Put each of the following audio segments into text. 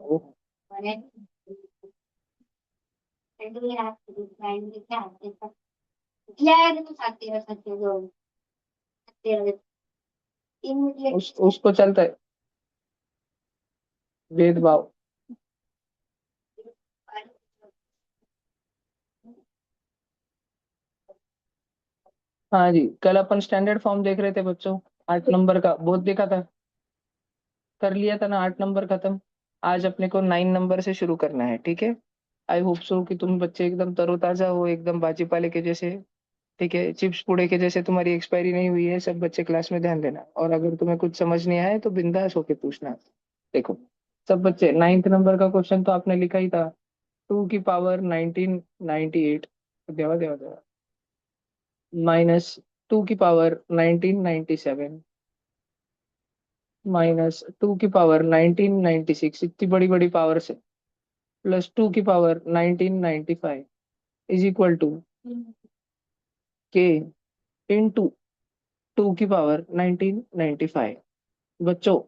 ओ, उसको चलता है भेदभाव। हाँ जी, कल अपन स्टैंडर्ड फॉर्म देख रहे थे बच्चों, 8 नंबर का बहुत देखा था। कर लिया था ना 8 नंबर खत्म। आज अपने को 9 नंबर से शुरू करना है, ठीक है। आई होप सो कि तुम बच्चे एकदम तरोताजा हो, एकदम बाजी पाले के जैसे। ठीक है, चिप्स पुड़े के जैसे तुम्हारी एक्सपायरी नहीं हुई है। सब बच्चे क्लास में ध्यान देना, और अगर तुम्हें कुछ समझ नहीं आए तो बिंदास होके पूछना। देखो सब बच्चे, 9th नंबर का क्वेश्चन तो आपने लिखा ही था। 2 की पावर 1998, देवा देवा देवा, -2 की पावर 1997, -2 की पावर 1996, इतनी बड़ी बड़ी पावर से, +2 की पावर 1995 इज इक्वल टू के इंटू 2 की पावर 1995। बच्चों,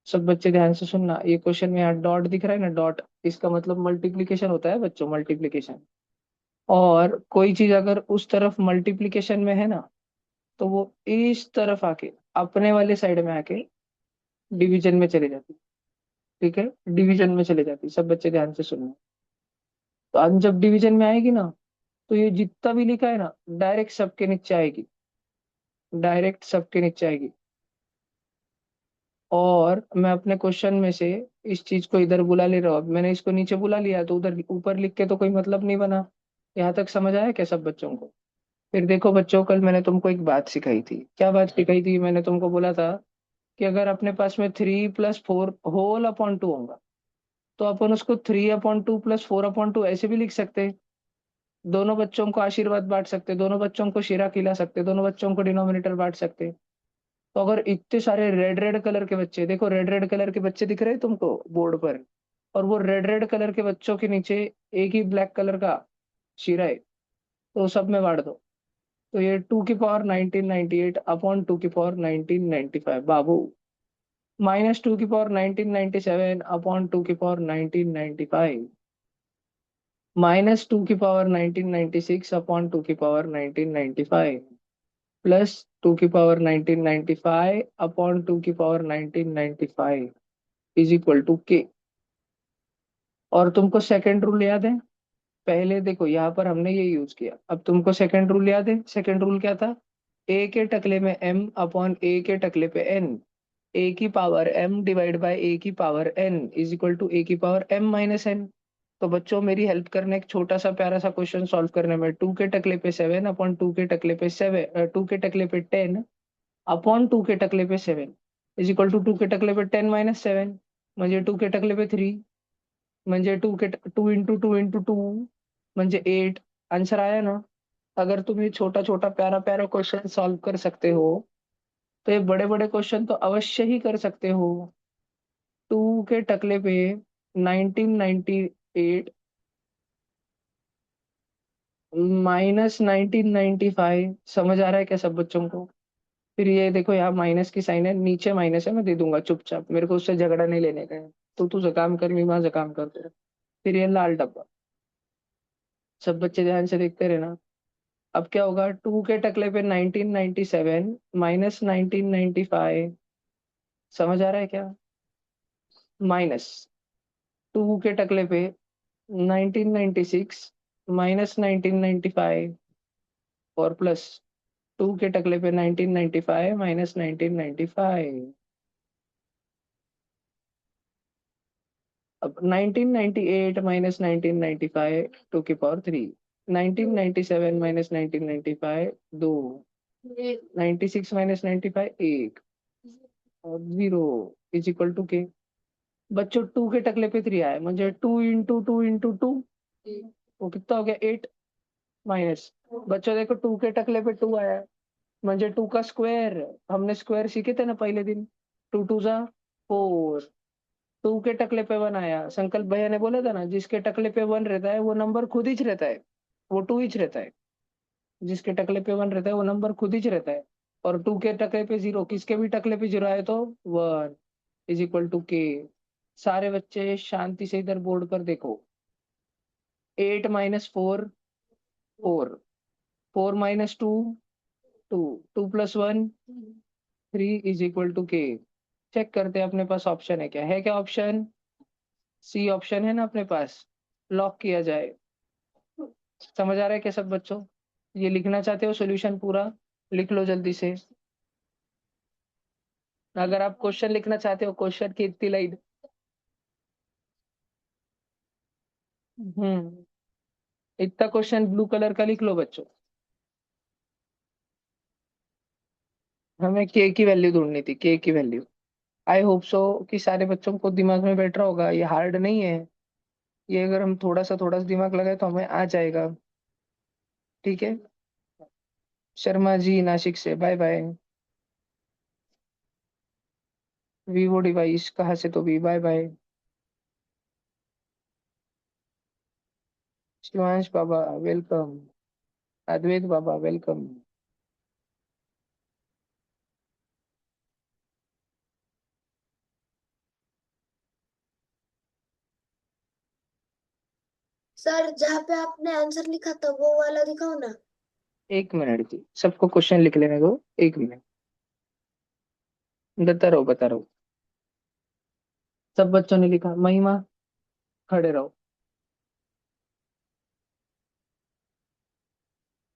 सब बच्चे ध्यान से सुनना, ये क्वेश्चन में यहाँ डॉट दिख रहा है ना, डॉट, इसका मतलब मल्टीप्लीकेशन होता है बच्चों, मल्टीप्लीकेशन। और कोई चीज अगर उस तरफ मल्टीप्लीकेशन में है ना, तो वो इस तरफ आके, अपने वाले साइड में आके डिवीजन में चले जाती। ठीक है, डिवीजन में चले जाती। सब बच्चे ध्यान से सुनना। तो आज जब डिवीजन में आएगी ना, तो ये जितना भी लिखा है ना, डायरेक्ट सबके नीचे आएगी, डायरेक्ट सबके नीचे आएगी। और मैं अपने क्वेश्चन में से इस चीज को इधर बुला ले रहा हूँ। अब मैंने इसको नीचे बुला लिया, तो उधर ऊपर लिख के तो कोई मतलब नहीं बना। यहाँ तक समझ आया क्या सब बच्चों को? फिर देखो बच्चों, कल मैंने तुमको एक बात सिखाई थी। क्या बात सिखाई थी? मैंने तुमको बोला था कि अगर अपने पास में 3+4 होल अपॉन 2 होगा, तो अपन उसको 3/2 + 4/2 ऐसे भी लिख सकते हैं। दोनों बच्चों को आशीर्वाद बांट सकते, दोनों बच्चों को शीरा खिला सकते, दोनों बच्चों को डिनोमिनेटर बांट सकते। तो अगर इतने सारे रेड रेड कलर के बच्चे, देखो रेड रेड कलर के बच्चे दिख रहे हैं तुमको बोर्ड पर, और वो रेड रेड कलर के बच्चों के नीचे एक ही ब्लैक कलर का शीरा है, तो सब में बांट दो। तो ये 2 की पावर 1998 अपॉन 2 की पावर 1995 बाबू, -2 की पावर 1997 अपॉन 2 की पावर 1995, -2 की पावर 1996 अपॉन 2 की पावर 1995, +2 की पावर 1995 अपॉन 2 की पावर 1995 इज इक्वल टू के। और तुमको सेकंड रूल याद है? पहले देखो यहाँ पर हमने ये यूज किया, अब तुमको सेकंड रूल याद है? सेकंड रूल क्या था? ए के टकले में m अपॉन ए के टकले पे n, ए की power m divide by A की power n is equal to A की पावर m-n। तो बच्चों मेरी हेल्प करने, एक छोटा सा प्यारा सा क्वेश्चन सॉल्व करने में, 2 के टकले पे 7 अपॉन 2 के टकले पे 7 अपॉन 2 के टकले पे 7 इज इक्वल टू 2 के टकले पे 10 - 7, म्हणजे 2 के टकले पे 3, म्हणजे 2 इंटू 2 इंटू 2 म्हणजे 8। आंसर आया ना? अगर तुम ये छोटा छोटा प्यारा प्यारा क्वेश्चन सॉल्व कर सकते हो, तो ये बड़े बड़े क्वेश्चन तो अवश्य ही कर सकते हो। 2 के टकले पे 1998 -1995, समझ आ रहा है क्या सब बच्चों को? फिर ये देखो, यहाँ माइनस की साइन है, नीचे माइनस है, मैं दे दूंगा चुपचाप, मेरे को उससे झगड़ा नहीं लेने का है। तो तू काम कर, मैं वहां से काम करते रहे। फिर ये लाल डब्बा, सब बच्चे ध्यान से देखते रहना। अब क्या होगा? 2 के टकले पे 1997 -1995, समझ आ रहा है क्या? -2 के टकले पे 1996 -1995, और +2 के टकले पे 1995 -1995। अब 1998 -1995 2 की पावर 3, 1997 -1995 2, 96 -95 1, और 0 इज इक्वल टू के। बच्चों 2 के टकले पे 3 आए, म्हणजे 2 × 2 × 2, वो कितना हो गया? 8 माइनस। बच्चों देखो 2 के टकले पे 2 आया, म्हणजे 2 का स्क्वायर। हमने स्क्वायर सीखे थे ना पहले दिन। 2 × 2 = 4। 2 के टकले पे 1 आया, संकल्प भैया ने बोला था ना, जिसके टकले पे 1 रहता है वो नंबर खुद ही रहता है, वो 2 ही रहता है। जिसके टकले पे 1 रहता है वो नंबर खुद ही रहता है। और 2 के टकले पे 0, किसके भी टकले पे 0 आए तो 1 इज इक्वल टू के। सारे बच्चे शांति से इधर बोर्ड पर देखो। 8 - 4, 4। 4 - 2, 2। 2 + 1, 3 = K। चेक करते हैं अपने पास ऑप्शन है क्या, है क्या ऑप्शन? सी ऑप्शन है ना अपने पास। लॉक किया जाए। समझ आ रहा है क्या सब बच्चों? ये लिखना चाहते हो सॉल्यूशन पूरा? लिख लो जल्दी से। अगर आप क्वेश्चन लिखना चाहते हो, क्वेश्चन की इतनी लाइन। हम्म। इतना क्वेश्चन ब्लू कलर का लिख लो बच्चों। हमें के की वैल्यू ढूंढनी थी, के की वैल्यू। आई होप सो कि सारे बच्चों को दिमाग में बैठ रहा होगा, ये हार्ड नहीं है। ये अगर हम थोड़ा सा दिमाग लगाए तो हमें आ जाएगा। ठीक है। शर्मा जी नासिक से बाय बाय। वीवो डिवाइस कहाँ से तो भी बाय बाय। शिवांश बाबा वेलकम। अद्वैत बाबा वेलकम। सर जहाँ पे आपने आंसर लिखा था वो वाला दिखाओ ना। 1 मिनट जी, सबको क्वेश्चन लिख लेने दो। 1 मिनट। बता रहा हूँ। सब बच्चों ने लिखा? महिमा, खड़े रहो।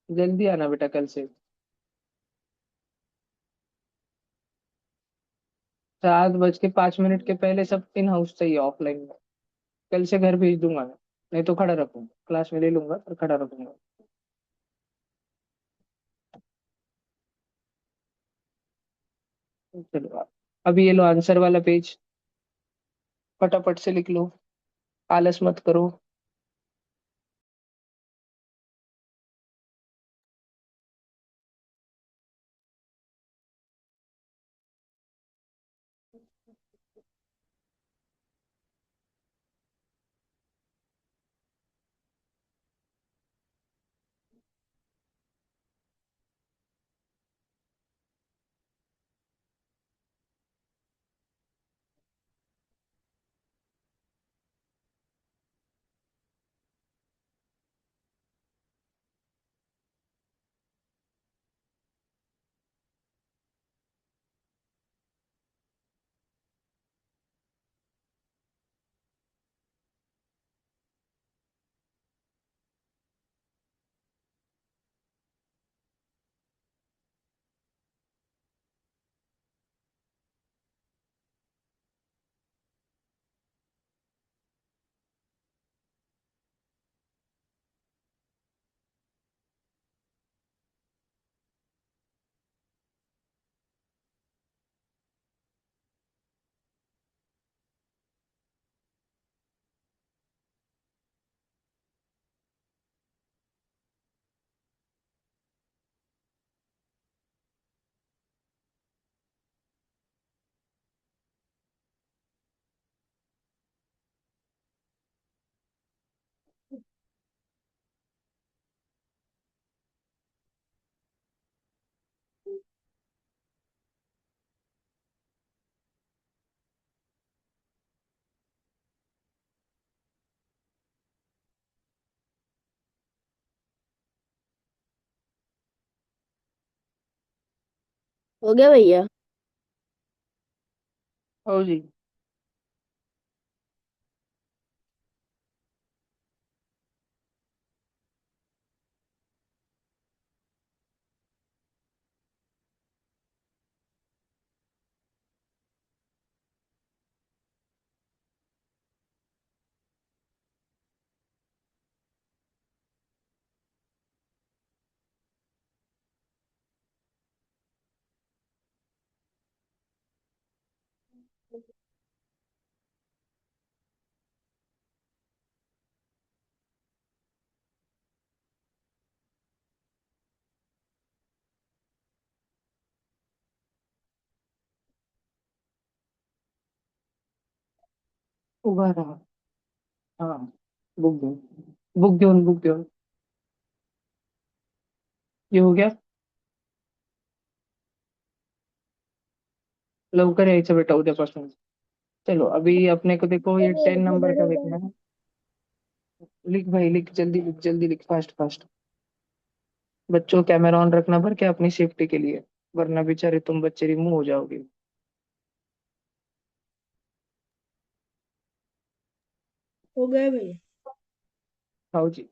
जल्दी आना बेटा कल से। 7:05 के पहले सब इन हाउस चाहिए ऑफलाइन में। कल से घर भेज दूंगा मैं। नहीं तो खड़ा रखूंगा, क्लास में ले लूंगा और खड़ा रखूंगा। चलो अभी ये लो आंसर वाला पेज। फटाफट से लिख लो। आलस मत करो। हो गया भैया। ओ जी। उभा रहा। हाँ। बुक दो। बुक दो। ये हो गया। लवकर यायचं बेटा उद्यापासून। चलो अभी अपने को देखो, ये ये नहीं 10 नंबर का बढ़ेगा। देखना है। लिख भाई लिख, जल्दी लिख, फास्ट फास्ट। बच्चों कैमरा ऑन रखना पर क्या, अपनी सेफ्टी के लिए, वरना बेचारे तुम बच्चे रिमूव हो जाओगे। हो गए भैया। आओ जी।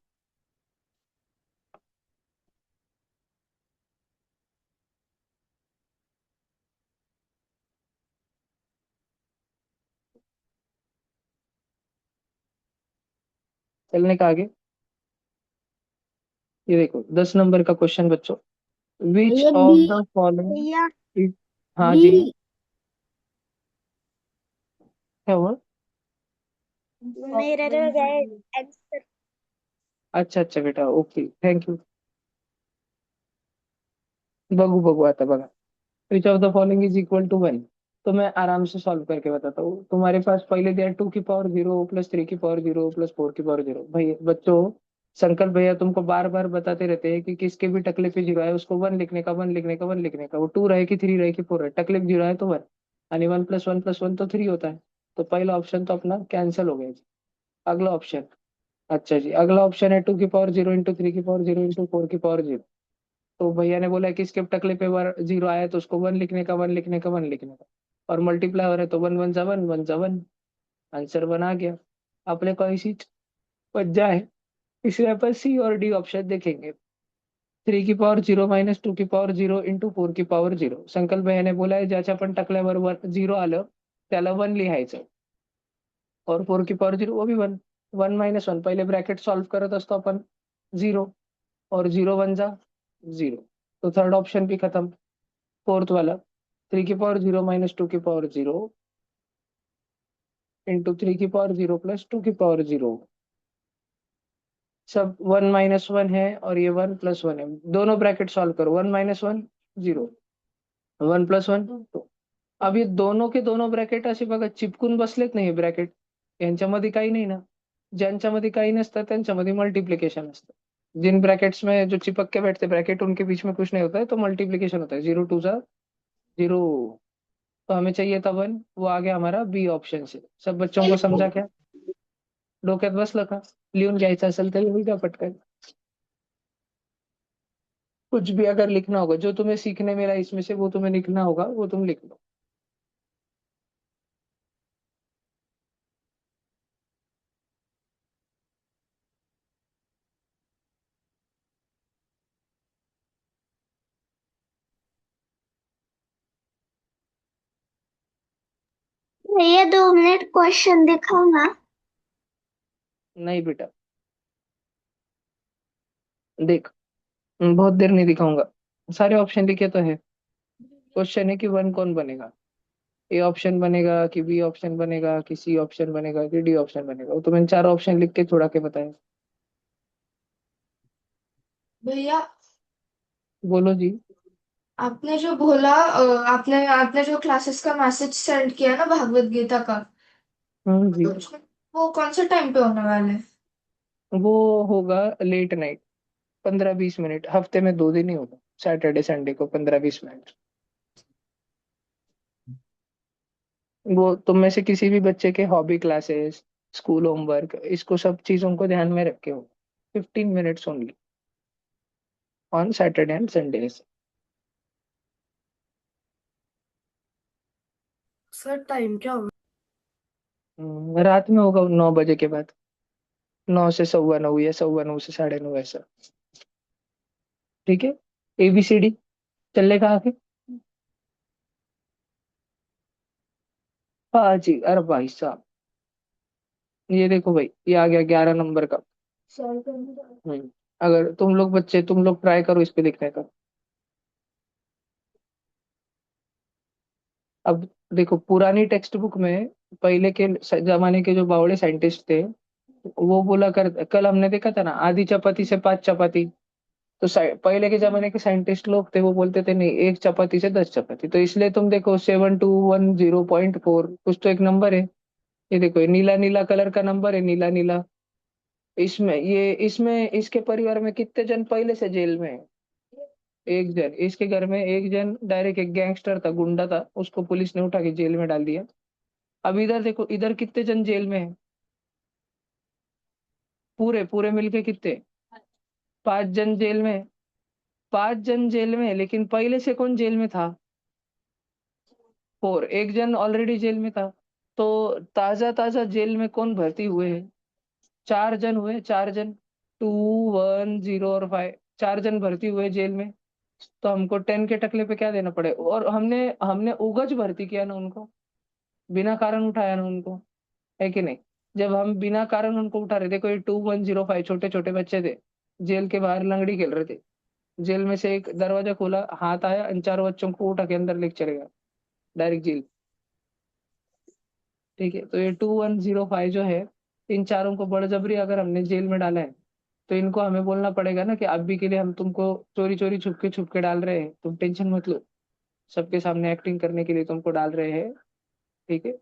चलने का आगे। ये देखो 10 नंबर का क्वेश्चन बच्चों। विच भैया ऑफ बी। The following. भैया हाँ बी। जी। क्या हुआ? मेरे रह गए आंसर। अच्छा अच्छा बेटा, ओके थैंक यू। बगू बगू आता बगा। Which of the following is equal to 1। तो मैं आराम से सॉल्व करके बताता हूँ। तुम्हारे पास पहले दिया 2 की पावर 0 प्लस 3 की पावर 0 प्लस 4 की पावर 0। भाई बच्चों, संकल्प भैया तुमको बार बार बताते रहते हैं कि किसके भी टकले पे जीरो है उसको वन लिखने का, वन लिखने का, वन लिखने का। वो टू रहे कि थ्री रहे कि फोर रहे, टकले पे जीरो है तो वन। यानी 1 + 1 + 1 तो 3 होता है। तो पहला ऑप्शन तो अपना कैंसिल हो गया जी। अगला ऑप्शन। अच्छा जी, अगला ऑप्शन है 2 की पावर 0 इंटू 3 की पावर 0 इंटू 4 की पावर 0। तो भैया ने बोला कि इसके टकले पे जीरो आया तो उसको वन लिखने का, वन लिखने का, वन लिखने का। और मल्टीप्लाई हो रहा है तो वन वन जा वन, वन जा वन। आंसर वन आ गया। अपने को इसी बच जाए। इसमें अपन सी और डी ऑप्शन देखेंगे। 3 की पावर 0 मायनस 2 की पावर 0 इंटू 4 की पावर 0। संकल्प भैया ने बोला आहे ज्याच्या पण टकल्यावर वन झिरो आलं त्याला वन लिहायचं। और 4 की पावर 0 वो भी वन। वन माइनस वन, पहले ब्रैकेट सॉल्व करत असतो अपन। जीरो। और जीरो वन जा जीरो। तो थर्ड ऑप्शन भी खत्म। फोर्थ वाला 3 की पावर 0 माइनस 2 की पावर 0 इंटू 3 की पावर 0 प्लस 2 की पावर 0। सब वन माइनस वन है और ये 1 + 1 है। दोनों ब्रैकेट सॉल्व करो, one minus one zero, 1 + 1 two. अब ये दोनों के दोनों ब्रॅकेट असे बघा चिपकून बसलेत नाही ब्रॅकेट, यांच्यामध्ये काही नाही ना। ज्यांच्यामध्ये काही नसतं त्यांच्यामध्ये मल्टीप्लिकेशन असतं। जिन ब्रैकेट्स में जो चिपक के बैठते ब्रैकेट उनके बीच में कुछ नहीं होता है तो मल्टीप्लिकेशन होता है, जीरो टू जा जीरो। तो हमें चाहिए था वन, वो आ गया हमारा बी ऑप्शन से। सब बच्चों को समझा क्या? डोक्यात बसलं का? लिहून घ्यायचं असेल तर लिहून घ्या पटकन। कुछ भी अगर लिखना होगा जो तुम्हें सीखने मिला इसमें से, वो तुम्हें लिखना होगा, वो तुम लिख लो। भैया 2 मिनट क्वेश्चन दिखाओ ना। नहीं बेटा, देख, बहुत देर नहीं दिखाऊंगा। सारे ऑप्शन लिखे तो है। क्वेश्चन है कि वन कौन बनेगा। ए ऑप्शन बनेगा कि बी ऑप्शन बनेगा कि सी ऑप्शन बनेगा कि डी ऑप्शन बनेगा, वो तो मैंने चार ऑप्शन लिख के थोड़ा के बताया। भैया बोलो जी। आपने जो बोला आपने आपने जो क्लासेस का मैसेज सेंड किया ना भागवत गीता का, जी। वो कौन से टाइम पे होने वाले हैं? वो होगा लेट नाइट, 15-20 मिनट, हफ्ते में 2 दिन ही होगा। सैटरडे संडे को 15-20 मिनट। वो तुम में से किसी भी बच्चे के हॉबी क्लासेस, स्कूल होमवर्क, इसको सब चीजों को ध्यान में रख के हो। 15 minutes only on Saturday and Sunday. Sir time क्या होगा? रात में होगा 9 बजे के बाद। 9 से 9:15 या 9:15 से 9:30 ऐसा। ठीक है। ABCD चलने का आगे। हाँ जी, अरे भाई साहब, ये देखो भाई, ये आ गया 11 नंबर का। अगर तुम लोग बच्चे, तुम लोग ट्राई करो इस पे लिखने का। अब देखो पुरानी टेक्स्ट बुक में पहले के जमाने के जो बावड़े साइंटिस्ट थे, वो बोला कर, कल हमने देखा था ना आधी चपाती से 5 चपाती। तो पहले के जमाने के साइंटिस्ट लोग थे, वो बोलते थे नहीं, एक चपाती से 10 चपाती। तो इसलिए तुम देखो 7210.4 कुछ तो एक नंबर है। ये देखो, ये नीला नीला कलर का नंबर है, नीला नीला। इसमें इसके परिवार में कितने जन पहले से जेल में है? एक जन। इसके घर में एक जन डायरेक्ट एक गैंगस्टर था, गुंडा था, उसको पुलिस ने उठा के जेल में डाल दिया। अब इधर देखो, इधर कितने जन जेल में है? पूरे पूरे मिलके कितने? 5 जन जेल में है। 5 जन जेल में है, लेकिन पहले से कौन जेल में था? 4। एक जन ऑलरेडी जेल में था। तो ताजा ताजा जेल में कौन भर्ती हुए हैं? 4 जन हुए, 4 जन। 2, 1, 0 और 5, 4 जन भर्ती हुए जेल में। तो हमको 10 के टकले पे क्या देना पड़े? और हमने हमने उगज भर्ती किया ना उनको, बिना कारण उठाया ना उनको, है कि नहीं? जब हम बिना कारण उनको उठा रहे, देखो ये 2, 1, 0, 5 छोटे छोटे बच्चे थे, जेल के बाहर लंगड़ी खेल रहे थे। जेल में से एक दरवाजा खोला, हाथ आया, इन 4 बच्चों को उठा के अंदर लेके चले गया, डायरेक्ट जेल। ठीक है, तो ये 2, 1, 0, 5 जो है, इन चारों को बड़जबरी अगर हमने जेल में डाला है, तो इनको हमें बोलना पड़ेगा ना कि अभी के लिए हम तुमको चोरी चोरी छुप के डाल रहे हैं, तुम टेंशन मत लो, सबके सामने एक्टिंग करने के लिए तुमको डाल रहे हैं। ठीक है,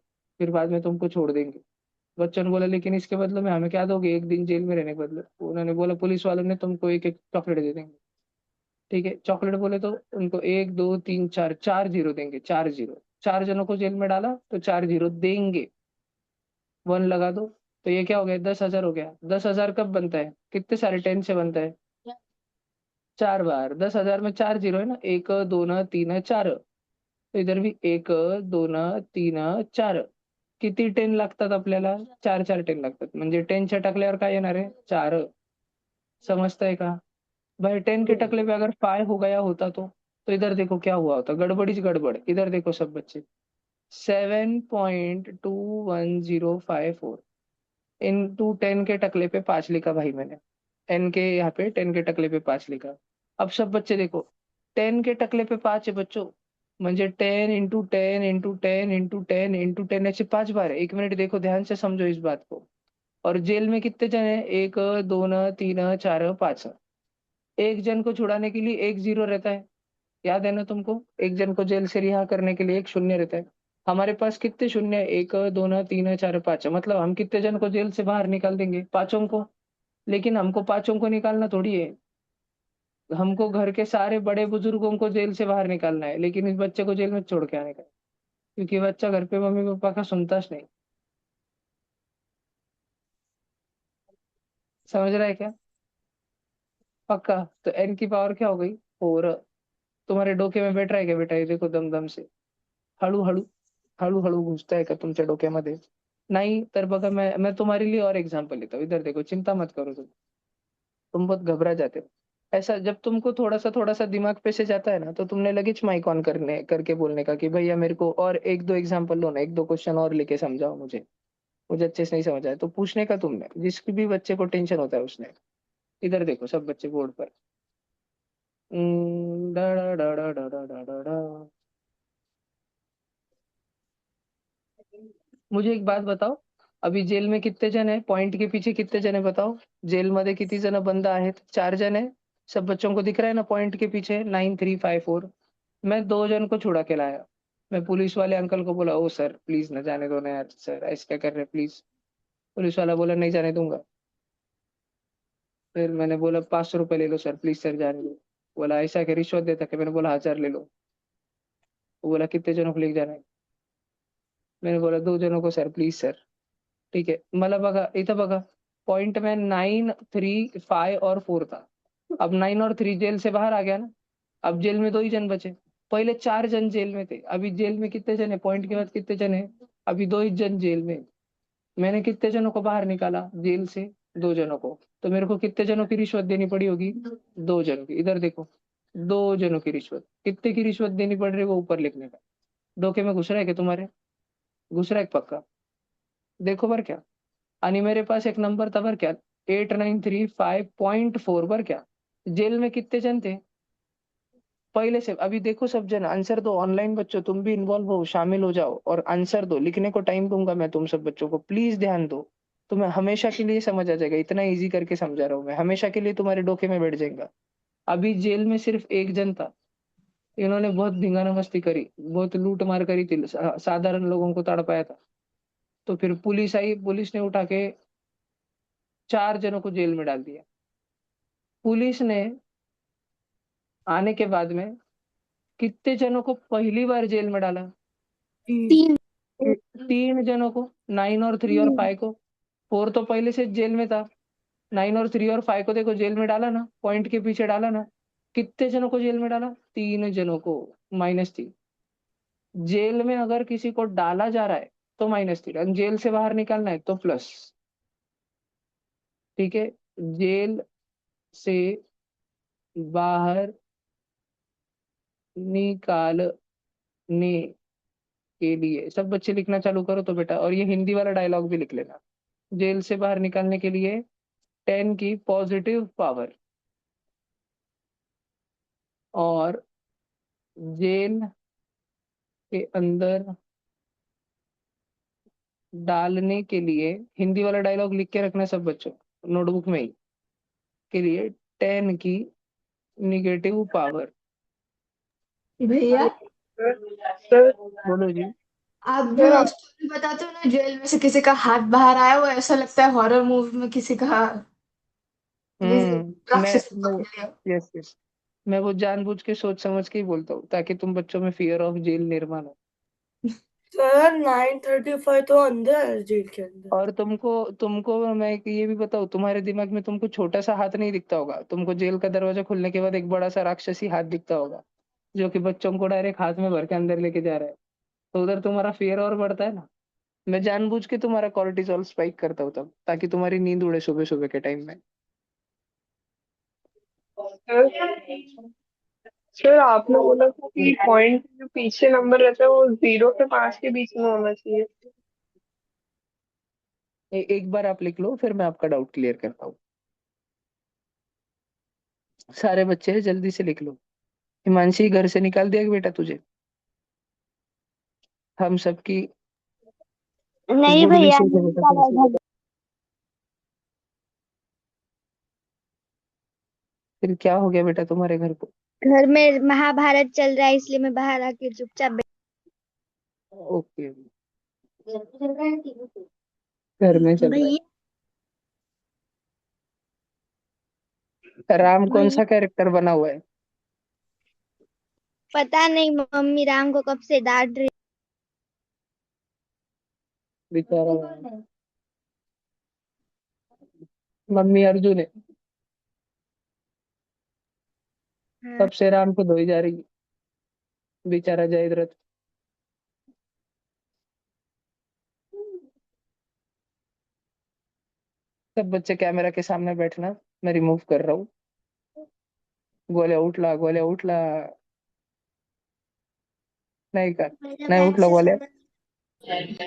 फिर बाद में तुमको छोड़ देंगे। बच्चों ने बोला लेकिन इसके बदले में हमें क्या दोगे, एक दिन जेल में रहने के बदले? उन्होंने बोला पुलिस वालों ने तुमको एक एक चॉकलेट दे देंगे। ठीक है, चॉकलेट बोले तो उनको 1, 2, 3, 4, 4 जीरो देंगे, 4 जीरो। 4 जनों को जेल में डाला तो 4 जीरो देंगे। 1 लगा दो, तो ये क्या हो गया? 10,000 हो गया। 10,000 कब बनता है? कितने सारे 10 से बनता है? 4 बार। 10,000 में 4 जीरो है ना, 1, 2, 3, 4। तो इधर भी 1, 2, 3, 4। किती 10 लागतात आपल्याला? 4 4 10 लागतात, म्हणजे 10च्या टाकल्यावर काय येणार आहे? 4। समजताय का? भाई 10 के टकले पे अगर 5 हो गया होता तो इधर देखो क्या हुआ होता, गड़बड़ी से गड़बड़। इधर देखो सब बच्चे, 7.2105 इंटू 10 के टकले पे 5 लिखा भाई मैंने। एन के यहाँ पे 10 के टकले पे 5 लिखा। अब सब बच्चे देखो, 10 के टकले पे 5 है बच्चों, म्हणजे 10 इंटू 10 इंटू 10 इंटू 10 इंटू 10 ऐसे 5 बार है। 1 मिनट देखो, ध्यान से समझो इस बात को। और जेल में कितने जन है? 1, 2, 3, 4, 5। एक जन को छुड़ाने के लिए 1 जीरो रहता है, याद है ना तुमको? एक जन को जेल से रिहा करने के लिए एक शून्य रहता है। हमारे पास कितने शून्य है? 1, 2, 3, 4, 5। मतलब हम कितने जन को जेल से बाहर निकाल देंगे? 5 को। लेकिन हमको 5 को निकालना थोड़ी है, हमको घर के सारे बड़े बुजुर्गों को जेल से बाहर निकालना है, लेकिन इस बच्चे को जेल में छोड़ के आने का है, क्योंकि बच्चा घर पे मम्मी पापा का सुनता नहीं। समझ रहा है क्या? पक्का? तो एन की पावर क्या हो गई? 4। तुम्हारे डोके में बैठ रहा है क्या बेटा? ये देखो दम दम से, हळू-हळू, हळू-हळू घुसता है का तुमच्या डोक्यामध्ये? नाही तर बघा, मैं तुम्हारे लिए और एग्जांपल लेता हूँ। इधर देखो, चिंता मत करो तुम बहुत घबरा जाते हो। ऐसा जब तुमको थोड़ा-सा दिमाग पे से जाता है ना, तो तुमने लगेच माइक ऑन करने करके बोलने का कि भैया मेरे को और 1-2 एग्जांपल दो ना, 1-2 क्वेश्चन और लेके समझाओ मुझे। मुझे अच्छे से नहीं समझ आया। तो पूछने का तुमने, जिस भी बच्चे को टेंशन होता है उसने। इधर देखो सब बच्चे बोर्ड पर। डा डा डा डा डा डा डा डा डा। मुझे एक बात बताओ, अभी जेल में कितने जन है? पॉइंट के पीछे कितने जन है बताओ? जेल मध्ये किती जण बंद आहेत? 4 जन है। सब बच्चों को दिख रहा है ना पॉइंट के पीछे 9354। मैं 2 जन को छुड़ा के लाया। मैं पुलिस वाले अंकल को बोला, ओ सर प्लीज ना जाने दो ना यार, सर ऐसे क्या कर रहे हैं प्लीज। पुलिस वाला बोला नहीं जाने दूंगा। फिर मैंने बोला 500 रुपये ले लो सर, प्लीज सर जाने दो। बोला ऐसा क्या रिश्वत देता क्या? मैंने बोला 1000 ले लो। वो बोला कितने जनों को लेके जाना है? मैंने बोला 2 जनों को सर, प्लीज सर। ठीक है, मला बघा इथं बघा, पॉइंट में 9, 3, 5 और 4 था। अब 9 और 3 जेल से बाहर आ गया ना। अब जेल में 2 ही जन बचे। पहले 4 जन जेल में थे, अभी जेल में कितने जन है? पॉइंट के बाद कितने जन है? अभी 2 ही जन जेल में। मैंने कितने जनों को बाहर निकाला जेल से? 2 जनों को। तो मेरे को कितने जनों की रिश्वत देनी पड़ी होगी? 2 जनों की। इधर देखो, 2 जनों की रिश्वत। कितने की रिश्वत देनी पड़ रही है वो ऊपर लिखने का। धोखे में घुस रहा है क्या तुम्हारे? घुस रहा है पक्का? देखो बर क्या। आणि मेरे पास एक नंबर था बर क्या, 8935.4 बर क्या। जेल में कितने जन थे पहले से? अभी देखो सब जन आंसर दो। ऑनलाइन बच्चों तुम भी इन्वॉल्व हो, शामिल हो जाओ और आंसर दो। लिखने को टाइम दूंगा मैं तुम सब बच्चों को, प्लीज ध्यान दो। तुम्हें हमेशा के लिए समझ आ जाएगा, इतना इजी करके समझा रहा हूँ मैं, हमेशा के लिए तुम्हारे डोके में बैठ जाएगा। अभी जेल में सिर्फ एक जन था, इन्होंने बहुत धिंगाना मस्ती करी, बहुत लूट मार करी थी, साधारण लोगों को तड़पाया था। तो फिर पुलिस आई, पुलिस ने उठा के 4 जनों को जेल में डाल दिया। पुलिस ने आने के बाद में कितने जनों को पहली बार जेल में डाला? 3। 3 जनों को, 9 और 3 और 5 को। 4 तो पहले से जेल में था। 9 और 3 और 5 को देखो जेल में डाला ना, पॉइंट के पीछे डाला ना। कितने जनों को जेल में डाला? 3 जनों को। -3। जेल में अगर किसी को डाला जा रहा है तो -3, जेल से बाहर निकालना है तो प्लस। ठीक है। जेल से बाहर निकालने के लिए सब बच्चे लिखना चालू करो तो बेटा, और ये हिंदी वाला डायलॉग भी लिख लेना। जेल से बाहर निकालने के लिए 10 की पॉजिटिव पावर, और जेल के अंदर डालने के लिए, हिंदी वाला डायलॉग लिख के रखना सब बच्चों नोटबुक में ही, के लिए 10 की निगेटिव पावर। भैया सर बोलो जी। आप सर जो आप स्टोरी बताते हो ना, जेल में से किसी का हाथ बाहर आया, वो ऐसा लगता है हॉरर मूवी में किसी का मैं राक्षस मैं पकड़ लिया। यस यस, मैं वो जानबूझ के सोच समझ के ही बोलता हूँ ताकि तुम बच्चों में फियर ऑफ जेल निर्माण हो। सर 9:35 तो अंदर है जेल के अंदर। और तुमको तुमको मैं एक ये भी बताऊँ, तुम्हारे दिमाग में तुमको छोटा सा हाथ नहीं दिखता होगा, तुमको जेल का दरवाजा खुलने के बाद एक बड़ा सा राक्षसी हाथ दिखता होगा, जो कि बच्चों को डायरेक्ट हाथ में भर के अंदर लेके जा रहा है। तो उधर तुम्हारा फियर और बढ़ता है ना। मैं जानबूझ के तुम्हारा कॉर्टिसोल स्पाइक करता हूँ तब, ताकि तुम्हारी नींद उड़े सुबह सुबह के टाइम में। सर सर आपने बोला था कि पॉइंट जो पीछे नंबर रहता है वो 0 से 5 के बीच में होना चाहिए। एक बार आप लिख लो, फिर मैं आपका डाउट क्लियर करता हूँ। सारे बच्चे जल्दी से लिख लो। हिमांशी, घर से निकाल दिया कि बेटा तुझे? हम सबकी नहीं गुड भैया, विशेष है नहीं बेटा निकाला तुमसे। इधर। फिर क्या हो गया बेटा तुम्हारे घर को? घर में महाभारत चल रहा है, इसलिए मैं बाहर आके चुपचाप ओके। घर में चल रहा भैया। है। राम कौन भैया सा कैरेक्टर बना हुआ है? पता नहीं, मम्मी राम को कब से डांट रही। बेचारा मम्मी अर्जुन है, हाँ। तब से राम को धोई जा रही है, बेचारा जयद्रथ। सब बच्चे कैमरा के सामने बैठना, मैं रिमूव कर रहा हूँ। गोल्या उठला, गोल्या उठला। नहीं कर, मेरे नहीं बैग उठला से गोल्या। सामान।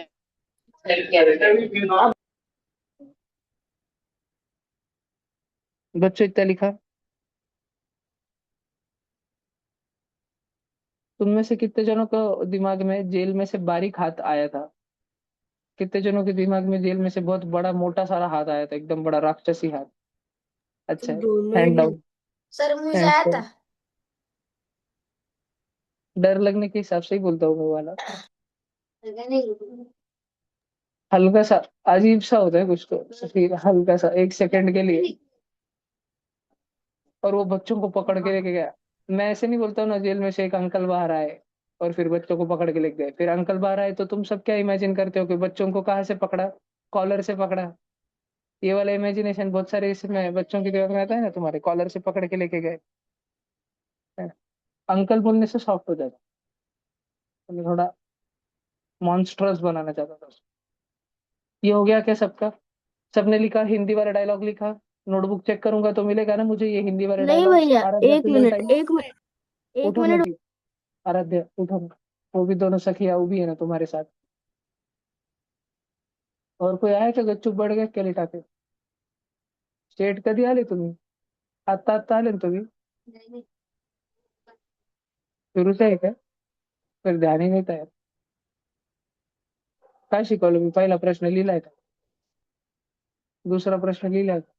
बच्चों इतना लिखा। तुम में से कितने जनों को दिमाग में जेल में से बारीक हाथ आया था? कितने जनों के दिमाग में जेल में से बहुत बड़ा मोटा सारा हाथ आया था, एकदम बड़ा राक्षसी हाथ? अच्छा है। दोनों ही हैंड नहीं। डाउन। सर मुझे हैंड आया था। डाउन। डर लगने के हिसाब से ही बोलता हूँ वो वाला। नहीं। हल्का सा अजीब सा होता है कुछ तो, फिर हल्का सा 1 सेकंड के लिए। और वो बच्चों को पकड़ के लेके गया। मैं ऐसे नहीं बोलता हूँ ना, जेल में से एक अंकल बाहर आए और फिर बच्चों को पकड़ के लेके गए, फिर अंकल बाहर आए, तो तुम सब क्या इमेजिन करते हो कि बच्चों को कहाँ से पकड़ा? कॉलर से पकड़ा। ये वाला इमेजिनेशन बहुत सारे इसमें बच्चों के दिमाग में आता है ना, तुम्हारे कॉलर से पकड़ के लेके गए। अंकल बोलने से सॉफ्ट हो जाता। तो मैं थोड़ा मॉन्स्ट्रस बनाना चाहता था उसको। ये हो गया क्या सबका? सबने लिखा, हिंदी वाला डायलॉग लिखा? नोटबुक चेक करूंगा तो मिलेगा ना मुझे ये हिंदी वाले नहीं डायलॉग? भैया, आराध्या एक फिलर मिनट टाइम। एक मिनट एक उठो ना मिनट। जी। आराध्या उठो ना। वो भी दोनों सखिया वो भी है ना तुम्हारे साथ। और कोई आया क्या? गच्चू बढ़ गया क्या लिटा के? स्टेट कधी आले तुम्ही? आत्ता आत्ता आले ना तुम्ही? सुरूच आहे का? तर ध्यान नाही तयार. काय शिकवलं मी? पहिला प्रश्न लिहिलाय का? दूसरा प्रश्न लिहिलाय का?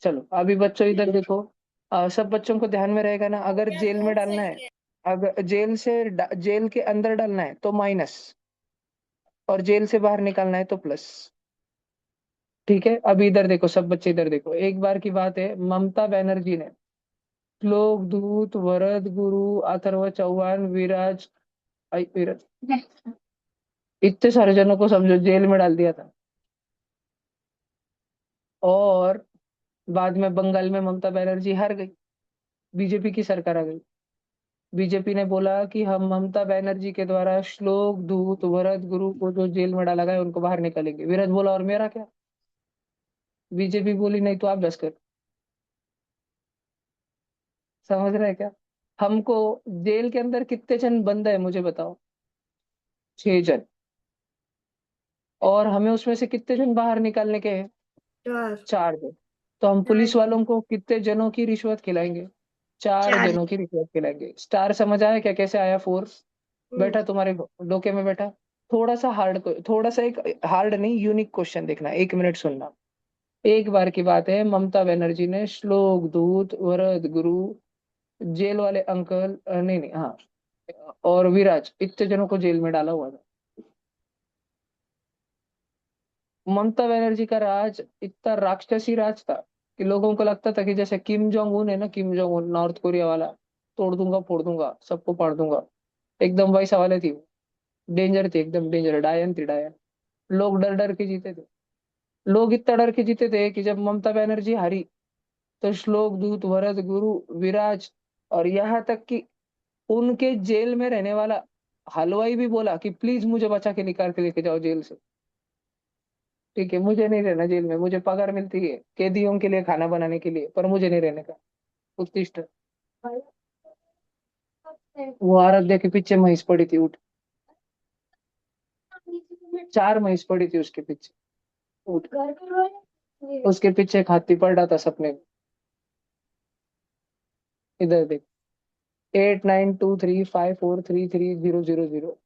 चलो अभी बच्चों इधर देखो। सब बच्चों को ध्यान में रहेगा ना, अगर जेल में डालना है, अगर जेल के अंदर डालना है तो माइनस, और जेल से बाहर निकालना है तो प्लस। ठीक है। अभी इधर देखो सब बच्चे, इधर देखो। एक बार की बात है, ममता बनर्जी ने श्लोक दूत वरद गुरु अथर्व चौहान विराज विराज इतने सारे जनों को समझो जेल में डाल दिया था। और बाद में बंगाल में ममता बनर्जी हार गई, बीजेपी की सरकार आ गई। बीजेपी ने बोला कि हम ममता बनर्जी के द्वारा श्लोक दूत भरत गुरु को जो जेल में डाला गया उनको बाहर निकालेंगे। विराट बोला और मेरा क्या? बीजेपी बोली नहीं तो आप बस कर। समझ रहे हैं क्या? हमको जेल के अंदर कितने जन बंद है मुझे बताओ? 6 जन। और हमें उसमें से कितने जन बाहर निकालने के हैं? 4 जन। तो हम पुलिस वालों को कितने जनों की रिश्वत खिलाएंगे? 4 जनों की रिश्वत खिलाएंगे। स्टार समझ आया क्या कैसे आया फोर्स? बैठा तुम्हारे डोके में बैठा। थोड़ा सा एक हार्ड नहीं यूनिक क्वेश्चन देखना, 1 मिनट सुनना। एक बार की बात है, ममता बनर्जी ने श्लोक दूत वरद गुरु जेल वाले अंकल नहीं नहीं हाँ और विराज इतने जनों को जेल में डाला हुआ था। ममता बनर्जी का राज इतना राक्षसी राज था कि लोगों को लगता था कि जैसे किम जोंग उन है ना, Kim Jong Un north Korea वाला, तोड़ दूंगा फोड़ दूंगा सबको पाड़ दूंगा, एकदम वैसा वाले थी वो। डेंजर थी, एकदम डेंजर, डायन थी डायन। लोग डर डर के जीते थे। लोग इतना डर के जीते थे कि जब ममता बनर्जी हारी तो श्लोक दूत वरद गुरु विराज और यहाँ तक कि उनके जेल में रहने वाला हलवाई भी बोला कि प्लीज मुझे बचा के निकाल के लेके जाओ जेल से। ठीक है, मुझे नहीं रहना जेल में, मुझे पगार मिलती है कैदियों के लिए खाना बनाने के लिए, पर मुझे नहीं रहने का। उत्तिष्ठ। वो आराध्या के पीछे महिष पड़ी थी, उठ। 4 महिष पड़ी थी उसके पीछे, उठ। उसके पीछे एक हाथी पड़ रहा था सपने में। इधर देख, 8923543300।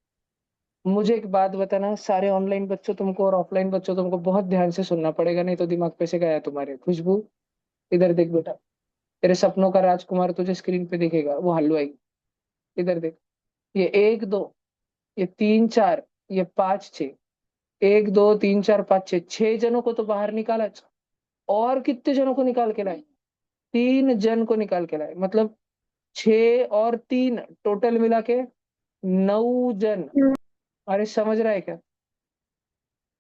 मुझे एक बात बताना, सारे ऑनलाइन बच्चों तुमको और ऑफलाइन बच्चों तुमको बहुत ध्यान से सुनना पड़ेगा, नहीं तो दिमाग पे से गया तुम्हारे। खुशबू, इधर देख बेटा, तेरे सपनों का राजकुमार तुझे स्क्रीन पे दिखेगा, वो हलवाई। इधर देख, ये 1 2, ये 3 4, ये 5 6, 1 2 3 4 5 6, 6 जनों को तो बाहर निकाला। और कितने जनों को निकाल के लाए? 3 जन को निकाल के लाए, मतलब 6 और 3 टोटल मिला के 9 जन। अरे समझ रहा है क्या?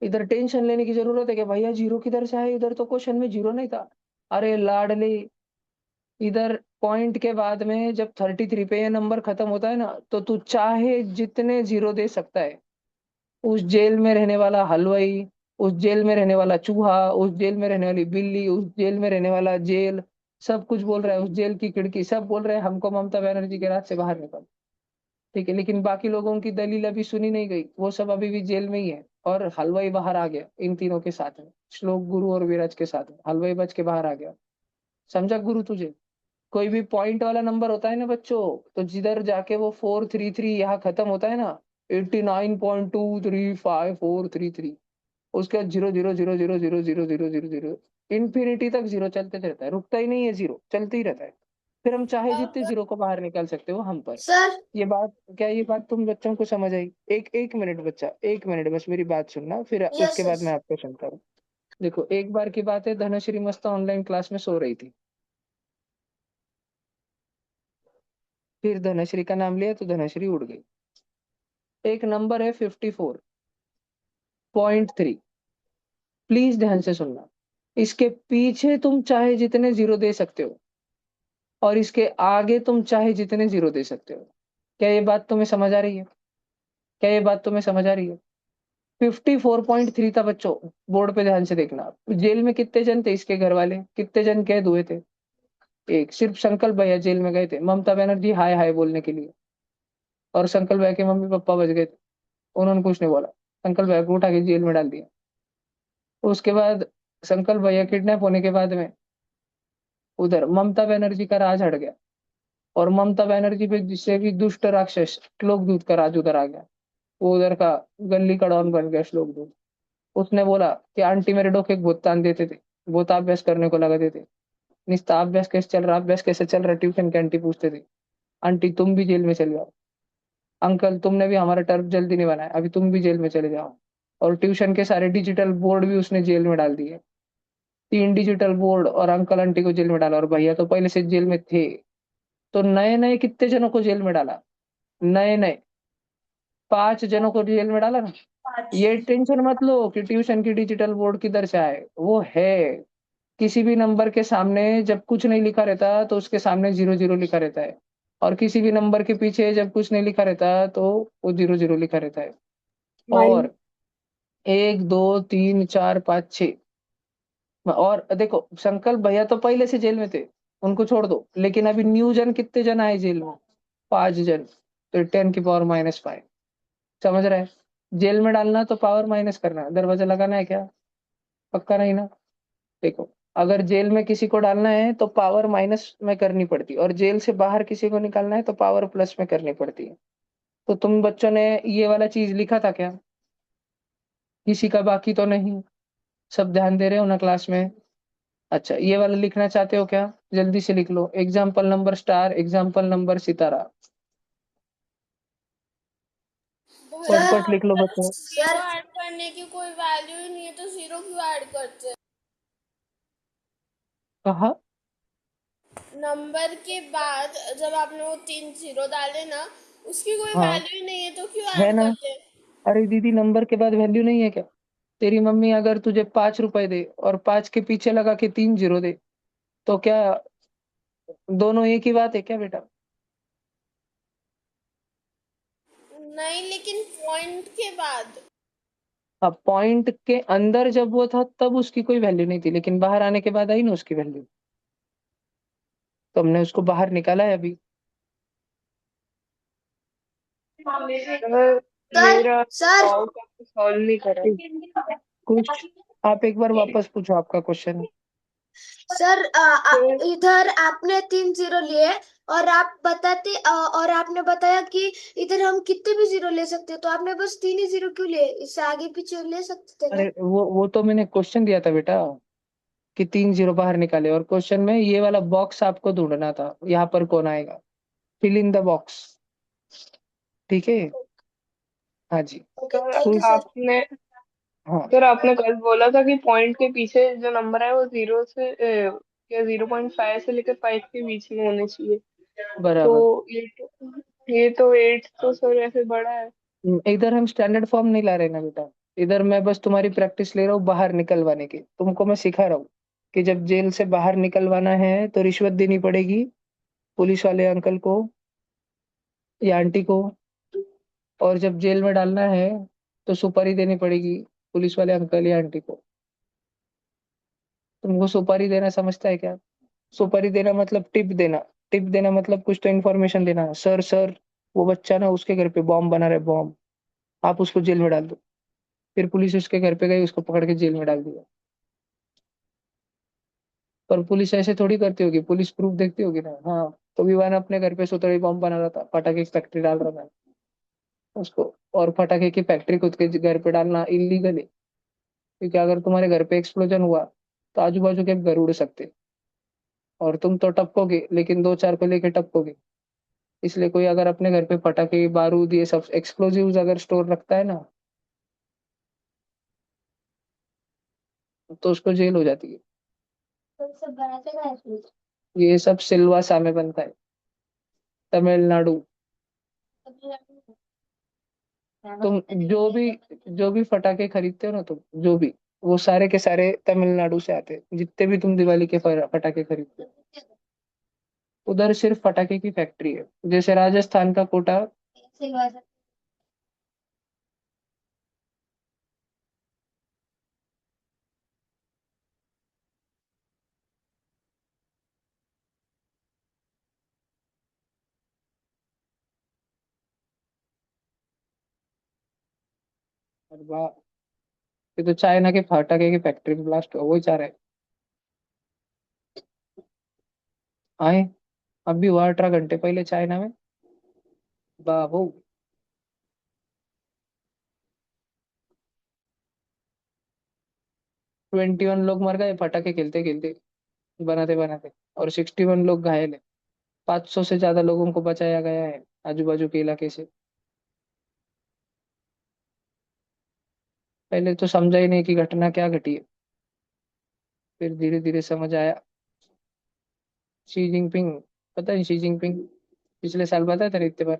इधर टेंशन लेने की जरूरत है कि भैया जीरो किधर से आए, इधर तो क्वेश्चन में जीरो नहीं था। अरे लाडली, इधर पॉइंट के बाद में जब 33 पे ये नंबर खत्म होता है ना, तो तू चाहे जितने जीरो दे सकता है। उस जेल में रहने वाला हलवाई, उस जेल में रहने वाला चूहा, उस जेल में रहने वाली बिल्ली, उस जेल में रहने वाला जेल, सब कुछ बोल रहा है। उस जेल की खिड़की सब बोल रहे हैं हमको ममता बनर्जी के राज से बाहर निकाल। ठीक है, लेकिन बाकी लोगों की दलील अभी सुनी नहीं गई, वो सब अभी भी जेल में ही है। और हलवाई बाहर आ गया इन तीनों के साथ में, श्लोक गुरु और विराज के साथ में हलवाई बच के बाहर आ गया। समझा गुरु तुझे? कोई भी पॉइंट वाला नंबर होता है ना बच्चों, तो जिधर जाके वो 433 यहाँ खत्म होता है ना, 89.235433, उसके बाद 0 0 0 0 0 0 0 0 0 इन्फिनिटी तक जीरो चलते रहता है, रुकता ही नहीं है, जीरो चलते ही रहता है। फिर हम चाहे जितने जीरो को बाहर निकाल सकते हो हम पर। सर ये बात क्या, ये बात तुम बच्चों को समझ आई? एक एक मिनट बच्चा, 1 मिनट बस मेरी बात सुनना, फिर यस उसके बाद यस मैं आपको सुनता हूँ। देखो, एक बार की बात है, धनश्री मस्त ऑनलाइन क्लास में सो रही थी। फिर धनश्री का नाम लिया तो धनश्री उड़ गई। एक नंबर है 54.3। प्लीज ध्यान से सुनना। इसके पीछे तुम चाहे जितने जीरो दे सकते हो और इसके आगे तुम चाहे जितने जीरो दे सकते हो। क्या ये बात तुम्हें समझ आ रही है? क्या ये बात तुम्हें समझ आ रही है? 54.3 था बच्चों। बोर्ड पे ध्यान से देखना। जेल में कितने जन थे इसके घर वाले, कितने जन कैद हुए थे? एक सिर्फ संकल्प भैया जेल में गए थे ममता बनर्जी हाय हाय बोलने के लिए, और संकल्प भैया के मम्मी पापा बच गए थे, उन्होंने कुछ नहीं बोला। संकल्प भैया को उठा के जेल में डाल दिया। उसके बाद संकल्प भैया किडनैप होने के बाद में उधर ममता बनर्जी का राज हट गया, और ममता बनर्जी पे जिससे भी दुष्ट राक्षस श्लोक दूत का राज उधर आ गया। वो उधर का गली का डॉन बन गया श्लोक दूत। उसने बोला कि आंटी मेरे डोके बहुत तान देते थे, बहुत अभ्यास करने को लगाते थे। निस्ता अभ्यास कैसे चल रहा, अभ्यास कैसे चल रहा, ट्यूशन की आंटी पूछते थे। आंटी तुम भी जेल में चले जाओ, अंकल तुमने भी हमारा टर्फ जल्दी नहीं बनाया, अभी तुम भी जेल में चले जाओ। और ट्यूशन के सारे डिजिटल बोर्ड भी उसने जेल में डाल दिए। 3 डिजिटल बोर्ड, और अंकल आंटी को जेल में डाला, और भैया तो पहले से जेल में थे। तो नए नए कितने जनों को जेल में डाला? नए नए 5 जनों को जेल में डाला ना। ये टेंशन मत लो कि ट्यूशन की डिजिटल बोर्ड किधर से आए, वो है। किसी भी नंबर के सामने जब कुछ नहीं लिखा रहता तो उसके सामने जीरो जीरो लिखा रहता है, और किसी भी नंबर के पीछे जब कुछ नहीं लिखा रहता तो वो जीरो जीरो लिखा रहता है। वन। और एक दो तीन चार पाँच छः, और देखो संकल्प भैया तो पहले से जेल में थे, उनको छोड़ दो, लेकिन अभी न्यू जन कितने जन आए जेल में? 5 जन। तो 10⁻⁵ समझ रहा है? जेल में डालना तो पावर माइनस करना है, दरवाजा लगाना है क्या? पक्का नहीं ना? देखो, अगर जेल में किसी को डालना है तो पावर माइनस में करनी पड़ती है, और जेल से बाहर किसी को निकालना है तो पावर प्लस में करनी पड़ती है। तो तुम बच्चों ने ये वाला चीज लिखा था क्या? किसी का बाकी तो नहीं? सब ध्यान दे रहे हो ना क्लास में? अच्छा, ये वाला लिखना चाहते हो क्या? जल्दी से लिख लो, example number star, example number सितारा। सर फटफट लिख लो बच्चों। सर जीरो ऐड करने की कोई वैल्यू ही नहीं है तो जीरो क्यों ऐड करते हैं? कहा? नंबर के बाद जब आपने वो 3 जीरो डाले ना, उसकी कोई हाँ, वैल्यू ही नहीं है तो क्यों है ऐड ना। करते हैं? अरे दीदी, नंबर के बाद वैल्यू नहीं है क्या? तेरी मम्मी अगर तुझे 5 रुपए दे और 5 के पीछे लगा के 3 जीरो दे, तो क्या दोनों एक ही बात है क्या बेटा? नहीं, लेकिन पॉइंट के बाद। अब पॉइंट के अंदर जब वो था तब उसकी कोई वैल्यू नहीं थी, लेकिन बाहर आने के बाद आई ना उसकी वैल्यू, तो हमने उसको बाहर निकाला है अभी। सर सर मेरा सर डाउट आपको सॉल्व नहीं करा। कुछ, आप एक बार वापस पूछो आपका क्वेश्चन। सर सर इधर आपने 3 जीरो लिए और आप बताते और आपने बताया कि इधर हम कितने भी जीरो ले सकते हैं, तो आपने बस 3 ही जीरो क्यों लिए? इससे आगे पीछे ले सकते थे अरे ना। वो तो मैंने क्वेश्चन दिया था बेटा, कि 3 जीरो बाहर निकाले, और क्वेश्चन में ये वाला बॉक्स आपको ढूंढना था, यहाँ पर कौन आएगा, फिल इन द बॉक्स। ठीक है। हाँ जी। ओके, सर थैंक यू कुछ। सर। आपने हाँ, सर आपने कल बोला था कि पॉइंट के पीछे जो नंबर है वो जीरो से या 0.5 से लेकर 5 के बीच में होने चाहिए। तो बराबर। ये तो 8 तो सर ऐसे बड़ा है। इधर हम स्टैंडर्ड फॉर्म नहीं ला रहे ना बेटा, इधर मैं बस तुम्हारी प्रैक्टिस ले रहा हूँ बाहर निकलवाने की, तुमको मैं सिखा रहा हूँ कि जब जेल से बाहर निकलवाना है तो रिश्वत देनी पड़ेगी पुलिस वाले अंकल को या आंटी को, और जब जेल में डालना है तो सुपारी देनी पड़ेगी पुलिस वाले अंकल या आंटी को। तुमको सुपारी देना समझता है क्या? सुपारी देना मतलब टिप देना। टिप देना मतलब कुछ तो इन्फॉर्मेशन देना, सर सर, वो बच्चा ना उसके घर पे बॉम्ब बना रहा है, बॉम्ब, आप उसको जेल में डाल दो। फिर पुलिस उसके घर पे गई, उसको पकड़ के जेल में डाल दिया। पर पुलिस ऐसे थोड़ी करती होगी, पुलिस प्रूफ देखती होगी ना। हाँ, तो विवान अपने घर पे सुतड़ी बॉम्ब बना रहा था, पटाखे की फैक्ट्री डाल रहा था उसको, और पटाखे की फैक्ट्री खुद के घर पे डालना इलीगल है, क्योंकि अगर तुम्हारे घर पे एक्सप्लोजन हुआ तो आजू बाजू के घर उड़ सकते, और तुम तो टपकोगे, लेकिन दो चार को लेके टपकोगे। इसलिए कोई अगर अपने घर पे पटाखे बारूद ये सब एक्सप्लोजिव्स अगर स्टोर रखता है ना, तो उसको जेल हो जाती है। सब बनाते हैं। ये सब सिलवासा में बनता है, तमिलनाडु। तुम जो भी फटाके खरीदते हो ना, तुम जो भी, वो सारे के सारे तमिलनाडु से आते हैं, जितने भी तुम दिवाली के पटाखे खरीदते हो। उधर सिर्फ पटाखे की फैक्ट्री है, जैसे राजस्थान का कोटा। और वाह, ये तो चाइना के पटाखे की फैक्ट्री में ब्लास्ट हुआ, वही चाह रहे आए। अभी हुआ 18 घंटे पहले चाइना में। बाबू, 21 लोग मर गए पटाखे खेलते खेलते, बनाते बनाते, और 61 लोग घायल है। 500 से ज्यादा लोगों को बचाया गया है आजू बाजू के इलाके से। पहले तो समझा ही नहीं कि घटना क्या घटी है, फिर धीरे धीरे समझ आया। शी जिनपिंग, पता है शी जिनपिंग पिछले साल बताया था ना इतने बार,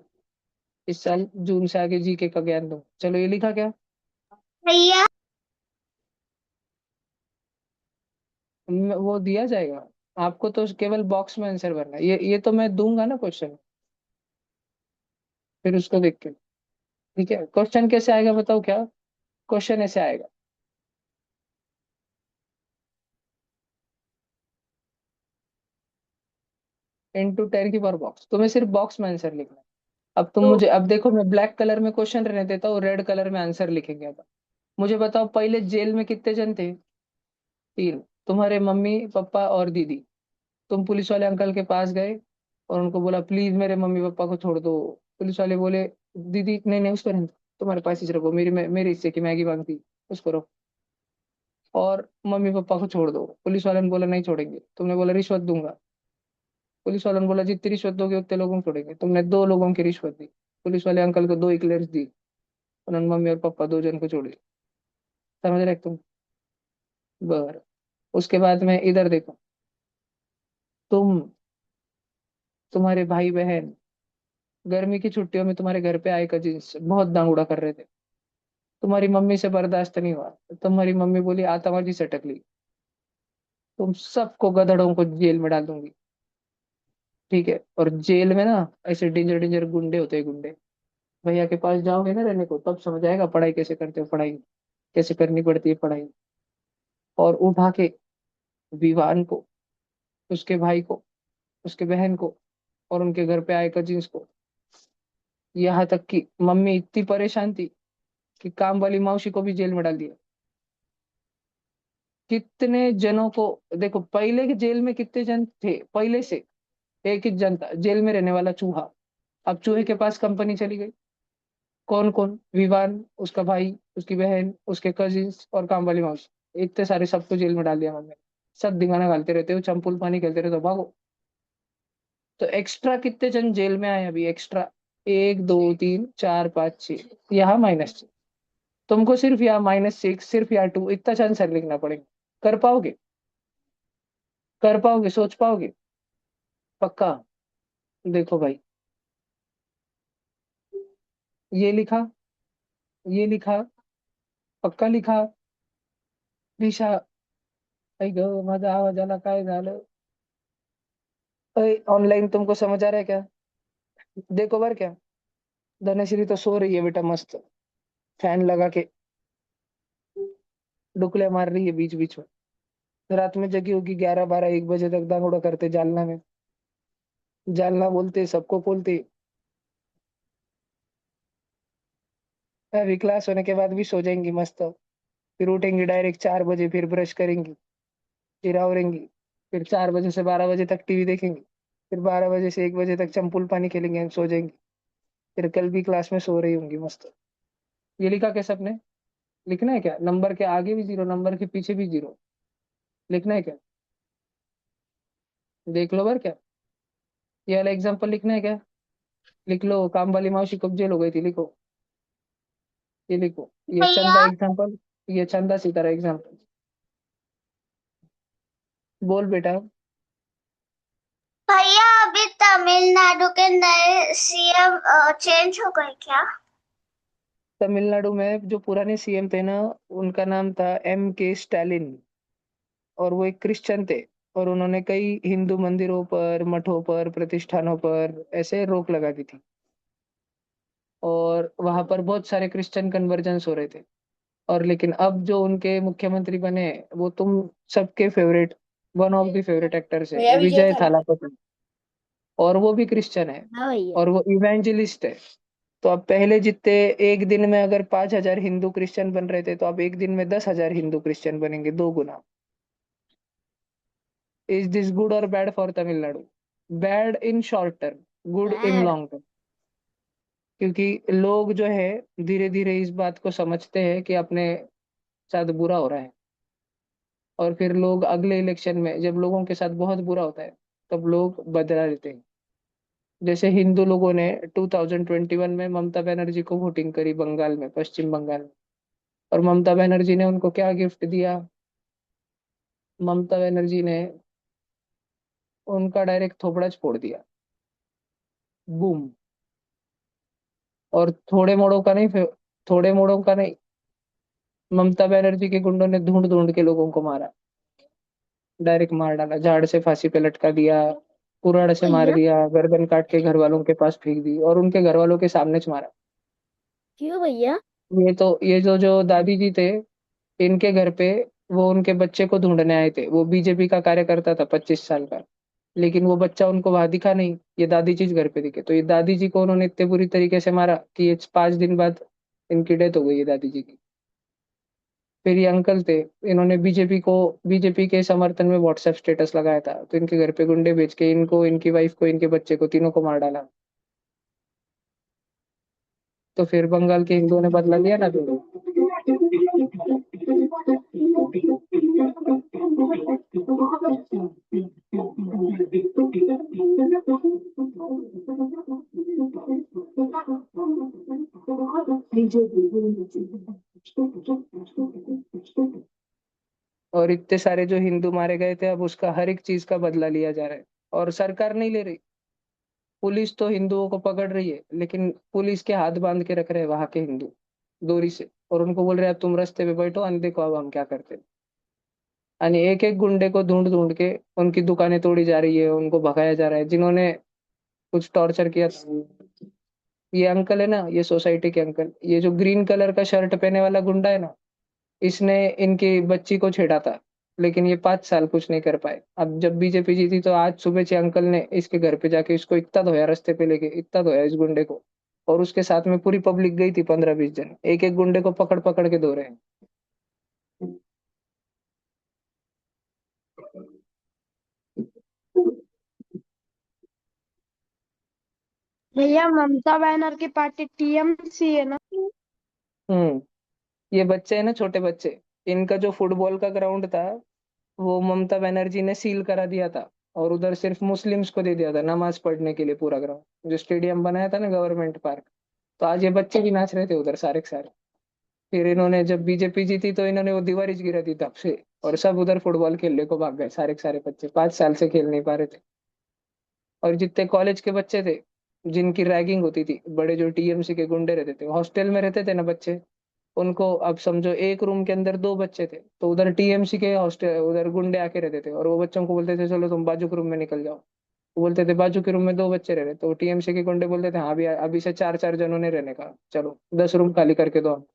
इस साल जून से आगे जीके का ज्ञान दो, चलो ये लिखा क्या? भैया वो दिया जाएगा आपको, तो केवल बॉक्स में आंसर भरना है। ये तो मैं दूंगा ना क्वेश्चन, फिर उसको देख के। ठीक है, क्वेश्चन कैसे आएगा बताओ क्या? क्वेश्चन ऐसे आएगा, 10 की पर बॉक्स, तुम्हें सिर्फ बॉक्स में आंसर लिखना है। अब तुम तो मुझे, अब देखो मैं ब्लैक कलर में क्वेश्चन रहने देता हूँ, रेड कलर में आंसर लिखेंगे। अब मुझे बताओ, पहले जेल में कितने जन थे? 3, तुम्हारे मम्मी पापा और दीदी। तुम पुलिस वाले अंकल के पास गए और उनको बोला प्लीज मेरे मम्मी पापा को छोड़ दो। पुलिस वाले बोले दीदी नहीं नहीं उसको नहीं, तुम्हारे पास ही रखो, मेरे हिस्से की मैगी मांगती, उसको रखो, और मम्मी पापा को छोड़ दो। पुलिस वाले ने बोला नहीं छोड़ेंगे, तुमने बोला रिश्वत दूंगा। पुलिस वाले ने बोला जितनी रिश्वत दोगे उतने लोगों को छोड़ेंगे, तुमने 2 लोगों की रिश्वत दी। पुलिस वाले अंकल को 2 इक्लेयर्स दी, उन्होंने मम्मी और पापा 2 जन को छोड़े। समझ रहे तुम? बर, उसके बाद में इधर देखो, तुम, तुम्हारे भाई बहन गर्मी की छुट्टियों में तुम्हारे घर पे आए, कजिन्स बहुत दांगुड़ा कर रहे थे। तुम्हारी मम्मी से बर्दाश्त नहीं हुआ, तुम्हारी मम्मी बोली आतंकवादी सटक ली, तुम सबको गधड़ों को जेल में डाल दूंगी। ठीक है, और जेल में ना ऐसे डेंजर डेंजर गुंडे होते हैं, गुंडे। भैया के पास जाओगे ना रहने को, तब समझ आएगा पढ़ाई कैसे करते हो, पढ़ाई कैसे करनी पड़ती है पढ़ाई। और उठा के विवान को, उसके भाई को, उसके बहन को, और उनके घर पे आए कजिन्स को, यहाँ तक कि मम्मी इतनी परेशान थी कि काम वाली मौसी को भी जेल में डाल दिया। कितने जनों को, देखो पहले के जेल में कितने जन थे पहले से, एक ही जन था जेल में रहने वाला, चूहा। अब चूहे के पास कंपनी चली गई। कौन कौन? विवान, उसका भाई, उसकी बहन, उसके कजिन्स और काम वाली मौसी, इतने सारे सबको जेल में डाल दिया मम्मी। सब दिखाना घालते रहते हो, चंपुल पानी खेलते रहते हो, भागो। तो एक्स्ट्रा कितने जन जेल में आए अभी एक्स्ट्रा? 1 2 3 4 5 6, यहाँ -6। तुमको सिर्फ यहाँ -6, सिर्फ यहाँ 2, इतना चांस लिखना पड़ेगा। कर पाओगे? कर पाओगे? सोच पाओगे? पक्का? देखो भाई, ये लिखा, ये लिखा, पक्का लिखा? दिशा, आई गो माझा आवाज आला काय झालं? ऑनलाइन तुमको समझ आ रहा है क्या? देखो बार क्या, धनश्री तो सो रही है बेटा मस्त, फैन लगा के डुकले मार रही है बीच बीच में। रात में जगी होगी 11 12 1 बजे तक दांगोड़ा करते जालना में। जालना बोलते सबको बोलते। अभी क्लास होने के बाद भी सो जाएंगी मस्त, फिर उठेंगी डायरेक्ट 4 बजे, फिर ब्रश करेंगी, फिर आवरेंगी, फिर 4 बजे से 12 बजे तक टीवी देखेंगी, फिर 12 बजे से 1 बजे तक चंपुल पानी खेलेंगे, सो जाएंगी। फिर कल भी क्लास में सो रही होंगी मस्त। ये लिखा क्या सबने? लिखना है क्या? नंबर के आगे भी 0, नंबर के पीछे भी 0, लिखना है क्या? देख लो बार क्या, ये वाला एग्जाम्पल लिखना है क्या? लिख लो, काम वाली मौसी कब जेल हो गई थी, लिखो। ये लिखो, ये भैया चंदा एग्जाम्पल, ये चंदा सितारा एग्जाम्पल। बोल बेटा। भैया अभी तमिलनाडु के नए सीएम चेंज हो गए क्या? तमिलनाडु में जो पुराने सीएम थे ना, उनका नाम था M K स्टालिन, और वो एक क्रिश्चियन थे। और उन्होंने कई हिंदू मंदिरों पर, मठों पर, प्रतिष्ठानों पर ऐसे रोक लगा दी थी, और वहां पर बहुत सारे क्रिश्चियन कन्वर्जन्स हो रहे थे। और लेकिन अब जो उनके मुख्यमंत्री बने, वो तुम सबके favourite, one of the favourite actors है, भैया विजय विजय थाला। थालापति। और वो भी क्रिश्चियन है, हाँ भैया। और वो इवेंजलिस्ट है। तो अब पहले जितने एक दिन में अगर 5,000 हिंदू क्रिश्चियन बन रहे थे, तो अब एक दिन में 10,000 हिंदू क्रिश्चियन बनेंगे, 2 गुना। इज दिस गुड और bad for Tamil Nadu? Bad in short term, good in bad. Long term. क्योंकि लोग जो है धीरे धीरे इस बात को समझते हैं कि अपने साथ बुरा हो रहा है, और फिर लोग अगले इलेक्शन में जब लोगों के साथ बहुत बुरा होता है, तब लोग बदला लेते हैं। जैसे हिंदू लोगों ने 2021 में ममता बनर्जी को वोटिंग करी बंगाल में, पश्चिम बंगाल में, और ममता बनर्जी ने उनको क्या गिफ्ट दिया? ममता बनर्जी ने उनका डायरेक्ट थोपड़ा फोड़ दिया, बूम। और थोड़े मोड़ों का नहीं, थोड़े मोड़ों का नहीं, ममता बनर्जी के गुंडों ने ढूंढ ढूंढ के लोगों को मारा, डायरेक्ट मार डाला, झाड़ से फांसी पे लटका दिया, कुराड़ से मार भैया दिया, गर्दन काट के घर वालों के पास फेंक दी और उनके घर वालों के सामने च मारा। क्यों भैया? ये जो दादी जी थे, इनके घर पे वो उनके बच्चे को ढूंढने आए थे। वो बीजेपी का कार्यकर्ता था 25 साल का, लेकिन वो बच्चा उनको वहां दिखा नहीं। ये दादी जी घर पे दिखे, तो ये दादी जी को उन्होंने इतने बुरी तरीके से मारा कि ये 5 दिन बाद इनकी डेथ हो गई है दादी जी की। फिर ये अंकल थे, इन्होंने बीजेपी के समर्थन में व्हाट्सएप स्टेटस लगाया था, तो इनके घर पे गुंडे भेज के इनको, इनकी वाइफ को, इनके बच्चे को, तीनों को मार डाला। तो फिर बंगाल के हिंदुओं ने बदला लिया ना फिर। और इतने सारे जो हिंदू मारे गए थे, अब उसका हर एक चीज का बदला लिया जा रहा है, और सरकार नहीं ले रही। पुलिस तो हिंदुओं को पकड़ रही है, लेकिन पुलिस के हाथ बांध के रख रहे हैं वहां के हिंदू डोरी से, और उनको बोल रहे हैं अब तुम रास्ते पे बैठो, अंधे को अब हम क्या करते हैं। यानी एक एक गुंडे को ढूंढ ढूंढ के उनकी दुकानें तोड़ी जा रही है, उनको भगाया जा रहा है जिन्होंने कुछ टॉर्चर किया था। ये अंकल है ना, ये सोसाइटी के अंकल, ये जो ग्रीन कलर का शर्ट पहने वाला गुंडा है ना, इसने इनकी बच्ची को छेड़ा था, लेकिन ये 5 साल कुछ नहीं कर पाए। अब जब बीजेपी जीती तो आज सुबह से अंकल ने इसके घर पे जाके इसको इतना धोया, रास्ते पे लेके इतना धोया इस गुंडे को, और उसके साथ में पूरी पब्लिक गई थी, 15-20 जन, एक एक गुंडे को पकड़ पकड़ के धो रहे हैं। भैया ममता बनर्जी की पार्टी टीएमसी है ना? हम्म। ये बच्चे हैं ना, छोटे बच्चे, इनका जो फुटबॉल का ग्राउंड था, वो ममता बनर्जी ने सील करा दिया था, और उधर सिर्फ मुस्लिम्स को दे दिया था नमाज पढ़ने के लिए, पूरा ग्राउंड जो स्टेडियम बनाया था ना, गवर्नमेंट पार्क। तो आज ये बच्चे भी नाच रहे थे उधर सारे के सारे। फिर इन्होंने जब बीजेपी जीती तो इन्होंने वो दीवार गिरा दी तब से, और सब उधर फुटबॉल खेलने को भाग गए, सारे के सारे बच्चे 5 साल से खेल नहीं पा रहे थे। और जितने कॉलेज के बच्चे थे जिनकी रैगिंग होती थी, बड़े जो टीएमसी के गुंडे रहते थे, हॉस्टल में रहते थे ना बच्चे, उनको अब समझो एक रूम के अंदर 2 बच्चे थे, तो उधर टीएमसी के हॉस्टल, उधर गुंडे आके रहते थे, और वो बच्चों को बोलते थे चलो तुम बाजू के रूम में निकल जाओ। वो बोलते थे बाजू के रूम में 2 बच्चे रह रहे, तो टीएमसी के गुंडे बोलते थे हाँ अभी अभी से 4-4 जनों ने रहने का, चलो 10 रूम खाली करके दो हम।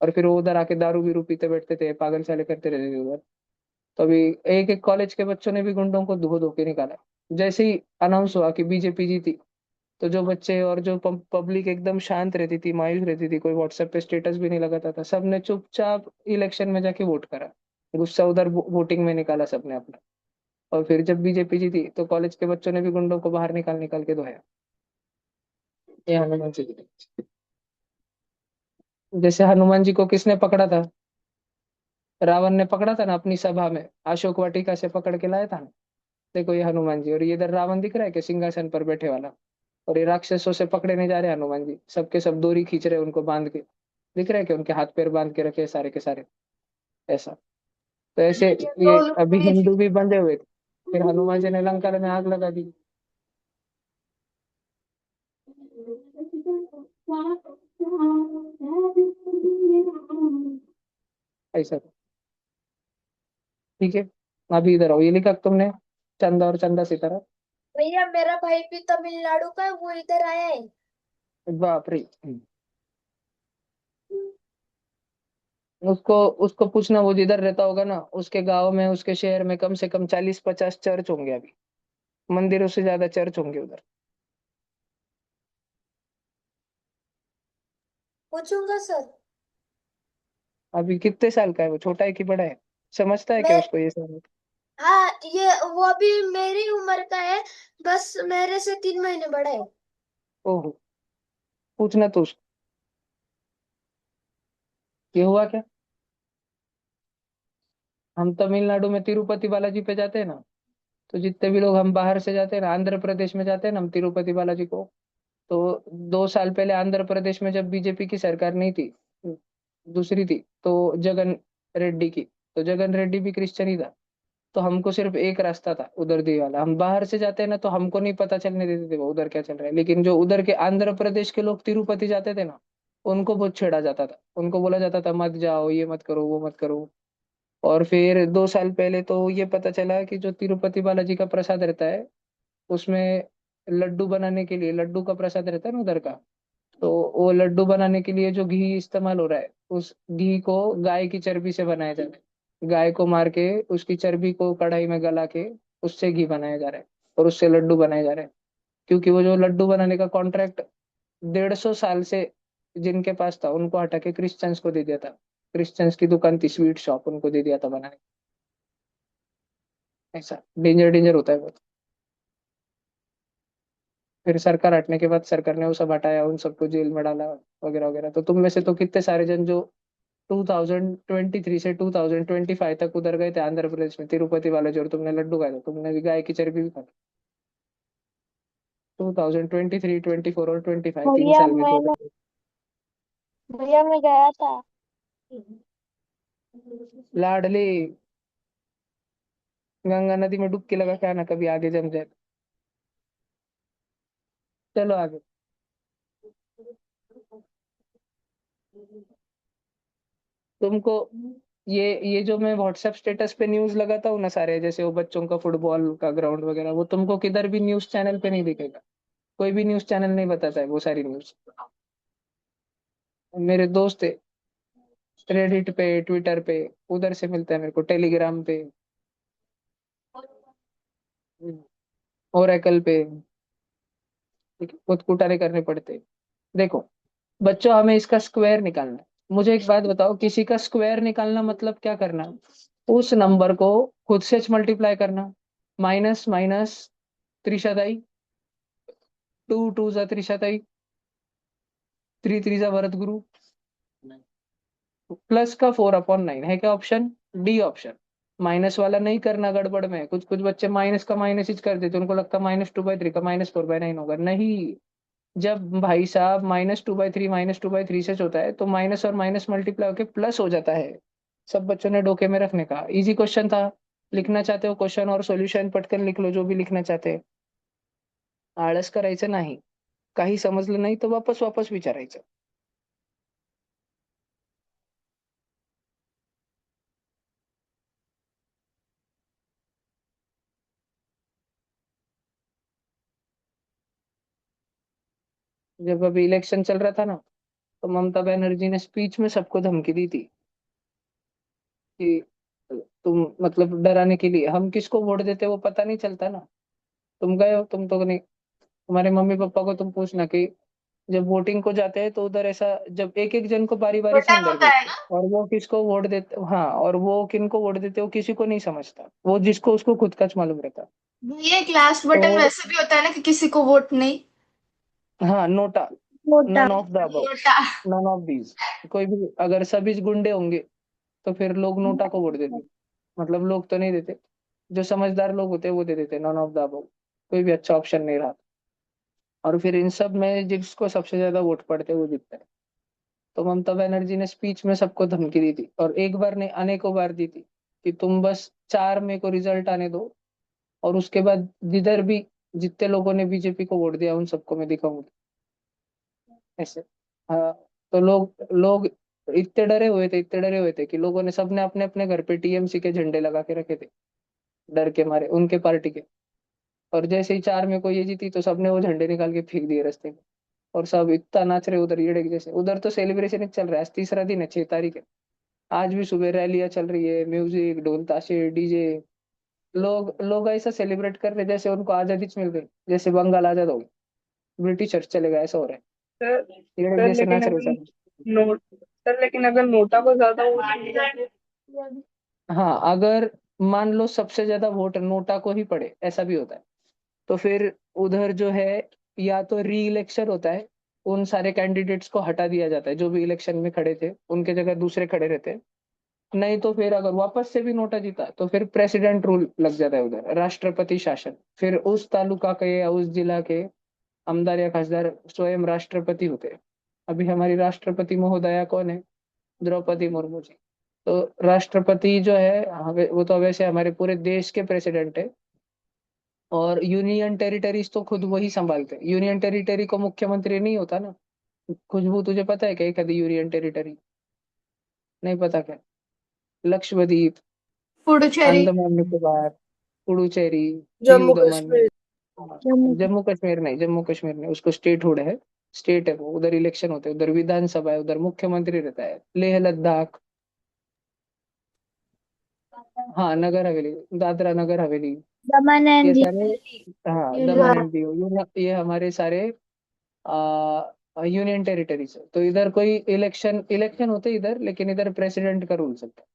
और फिर वो उधर आके दारू बीरू पीते बैठते थे, पागल साले करते रहते थे उधर। तो अभी एक एक कॉलेज के बच्चों ने भी गुंडों को धो धो के निकाला। जैसे ही अनाउंस हुआ कि बीजेपी जीती, तो जो बच्चे और जो पब्लिक एकदम शांत रहती थी, मायूस रहती थी, कोई व्हाट्सएप पे स्टेटस भी नहीं लगाता था, सबने चुपचाप इलेक्शन में जाके वोट करा। गुस्सा उधर वोटिंग में निकाला सबने अपना। और फिर जब बीजेपी जीती तो कॉलेज के बच्चों ने भी गुंडों को बाहर निकाल निकाल के धोया। ये हनुमान जी की। जैसे हनुमान जी को किसने पकड़ा था? रावण ने पकड़ा था ना अपनी सभा में, अशोक वाटिका से पकड़ के लाया था ना। देखो ये हनुमान जी, और ये इधर रावण दिख रहा है कि सिंहासन पर बैठे वाला, और ये राक्षसों से पकड़े नहीं जा रहे हनुमान जी, सबके सब डोरी खींच रहे हैं उनको बांध के। दिख रहा है कि उनके हाथ पैर बांध के रखे हैं सारे के सारे, ऐसा। तो ऐसे ये दोनों अभी में हिंदू भी बंधे हुए थे, फिर हनुमान जी ने लंका में आग लगा दी। ऐसा। ठीक है, अभी इधर आओ, ये लिखा तुमने, चंदा और चंदा सितारा। भैया मेरा भाई भी तमिलनाडु का है, वो इधर आया है। बाप रे। उसको उसको पूछना, वो जिधर रहता होगा ना, उसके गांव में, उसके शहर में कम से कम 40-50 चर्च होंगे अभी, मंदिरों से ज्यादा चर्च होंगे उधर। पूछूंगा सर। अभी कितने साल का है वो, छोटा है कि बड़ा है? समझता है क्या मैं उसको ये सब? हाँ, ये वो भी मेरी उम्र का है, बस मेरे से 3 महीने बड़ा है। ओहो। पूछना तो उसको, ये हुआ क्या। हम तमिलनाडु में तिरुपति बालाजी पे जाते हैं ना, तो जितने भी लोग हम बाहर से जाते हैं ना, आंध्र प्रदेश में जाते हैं ना हम तिरुपति बालाजी को, तो 2 साल पहले आंध्र प्रदेश में जब बीजेपी की सरकार नहीं थी, दूसरी थी, तो जगन रेड्डी की, तो जगन रेड्डी भी क्रिश्चियन ही था। तो हमको सिर्फ एक रास्ता था उधर दी वाला, हम बाहर से जाते हैं ना तो हमको नहीं पता चलने देते थे वो उधर क्या चल रहा है, लेकिन जो उधर के आंध्र प्रदेश के लोग तिरुपति जाते थे ना, उनको बहुत छेड़ा जाता था, उनको बोला जाता था मत जाओ, ये मत करो, वो मत करो। और फिर 2 साल पहले तो ये पता चला कि जो तिरुपति बालाजी का प्रसाद रहता है, उसमें लड्डू बनाने के लिए, लड्डू का प्रसाद रहता है ना उधर का, तो वो लड्डू बनाने के लिए जो घी इस्तेमाल हो रहा है, उस घी को गाय की चर्बी से बनाया जा रहा है। गाय को मार के उसकी चर्बी को कढ़ाई में गला के उससे घी बनाया जा रहा है, और उससे लड्डू बनाए जा रहे हैं। क्योंकि वो जो लड्डू बनाने का कॉन्ट्रैक्ट 150 साल से जिनके पास था, उनको हटा के क्रिश्चियंस को दे दिया था। क्रिश्चियंस की दुकान थी, स्वीट शॉप, उनको दे दिया था बनाने। ऐसा डेंजर डेंजर होता है बहुत। फिर सरकार हटने के बाद सरकार ने वो सब हटाया, उन सबको जेल में डाला वगैरह वगैरह। तो तुम में से तो कितने सारे जन जो 2023 से 2025 तक उधर गए थे आंध्र प्रदेश में तिरुपति वाले, जो तुमने लड्डू खाए थे, तुमने भी गाय की चर्बी भी खाई। 2023, 24 और 25, 3 साल में तो उधर भैया मैं गया था। लाडली गंगा नदी में डुबकी लगा के आना कभी, आगे जम जाए। चलो आगे। तुमको ये जो मैं व्हाट्सएप स्टेटस पे न्यूज लगाता हूँ ना सारे, जैसे वो बच्चों का फुटबॉल का ग्राउंड वगैरह, वो तुमको किधर भी न्यूज चैनल पे नहीं दिखेगा। कोई भी न्यूज चैनल नहीं बताता है वो सारी न्यूज। मेरे दोस्त है रेडिट पे, ट्विटर पे, उधर से मिलता है मेरे को, टेलीग्राम पे, ओरेकल पे। ठीक है, खुद कुटारे करने पड़ते हैं। देखो बच्चों, हमें इसका स्क्वायर निकालना है। मुझे एक बात बताओ, किसी का स्क्वायर निकालना मतलब क्या करना? उस नंबर को खुद से मल्टीप्लाई करना। माइनस माइनस त्रिशताई, टू टू जा त्रिशताई, थ्री थ्री जा भरत गुरु, प्लस का 4/9 है क्या ऑप्शन? D option. माइनस वाला नहीं करना गड़बड़ में। कुछ कुछ बच्चे माइनस का माइनस ही कर देते, उनको लगता है -2/3 का -4/9 होगा। नहीं, जब भाई साहब -2/3 -2/3 से होता है तो माइनस और माइनस मल्टीप्लाई होकर प्लस हो जाता है। सब बच्चों ने डोके में रखने का। इजी क्वेश्चन था। लिखना चाहते हो क्वेश्चन और सॉल्यूशन पटकन लिख लो, जो भी लिखना चाहते हैं। आळस करायचं नाही. काही समजलं नाही तर वापस वापस विचारायचं. जब अभी इलेक्शन चल रहा था ना, तो ममता बनर्जी ने स्पीच में सबको धमकी दी थी कि तुम, मतलब डराने के लिए, हम किसको वोट देते वो पता नहीं चलता ना। तुम गए हो, तुम तो नहीं, तुम्हारे मम्मी पापा को तुम पूछना कि जब वोटिंग को जाते हैं तो उधर ऐसा, जब एक एक जन को बारी बारी से छोटा अंदर मोटा है भेजते हैं, ना। और वो किसको वोट देते, हाँ, और वो किनको वोट देते वो किसी को नहीं समझता, वो जिसको उसको खुद का मालूम रहता। भैया एक लास्ट तो बटन वैसे भी होता है ना कि किसी को वोट नहीं। हाँ, नोटा, मोटा। None of the above, NOTA. None of these. कोई भी, अगर सभी गुंडे होंगे तो फिर लोग नोटा को वोट देते। मतलब लोग तो नहीं देते, जो समझदार लोग होते हैं वो दे देते, नन ऑफ द अबव। कोई भी अच्छा ऑप्शन नहीं रहा। और फिर इन सब में जिसको सबसे ज्यादा वोट पड़ते हैं वो जीतता है। तो ममता बनर्जी ने स्पीच में सबको धमकी दी थी, और एक बार नहीं अनेकों बार दी थी, कि तुम बस 4 मई को रिजल्ट आने दो, और उसके बाद जिधर भी जितने लोगों ने बीजेपी को वोट दिया उन सबको मैं दिखाऊंगी। ऐसे। हाँ। तो लोग लोग इतने डरे हुए थे, इतने डरे हुए थे कि लोगों ने, सबने अपने अपने घर पे टीएमसी के झंडे लगा के रखे थे, डर के मारे, उनके पार्टी के। और जैसे ही 4 मई को ये जीती तो सबने वो झंडे निकाल के फेंक दिए रास्ते में। और सब इतना नाच रहे उधर येड़े के जैसे। उधर तो सेलिब्रेशन चल रहा है, आज तीसरा दिन है, 6 तारीख है। आज भी सुबह रैलियां चल रही है, म्यूजिक, ढोल ताशे, डीजे। लोग लोग ऐसा सेलिब्रेट कर रहे हैं जैसे उनको आजादी मिल गई, जैसे बंगाल आजाद हो गया, ब्रिटिशर्स चले गए, ऐसा हो रहा है। सर ये सर जैसे लेकिन नाच रहे अगर सब। नोट सर लेकिन अगर नोटा को ज्यादा वोट मिल जाए हाँ, अगर मान लो सबसे ज्यादा वोट नोटा को ही पड़े, ऐसा भी होता है, तो फिर उधर जो है, या तो री इलेक्शन होता है, उन सारे कैंडिडेट्स को हटा दिया जाता है जो भी इलेक्शन में खड़े थे, उनके जगह दूसरे खड़े रहते हैं। नहीं तो फिर अगर वापस से भी नोटा जीता तो फिर प्रेसिडेंट रूल लग जाता है उधर, राष्ट्रपति शासन। फिर उस तालुका के या उस जिला के आमदार या खासदार स्वयं राष्ट्रपति होते हैं। अभी हमारी राष्ट्रपति महोदया कौन है? द्रौपदी मुर्मू जी। तो राष्ट्रपति जो है, वो तो वैसे हमारे पूरे देश के प्रेसिडेंट है। और यूनियन टेरिटरीज तो खुद वही संभालते हैं। यूनियन टेरिटरी को मुख्यमंत्री नहीं होता ना, खुशबू तुझे पता है क्या एक आधी यूनियन टेरिटरी? नहीं पता क्या? लक्षद्वीप, पुडुचेरी। अंडमान निकोबार, पुडुचेरी, दीव जम्मू दमन। कश्मीर। हाँ, जम्मू जम्मू कश्मीर नहीं, जम्मू कश्मीर नहीं, उसको स्टेटहुड है। स्टेट है वो, उधर इलेक्शन होते हैं, उधर विधानसभा है, उधर मुख्यमंत्री रहता है। लेह लद्दाख, हाँ नगर हवेली, दादरा नगर हवेली, दमन ये एंड सारे, दीव हाँ दमन यूनियन। एंड दीव, ये हमारे सारे यूनियन टेरिटरीज है। तो इधर कोई इलेक्शन इलेक्शन होते हैं इधर, लेकिन इधर प्रेसिडेंट का रूल चलता है।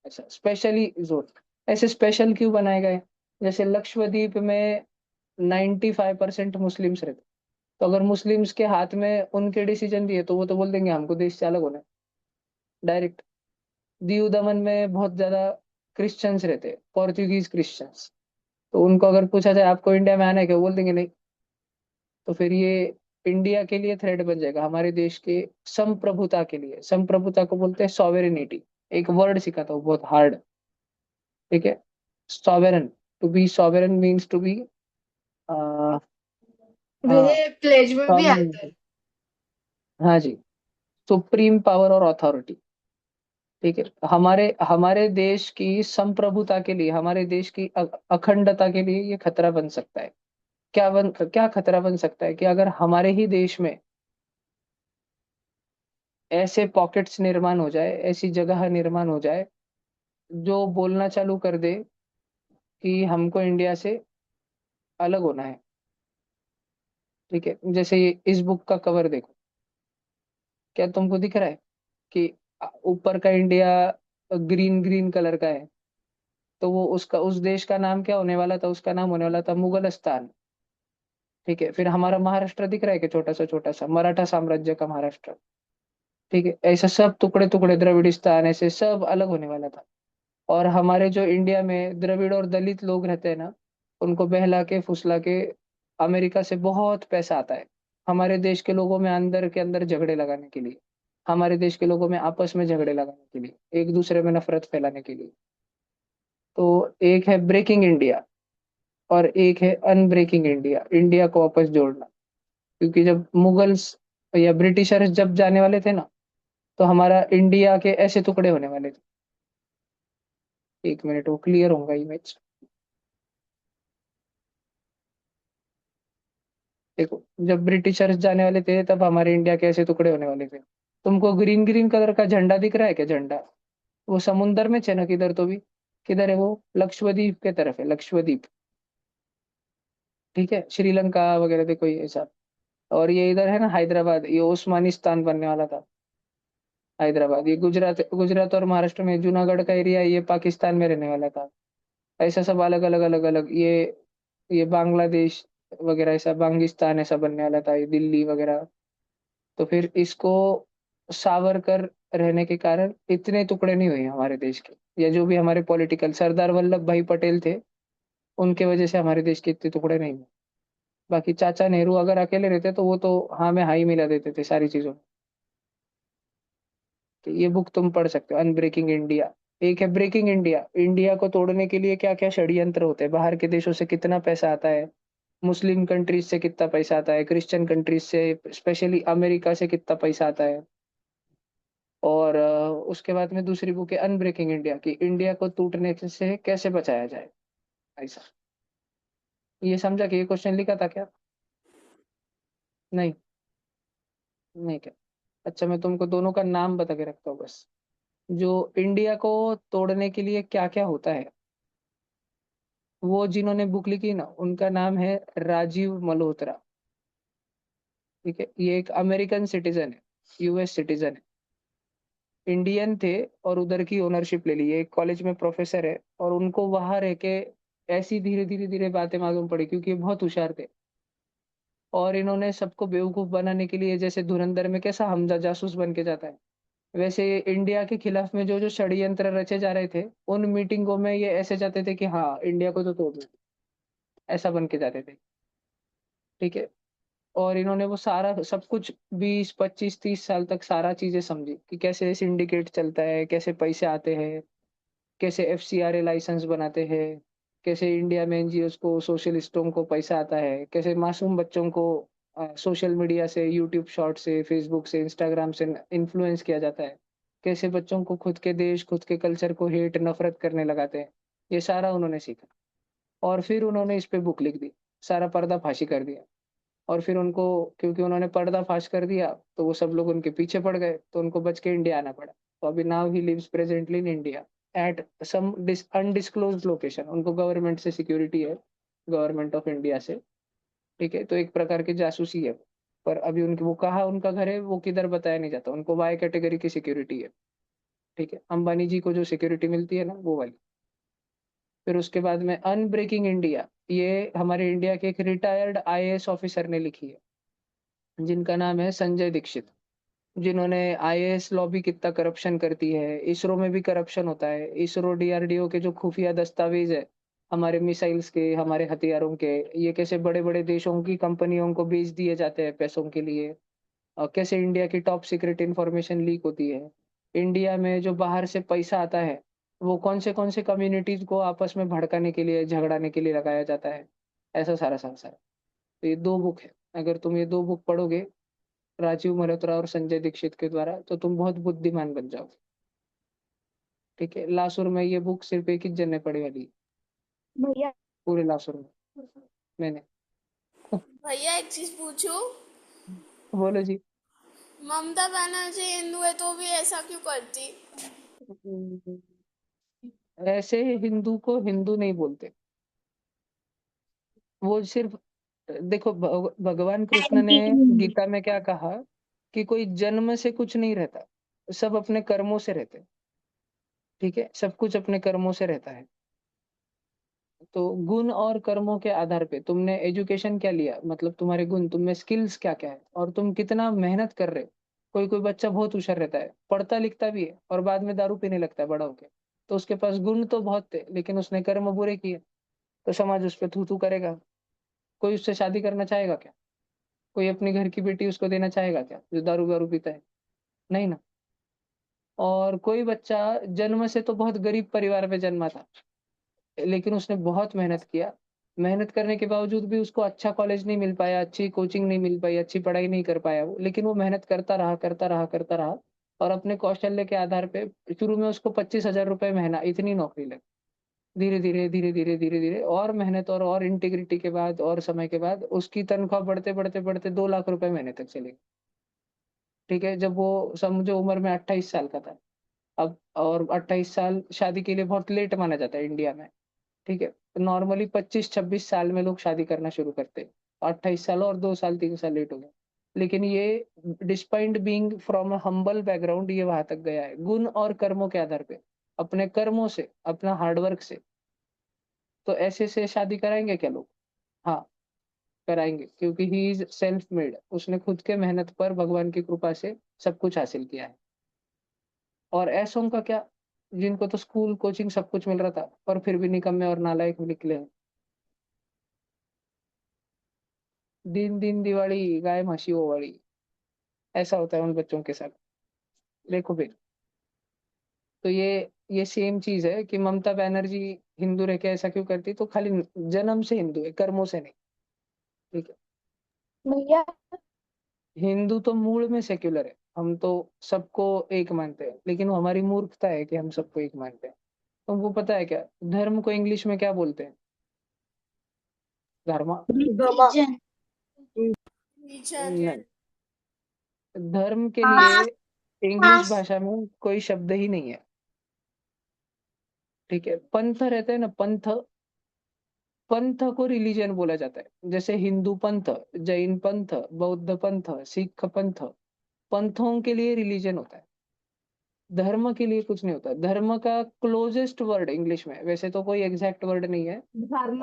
ऐसा स्पेशली जोन, ऐसे स्पेशल क्यों बनाए गए? जैसे लक्षद्वीप में 95% मुस्लिम्स रहते, तो अगर मुस्लिम्स के हाथ में उनके डिसीजन दिए तो वो तो बोल देंगे हमको देश से अलग होना है, डायरेक्ट। दीव दमन में बहुत ज्यादा क्रिश्चियंस रहते हैं, पोर्चुगीज क्रिश्चियंस, तो उनको अगर पूछा जाए आपको इंडिया में आना है क्या, वो बोल देंगे नहीं। तो फिर ये इंडिया के लिए थ्रेट बन जाएगा, हमारे देश के संप्रभुता के लिए। संप्रभुता को बोलते हैं सॉवेरेनिटी। एक वर्ड सीखा था वो बहुत हार्ड, ठीक है? Sovereign, to be sovereign means to be, हाँ, मेरे प्लेज में भी आता है। sovereignty, हाँ जी, सुप्रीम पावर और अथॉरिटी। ठीक है, हमारे हमारे देश की संप्रभुता के लिए, हमारे देश की अखंडता के लिए ये खतरा बन सकता है। क्या खतरा बन सकता है कि अगर हमारे ही देश में ऐसे पॉकेट्स निर्माण हो जाए, ऐसी जगह निर्माण हो जाए जो बोलना चालू कर दे कि हमको इंडिया से अलग होना है। ठीक है, जैसे ये इस बुक का कवर देखो, क्या तुमको दिख रहा है कि ऊपर का इंडिया ग्रीन ग्रीन कलर का है? तो वो उसका, उस देश का नाम क्या होने वाला था? उसका नाम होने वाला था मुगलस्तान। ठीक है, फिर हमारा महाराष्ट्र दिख रहा है कि छोटा सा मराठा साम्राज्य का महाराष्ट्र। ठीक है, ऐसा सब टुकड़े टुकड़े द्रविडिस्तान ऐसे सब अलग होने वाला था। और हमारे जो इंडिया में द्रविड़ और दलित लोग रहते हैं ना, उनको बहला के फुसला के अमेरिका से बहुत पैसा आता है हमारे देश के लोगों में अंदर के अंदर झगड़े लगाने के लिए, हमारे देश के लोगों में आपस में झगड़े लगाने के लिए, एक दूसरे में नफरत फैलाने के लिए। तो एक है ब्रेकिंग इंडिया और एक है अनब्रेकिंग इंडिया, इंडिया को वापस जोड़ना। क्योंकि जब मुगल्स या ब्रिटिशर्स जब जाने वाले थे ना, तो हमारा इंडिया के ऐसे टुकड़े होने वाले थे। एक मिनट, वो क्लियर होगा इमेज। देखो, जब ब्रिटिशर्स जाने वाले थे तब हमारे इंडिया के ऐसे टुकड़े होने वाले थे। तुमको ग्रीन ग्रीन कलर का झंडा दिख रहा है क्या? झंडा वो समुंदर में है ना, किधर तो भी, किधर है वो? लक्षद्वीप के तरफ है, लक्षद्वीप। ठीक है, श्रीलंका वगैरह देखो ये ऐसा। और ये इधर है ना हैदराबाद, ये उस्मानिस्तान बनने वाला था। हैदराबाद ये गुजरात, गुजरात और महाराष्ट्र में जूनागढ़ का एरिया, ये पाकिस्तान में रहने वाला था। ऐसा सब अलग अलग अलग अलग, ये बांग्लादेश वगैरह ऐसा, बांगिस्तान ऐसा बनने वाला था, ये दिल्ली वगैरह। तो फिर इसको सावरकर रहने के कारण इतने टुकड़े नहीं हुए हमारे देश के, या जो भी हमारे पॉलिटिकल सरदार वल्लभ भाई पटेल थे, उनके वजह से हमारे देश के इतने टुकड़े नहीं हुए। बाकी चाचा नेहरू अगर अकेले रहते तो वो तो हाँ में हाँ ही मिला देते थे सारी चीजों में। तो ये बुक तुम पढ़ सकते हो, अनब्रेकिंग इंडिया। एक है ब्रेकिंग इंडिया, इंडिया को तोड़ने के लिए क्या क्या षड्यंत्र होते हैं, बाहर के देशों से कितना पैसा आता है, मुस्लिम कंट्रीज से कितना पैसा आता है, क्रिश्चियन कंट्रीज से, स्पेशली अमेरिका से कितना पैसा आता है। और उसके बाद में दूसरी बुक है अनब्रेकिंग इंडिया, कि इंडिया को टूटने से कैसे बचाया जाए। ऐसा, ये समझा कि ये क्वेश्चन लिखा था क्या? नहीं, नहीं क्या? अच्छा, मैं तुमको दोनों का नाम बता के रखता हूँ बस। जो इंडिया को तोड़ने के लिए क्या क्या होता है, वो जिन्होंने बुक लिखी ना, उनका नाम है राजीव मल्होत्रा। ठीक है, ये एक अमेरिकन सिटीजन है, यूएस सिटीजन है, इंडियन थे, और उधर की ओनरशिप ले ली। ये एक कॉलेज में प्रोफेसर है, और उनको वहां रह के ऐसी धीरे धीरे धीरे बातें मालूम पड़ी, क्योंकि ये बहुत होशियार थे। और इन्होंने सबको बेवकूफ बनाने के लिए, जैसे धुरंधर में कैसा हमजा जासूस बन के जाता है, वैसे इंडिया के खिलाफ में जो जो षड्यंत्र रचे जा रहे थे, उन मीटिंगों में ये ऐसे जाते थे कि हाँ इंडिया को तो तोड़ दो, ऐसा बन के जाते थे। ठीक है, और इन्होंने वो सारा सब कुछ 20 25 30 साल तक सारा चीजें समझी, कि कैसे सिंडिकेट चलता है, कैसे पैसे आते हैं, कैसे एफसीआरए लाइसेंस बनाते हैं, कैसे इंडिया में एनजीओ को, सोशलिस्टों को पैसा आता है, कैसे मासूम बच्चों को सोशल मीडिया से, यूट्यूब शॉर्ट से, फेसबुक से, इंस्टाग्राम से इन्फ्लुएंस किया जाता है। कैसे बच्चों को खुद के देश, खुद के कल्चर को हेट, नफ़रत करने लगाते हैं। ये सारा उन्होंने सीखा और फिर उन्होंने इस पे बुक लिख दी, सारा पर्दाफ़ाशी कर दिया। और फिर उनको, क्योंकि उन्होंने पर्दाफ़ाश कर दिया, तो वो सब लोग उनके पीछे पड़ गए, तो उनको बच के इंडिया आना पड़ा। तो अभी now he lives presently in India at some undisclosed location. उनको गवर्नमेंट से सिक्योरिटी है, गवर्नमेंट ऑफ इंडिया से, ठीक है? तो एक प्रकार की जासूसी है। पर अभी उनकी, वो कहाँ उनका घर है, वो किधर बताया नहीं जाता। उनको वाई कैटेगरी की सिक्योरिटी है, ठीक है? अंबानी जी को जो सिक्योरिटी मिलती है ना, वो वाली। फिर उसके बाद में अनब्रेकिंग इंडिया, ये हमारे इंडिया के एक रिटायर्ड आईएएस ऑफिसर ने लिखी है, जिनका नाम है संजय दीक्षित। जिन्होंने आईएएस लॉबी कितना करप्शन करती है, इसरो में भी करप्शन होता है। इसरो, डीआरडीओ के जो खुफिया दस्तावेज है, हमारे मिसाइल्स के, हमारे हथियारों के, ये कैसे बड़े-बड़े देशों की कंपनियों को बेच दिए जाते हैं पैसों के लिए। कैसे इंडिया की टॉप सीक्रेट इंफॉर्मेशन लीक होती है। इंडिया में जो बाहर से पैसा आता है, वो कौन से कम्युनिटीज़ को आपस में भड़काने के लिए, झगड़ाने के लिए लगाया जाता है। ऐसा सारा। तो ये 2 बुक है। अगर तुम ये 2 बुक पढ़ोगे, राजीव मल्होत्रा और संजय दीक्षित के द्वारा, तो तुम बहुत बुद्धिमान बन जाओगे, ठीक है? लासुर में ये बुक सिर्फ़ एक ही जन ने पढ़ी वाली है, भैया पूरे लासुर में, मैंने। भैया एक चीज पूछूं? बोलो जी। ममता बनर्जी हिंदू है तो भी ऐसा क्यों करती? ऐसे हिंदू को हिंदू नहीं बोलते। वो सिर्फ़, देखो, भगवान कृष्ण ने गीता में क्या कहा कि कोई जन्म से कुछ नहीं रहता, सब अपने कर्मों से रहते हैं, ठीक है? सब कुछ अपने कर्मों से रहता है। तो गुण और कर्मों के आधार पे तुमने एजुकेशन क्या लिया, मतलब तुम्हारे गुण, तुम में स्किल्स क्या-क्या है और तुम कितना मेहनत कर रहे हो। कोई-कोई बच्चा बहुत होशियार रहता है, पढ़ता लिखता भी है और बाद में दारू पीने लगता है बड़ा होके। तो उसके पास गुण तो बहुत थे, लेकिन उसने कर्म बुरे किए, तो समाज उस पे थू-थू करेगा। कोई उससे शादी करना चाहेगा क्या? कोई अपने घर की बेटी उसको देना चाहेगा क्या, जो दारू-वारू पीता है? नहीं ना। और कोई बच्चा जन्म से तो बहुत गरीब परिवार में जन्मा था, लेकिन उसने बहुत मेहनत किया। मेहनत करने के बावजूद भी उसको अच्छा कॉलेज नहीं मिल पाया, अच्छी कोचिंग नहीं मिल पाई, अच्छी पढ़ाई नहीं कर पाया वो, लेकिन वो मेहनत करता रहा और अपने कौशल्य के आधार पे शुरू में उसको 25,000 रुपए महीना इतनी नौकरी लगी। धीरे-धीरे और मेहनत और इंटीग्रिटी के बाद और समय के बाद उसकी तनख्वाह बढ़ते 2 लाख रुपए महीने तक चली, ठीक है? जब वो समझो उम्र में 28 साल का था। अब और 28 साल शादी के लिए बहुत लेट माना जाता है इंडिया में, ठीक है? नॉर्मली 25-26 साल में लोग शादी करना शुरू करते हैं। 28 साल और 2 साल 3 साल लेट हो गए। लेकिन ये despite being from a humble background, ये वहाँ तक गया है, गुण और कर्मों के आधार पे, अपने कर्मों से, अपना हार्ड वर्क से। तो ऐसे से शादी कराएँगे क्या लोग? हाँ, कराएँगे, क्योंकि ही इज़ सेल्फ मेड, उसने खुद के मेहनत पर भगवान की कृपा से सब कुछ हासिल किया है। और ऐसों का क्या, जिनको तो स्कूल, कोचिंग सब कुछ मिल रहा था, पर फिर भी निकम्मे और नालायक निकले हैं। दिन दिन दिवाली, गाय म्हशी ओवाळी, ऐसा होता है उन बच्चों के साथ। देखो फिर, तो ये सेम चीज़ है कि ममता बनर्जी हिंदू रह के ऐसा क्यों करती? तो खाली जन्म से हिंदू है, कर्मों से नहीं, ठीक है? भैया हिंदू तो मूल में सेक्युलर है, हम तो सबको एक मानते हैं, लेकिन वो हमारी मूर्खता है कि हम सबको एक मानते हैं। तुमको पता है क्या, धर्म को इंग्लिश में क्या बोलते हैं? धर्म? रिलीजन। रीजन। नहीं, धर्म के लिए हाँ। इंग्लिश भाषा में कोई शब्द ही नहीं है, ठीक है? पंथ रहते हैं ना, पंथ, पंथ को रिलीजन बोला जाता है। जैसे हिंदू पंथ, जैन पंथ, बौद्ध पंथ, सिख पंथ, पंथों के लिए रिलीजन होता है। धर्म के लिए कुछ नहीं होता। धर्म का क्लोजेस्ट वर्ड इंग्लिश में, वैसे तो कोई एग्जैक्ट वर्ड नहीं है। धर्म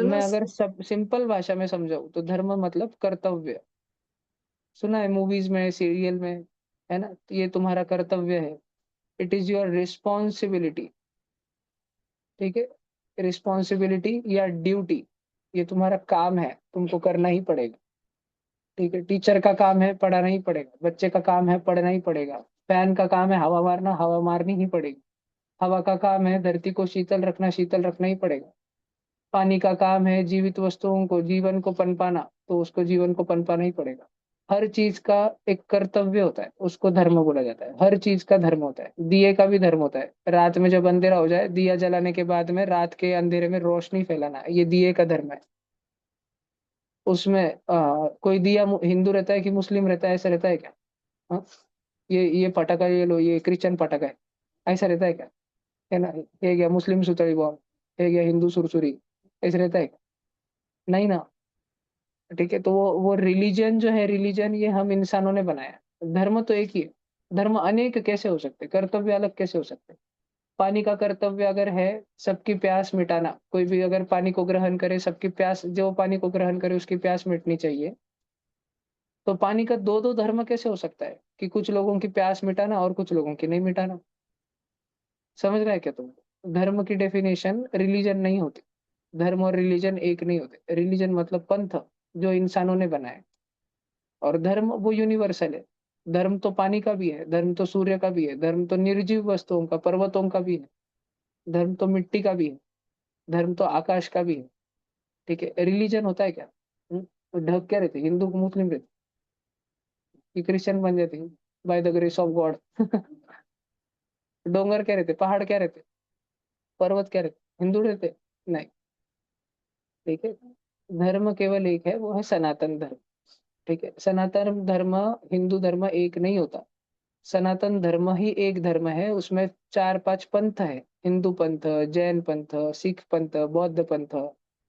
मैं अगर सब सिंपल भाषा में समझाऊँ तो धर्म मतलब कर्तव्य। सुना है मूवीज में, सीरियल में, है ना? तो ये तुम्हारा कर्तव्य है। इट इज़ योर रिस्पॉन्सिबिलिटी, ठीक है? रिस्पॉन्सिबिलिटी या ड्यूटी, ये तुम्हारा काम है, तुमको करना ही पड़ेगा, ठीक है? टीचर का काम है, पढ़ाना ही पड़ेगा। बच्चे का काम है, पढ़ना ही पड़ेगा। फैन का काम है हवा मारना, हवा मारनी ही पड़ेगी। हवा का काम है धरती को शीतल रखना, शीतल रखना ही पड़ेगा। पानी का काम है जीवित वस्तुओं को, जीवन को पनपाना, तो उसको जीवन को पनपाना ही पड़ेगा। हर चीज का एक कर्तव्य होता है, उसको धर्म बोला जाता है। हर चीज का धर्म होता है, दिए का भी धर्म होता है। रात में जब अंधेरा हो जाए, दिया जलाने के बाद में रात के अंधेरे में रोशनी फैलाना, ये दिए का धर्म है। उसमें कोई दिया हिंदू रहता है कि मुस्लिम रहता है, ऐसा रहता है क्या? हाँ? ये पटाखा ये लो, ये क्रिश्चियन पटाखा है, ऐसा रहता है क्या? है ना? ये गया मुस्लिम सुतड़ी बॉम्ब, है गया हिंदू सुरसुरी, ऐसा रहता है क्या? नहीं ना। ठीक है, तो वो रिलीजन जो है, रिलीजन ये हम इंसानों ने बनाया है। धर्म तो एक ही है। धर्म अनेक कैसे हो सकते, कर्तव्य अलग कैसे हो सकते? पानी का कर्तव्य अगर है सबकी प्यास मिटाना, कोई भी अगर पानी को ग्रहण करे, सबकी प्यास, जो पानी को ग्रहण करे उसकी प्यास मिटनी चाहिए, तो पानी का दो दो धर्म कैसे हो सकता है कि कुछ लोगों की प्यास मिटाना और कुछ लोगों की नहीं मिटाना? समझ रहा है क्या तुम? धर्म की डेफिनेशन रिलीजन नहीं होती। धर्म और रिलीजन एक नहीं होते। रिलीजन मतलब पंथ जो इंसानों ने बनाया, और धर्म वो यूनिवर्सल है। धर्म तो पानी का भी है, धर्म तो सूर्य का भी है, धर्म तो निर्जीव वस्तुओं का, पर्वतों का भी है, धर्म तो मिट्टी का भी है, धर्म तो आकाश का भी है। ठीक है, रिलीजन होता है क्या? तो ढक क्या रहते, हिंदू मुस्लिम रहते कि क्रिश्चियन बन जाते हैं by the grace of God? डोंगर क्या रहते, पहाड़ क्या रहते, पर्वत क्या रहते, हिंदू रहते? नहीं। ठीक है, धर्म केवल एक है, वो है सनातन धर्म। ठीक है, सनातन धर्म, हिंदू धर्म एक नहीं होता। सनातन धर्म ही एक धर्म है, उसमें चार पांच पंथ है। हिंदू पंथ, जैन पंथ, सिख पंथ, बौद्ध पंथ,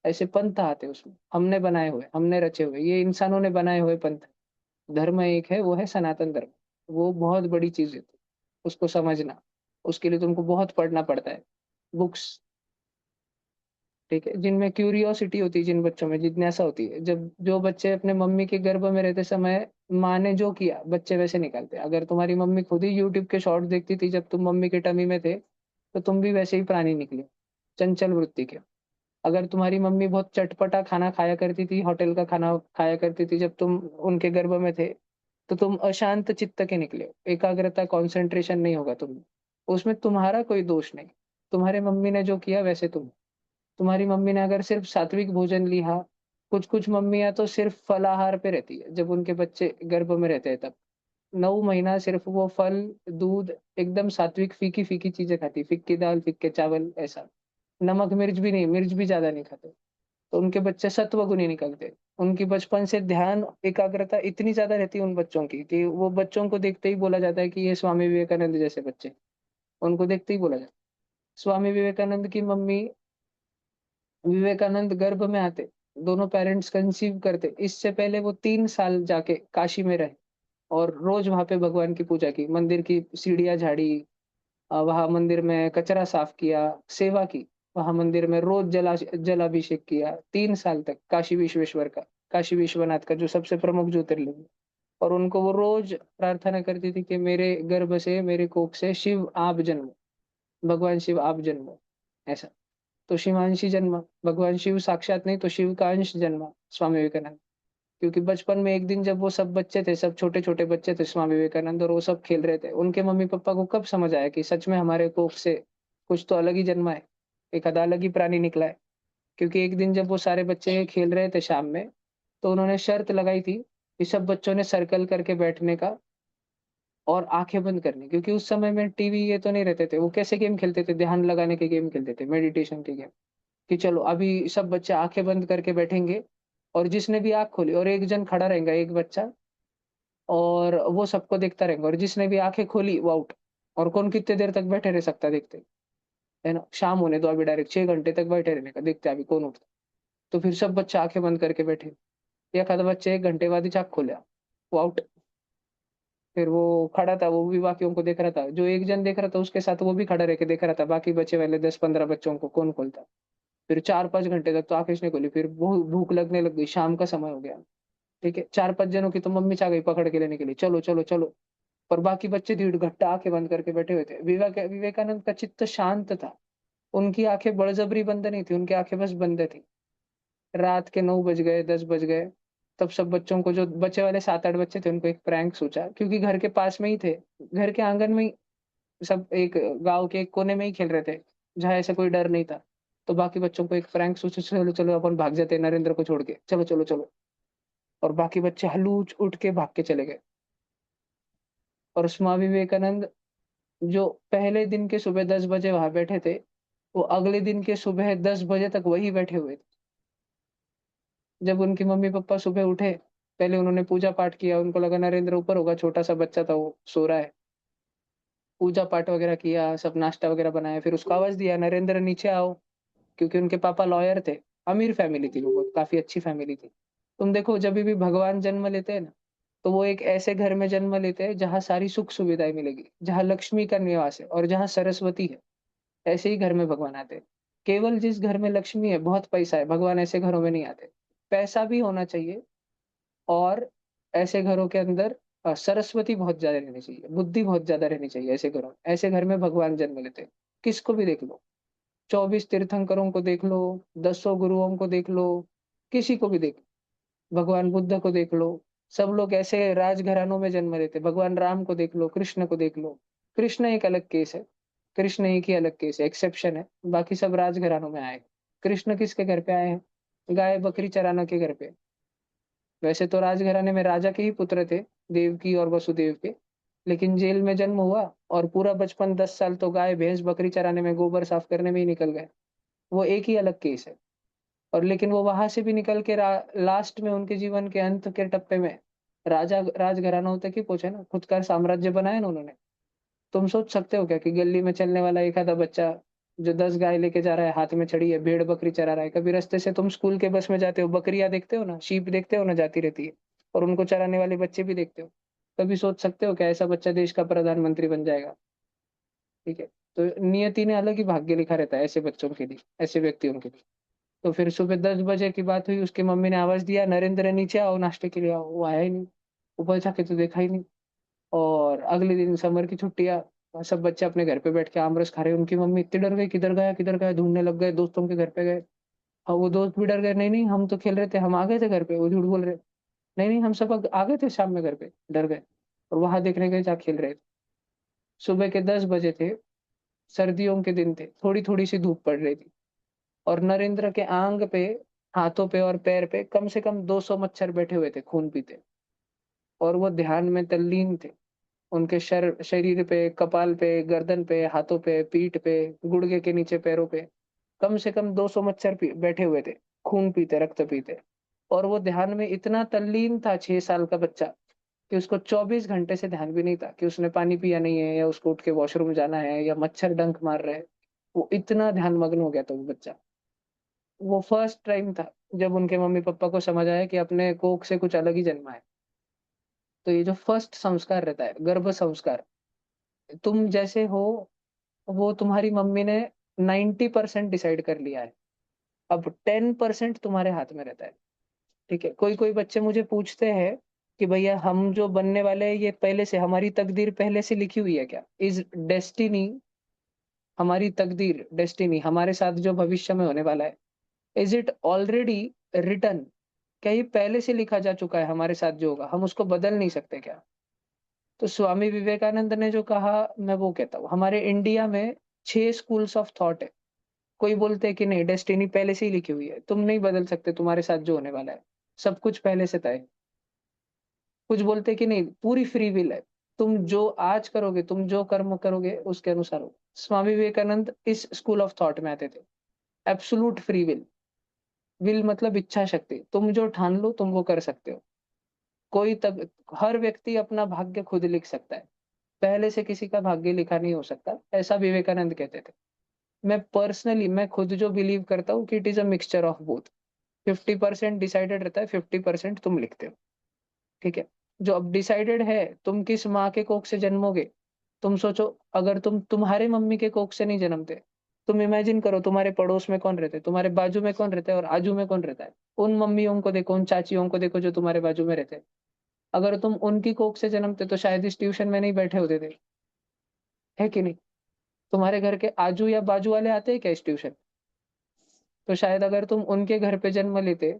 ऐसे पंथ आते हैं उसमें। हमने बनाए हुए, हमने रचे हुए, ये इंसानों ने बनाए हुए पंथ। धर्म एक है, वो है सनातन धर्म। वो बहुत बड़ी चीज है, उसको समझना। उसके लिए तुमको बहुत पढ़ना पड़ता है, बुक्स। ठीक है, जिनमें क्यूरियोसिटी होती है, जिन बच्चों में जिज्ञासा होती है। जब जो बच्चे अपने मम्मी के गर्भ में रहते समय माँ ने जो किया, बच्चे वैसे निकलते हैं। अगर तुम्हारी मम्मी खुद ही यूट्यूब के शॉर्ट देखती थी जब तुम मम्मी के टमी में थे, तो तुम भी वैसे ही प्राणी निकले, चंचल वृत्ति के। अगर तुम्हारी मम्मी बहुत चटपटा खाना खाया करती थी, होटल का खाना खाया करती थी जब तुम उनके गर्भ में थे, तो तुम अशांत चित्त के निकले हो। एकाग्रता, कंसंट्रेशन नहीं होगा तुम्हें। उसमें तुम्हारा कोई दोष नहीं। तुम्हारे मम्मी ने जो किया वैसे तुम्हारी मम्मी ने अगर सिर्फ सात्विक भोजन लिया, कुछ कुछ मम्मियां तो सिर्फ फलाहार पे रहती है जब उनके बच्चे गर्भ में रहते हैं, तब 9 महीना सिर्फ वो फल, दूध, एकदम सात्विक फीकी फीकी चीजें खाती, फिक्की दाल, फिक्के चावल, ऐसा। नमक मिर्च भी नहीं, मिर्च भी ज्यादा नहीं खाते। तो उनके बच्चे सत्व गुणी निकलते। उनकी बचपन से ध्यान, एकाग्रता इतनी ज्यादा रहती है उन बच्चों की कि वो बच्चों को देखते ही बोला जाता है कि ये स्वामी विवेकानंद जैसे बच्चे। उनको देखते ही बोला जाता है। स्वामी विवेकानंद की मम्मी, विवेकानंद गर्भ में आते, दोनों पेरेंट्स कंसीव करते, इससे पहले वो 3 साल जाके काशी में रहे और रोज वहां पे भगवान की पूजा की, मंदिर की सीढ़ियां झाड़ी, वहां मंदिर में कचरा साफ किया, सेवा की। वहां मंदिर में रोज जलाभिषेक किया 3 साल तक, काशी विश्वेश्वर का, काशी विश्वनाथ का जो सबसे प्रमुख ज्योतिर्लिंग है। और उनको वो रोज प्रार्थना करती थी कि मेरे गर्भ से, मेरे कोख से शिव आप जन्मो, भगवान शिव आप जन्मो, ऐसा। तो शिवांशी जन्मा, भगवान शिव साक्षात नहीं तो शिव का अंश जन्मा, स्वामी विवेकानंद। क्योंकि बचपन में एक दिन जब वो सब बच्चे थे, सब छोटे छोटे बच्चे थे, स्वामी विवेकानंद, और वो सब खेल रहे थे, उनके मम्मी पापा को कब समझ आया कि सच में हमारे कोख से कुछ तो अलग ही जन्मा है, एक आधा अलग ही प्राणी निकला है। क्योंकि एक दिन जब वो सारे बच्चे खेल रहे थे शाम में, तो उन्होंने शर्त लगाई थी कि सब बच्चों ने सर्कल करके बैठने का और आंखें बंद करनी। क्योंकि उस समय में टीवी ये तो नहीं रहते थे, वो कैसे गेम खेलते थे, ध्यान लगाने के गेम खेलते थे, मेडिटेशन के गेम। कि चलो अभी सब बच्चे आंखें बंद करके बैठेंगे, और जिसने भी आंख खोली, और एक जन खड़ा रहेगा, एक बच्चा, और वो सबको देखता रहेगा, और जिसने भी आंखें खोली वो आउट। और कौन कितने देर तक बैठे रह सकता देखते, है ना? शाम होने दो, अभी डायरेक्ट 6 घंटे तक बैठे रहने का, देखते अभी कौन उठता। तो फिर सब बच्चे आंखें बंद करके बैठे। एक आधा बच्चे 1 घंटे बाद ही आंख खोला, वो आउट। फिर वो खड़ा था, वो भी बाकियों को देख रहा था, जो एक जन देख रहा था उसके साथ वो भी खड़ा रह के देख रहा था, बाकी बचे वाले 10-15 बच्चों को कौन खोलता। फिर 4-5 घंटे तक तो आंखें नहीं खोली। फिर भूख लगने लग गई, शाम का समय हो गया। ठीक है, 4-5 जनों की तो मम्मी चाह गई पकड़ के लेने के लिए, चलो चलो चलो। पर बाकी बच्चे भीड़ घट्टा आंखें बंद करके बैठे हुए थे। विवेकानंद का चित्त शांत था। उनकी आंखें बड़जबरी बंद नहीं थी, उनकी आंखें बस बंद थी। रात के 9 बज गए, 10 बज गए, तब सब बच्चों को, जो बचे वाले 7-8 बच्चे थे, उनको एक प्रैंक सोचा, क्योंकि घर के पास में ही थे, घर के आंगन में ही, सब एक गांव के एक कोने में ही खेल रहे थे, जहाँ ऐसा कोई डर नहीं था। तो बाकी बच्चों को एक प्रैंक सोचा, चलो चलो अपन भाग जाते हैं नरेंद्र को छोड़ के, चलो चलो चलो। और बाकी बच्चे हलूच उठ के भाग के चले गए। और स्वामी विवेकानंद जो पहले दिन के सुबह 10 बजे वहां बैठे थे, वो अगले दिन के सुबह 10 बजे तक वही बैठे हुए थे। जब उनके मम्मी पापा सुबह उठे, पहले उन्होंने पूजा पाठ किया, उनको लगा नरेंद्र ऊपर होगा, छोटा सा बच्चा था वो सो रहा है। पूजा पाठ वगैरह किया, सब नाश्ता वगैरह बनाया, फिर उसको आवाज दिया, नरेंद्र नीचे आओ। क्योंकि उनके पापा लॉयर थे, अमीर फैमिली थी वो, काफी अच्छी फैमिली थी। तुम देखो जब भी भगवान जन्म लेते हैं ना, तो वो एक ऐसे घर में जन्म लेते हैं जहाँ सारी सुख सुविधाएं मिलेगी, जहाँ लक्ष्मी का निवास है और जहाँ सरस्वती है। ऐसे ही घर में भगवान आते हैं। केवल जिस घर में लक्ष्मी है, बहुत पैसा है, भगवान ऐसे घरों में नहीं आते। पैसा भी होना चाहिए, और ऐसे घरों के अंदर सरस्वती बहुत ज्यादा रहनी चाहिए, बुद्धि बहुत ज्यादा रहनी चाहिए। ऐसे घरों, ऐसे घर में भगवान जन्म लेते हैं। किसको भी देख लो, 24 तीर्थंकरों को देख लो, 10 गुरुओं को देख लो, किसी को भी देख लो, भगवान बुद्ध को देख लो, सब लोग ऐसे राजघरानों में जन्म लेते। भगवान राम को देख लो, कृष्ण को देख लो। कृष्ण एक अलग केस है, कृष्ण एक ही अलग केस है, एक्सेप्शन है, बाकी सब राजघरानों में आए। कृष्ण किसके घर पे आए हैं? गाय बकरी चराना के घर पे। वैसे तो राजघराने में राजा के ही पुत्र थे, देवकी और वसुदेव के, लेकिन जेल में जन्म हुआ और पूरा बचपन 10 साल तो गाय भैंस बकरी चराने में, गोबर साफ करने में ही निकल गए। वो एक ही अलग केस है। और लेकिन वो वहां से भी निकल के लास्ट में उनके जीवन के अंत के टप्पे में राजा राजघराना तक ही पहुंचे ना, खुद का साम्राज्य बनाया ना उन्होंने। तुम सोच सकते हो क्या कि गली में चलने वाला एक आधा बच्चा जो 10 गाय लेके जा रहा है, हाथ में छड़ी है, भेड़ बकरी चरा रहा है, कभी रास्ते से तुम स्कूल के बस में जाते हो, बकरियां देखते हो ना, शीप देखते हो ना, जाती रहती है, और उनको चराने वाले बच्चे भी देखते हो। कभी सोच सकते हो क्या ऐसा बच्चा देश का प्रधानमंत्री बन जाएगा? ठीक है। तो नियति ने अलग ही भाग्य लिखा रहता है ऐसे बच्चों के लिए, ऐसे व्यक्तियों के लिए। तो फिर सुबह 10 बजे की बात हुई, उसकी मम्मी ने आवाज दिया, नरेंद्र नीचे आओ, नाश्ते के लिए आओ। वो आया ही नहीं, ऊपर जाके तो देखा ही नहीं। और अगले दिन समर की छुट्टियां, सब बच्चे अपने घर पे बैठ के आम रस खा रहे। उनकी मम्मी इतनी डर गई, किधर गया किधर गया, ढूंढने लग गए, दोस्तों के घर पे गए। और वो दोस्त भी डर गए, नहीं नहीं हम तो खेल रहे थे, हम आ गए थे घर पे। वो झूठ बोल रहे, नहीं नहीं हम सब आ गए थे शाम में घर पे, डर गए। और वहां देखने गए जहाँ खेल रहे थे। सुबह के 10 बजे थे, सर्दियों के दिन थे, थोड़ी थोड़ी सी धूप पड़ रही थी, और नरेंद्र के आंग पे, हाथों पे और पैर पे कम से कम 200 मच्छर बैठे हुए थे, खून पीते। और वो ध्यान में तल्लीन थे। उनके शरीर पे, कपाल पे, गर्दन पे, हाथों पे, पीठ पे, गुड़गे के नीचे पैरों पे कम से कम 200 मच्छर बैठे हुए थे, खून पीते, रक्त पीते। और वो ध्यान में इतना तल्लीन था, 6 साल का बच्चा, कि उसको 24 घंटे से ध्यान भी नहीं था कि उसने पानी पिया नहीं है, या उसको उठ के वॉशरूम जाना है, या मच्छर डंक मार रहे हैं। वो इतना ध्यान मग्न हो गया था वो बच्चा। वो फर्स्ट टाइम था जब उनके मम्मी पापा को समझ आया कि अपने कोख से कुछ अलग ही जन्मा है। तो ये जो फर्स्ट संस्कार रहता है, गर्भ संस्कार, तुम जैसे हो, वो तुम्हारी मम्मी ने 90% डिसाइड कर लिया है। अब 10% तुम्हारे हाथ में रहता है। ठीक है। कोई कोई बच्चे मुझे पूछते हैं कि भैया हम जो बनने वाले हैं, ये पहले से हमारी तकदीर पहले से लिखी हुई है क्या? इज डेस्टिनी, हमारी तकदीर, डेस्टिनी, हमारे साथ जो भविष्य में होने वाला है, इज इट ऑलरेडी रिटन? क्या ये पहले से लिखा जा चुका है हमारे साथ जो होगा, हम उसको बदल नहीं सकते क्या? तो स्वामी विवेकानंद ने जो कहा, मैं वो कहता हूँ, हमारे इंडिया में 6 स्कूल्स ऑफ थॉट है। कोई बोलते हैं कि नहीं, डेस्टिनी पहले से ही लिखी हुई है, तुम नहीं बदल सकते तुम्हारे साथ जो होने वाला है, सब कुछ पहले से तय है। कुछ बोलते हैं कि नहीं, पूरी फ्री विल है, तुम जो आज करोगे, तुम जो कर्म करोगे उसके अनुसार हो। स्वामी विवेकानंद इस स्कूल ऑफ थॉट में आते थे। एब्सोलूट फ्री विल, विल मतलब इच्छा शक्ति, तुम जो ठान लो तुम वो कर सकते हो। कोई तक, हर व्यक्ति अपना भाग्य खुद लिख सकता है, पहले से किसी का भाग्य लिखा नहीं हो सकता, ऐसा विवेकानंद कहते थे। मैं पर्सनली, मैं खुद जो बिलीव करता हूँ कि it is a mixture of both. 50% decided रहता है, 50% तुम लिखते हो। ठीक है। जो अब डिसाइडेड है, तुम किस माँ के कोख से जन्मोगे। तुम सोचो, अगर तुम तुम्हारे मम्मी के कोख से नहीं जन्मते, तुम इमेजिन करो तुम्हारे पड़ोस में कौन रहते, तुम्हारे बाजू में कौन रहता है, और आजू में कौन रहता है। उन मम्मियों को देखो, उन चाचियों को देखो जो तुम्हारे बाजू में रहते हैं। अगर तुम उनकी कोख से जन्मते तो शायद इस ट्यूशन में नहीं बैठे होते थे, है कि नहीं? तुम्हारे घर के आजू या बाजू वाले आते हैं क्या इस ट्यूशन? तो शायद अगर तुम उनके घर पे जन्म लेते,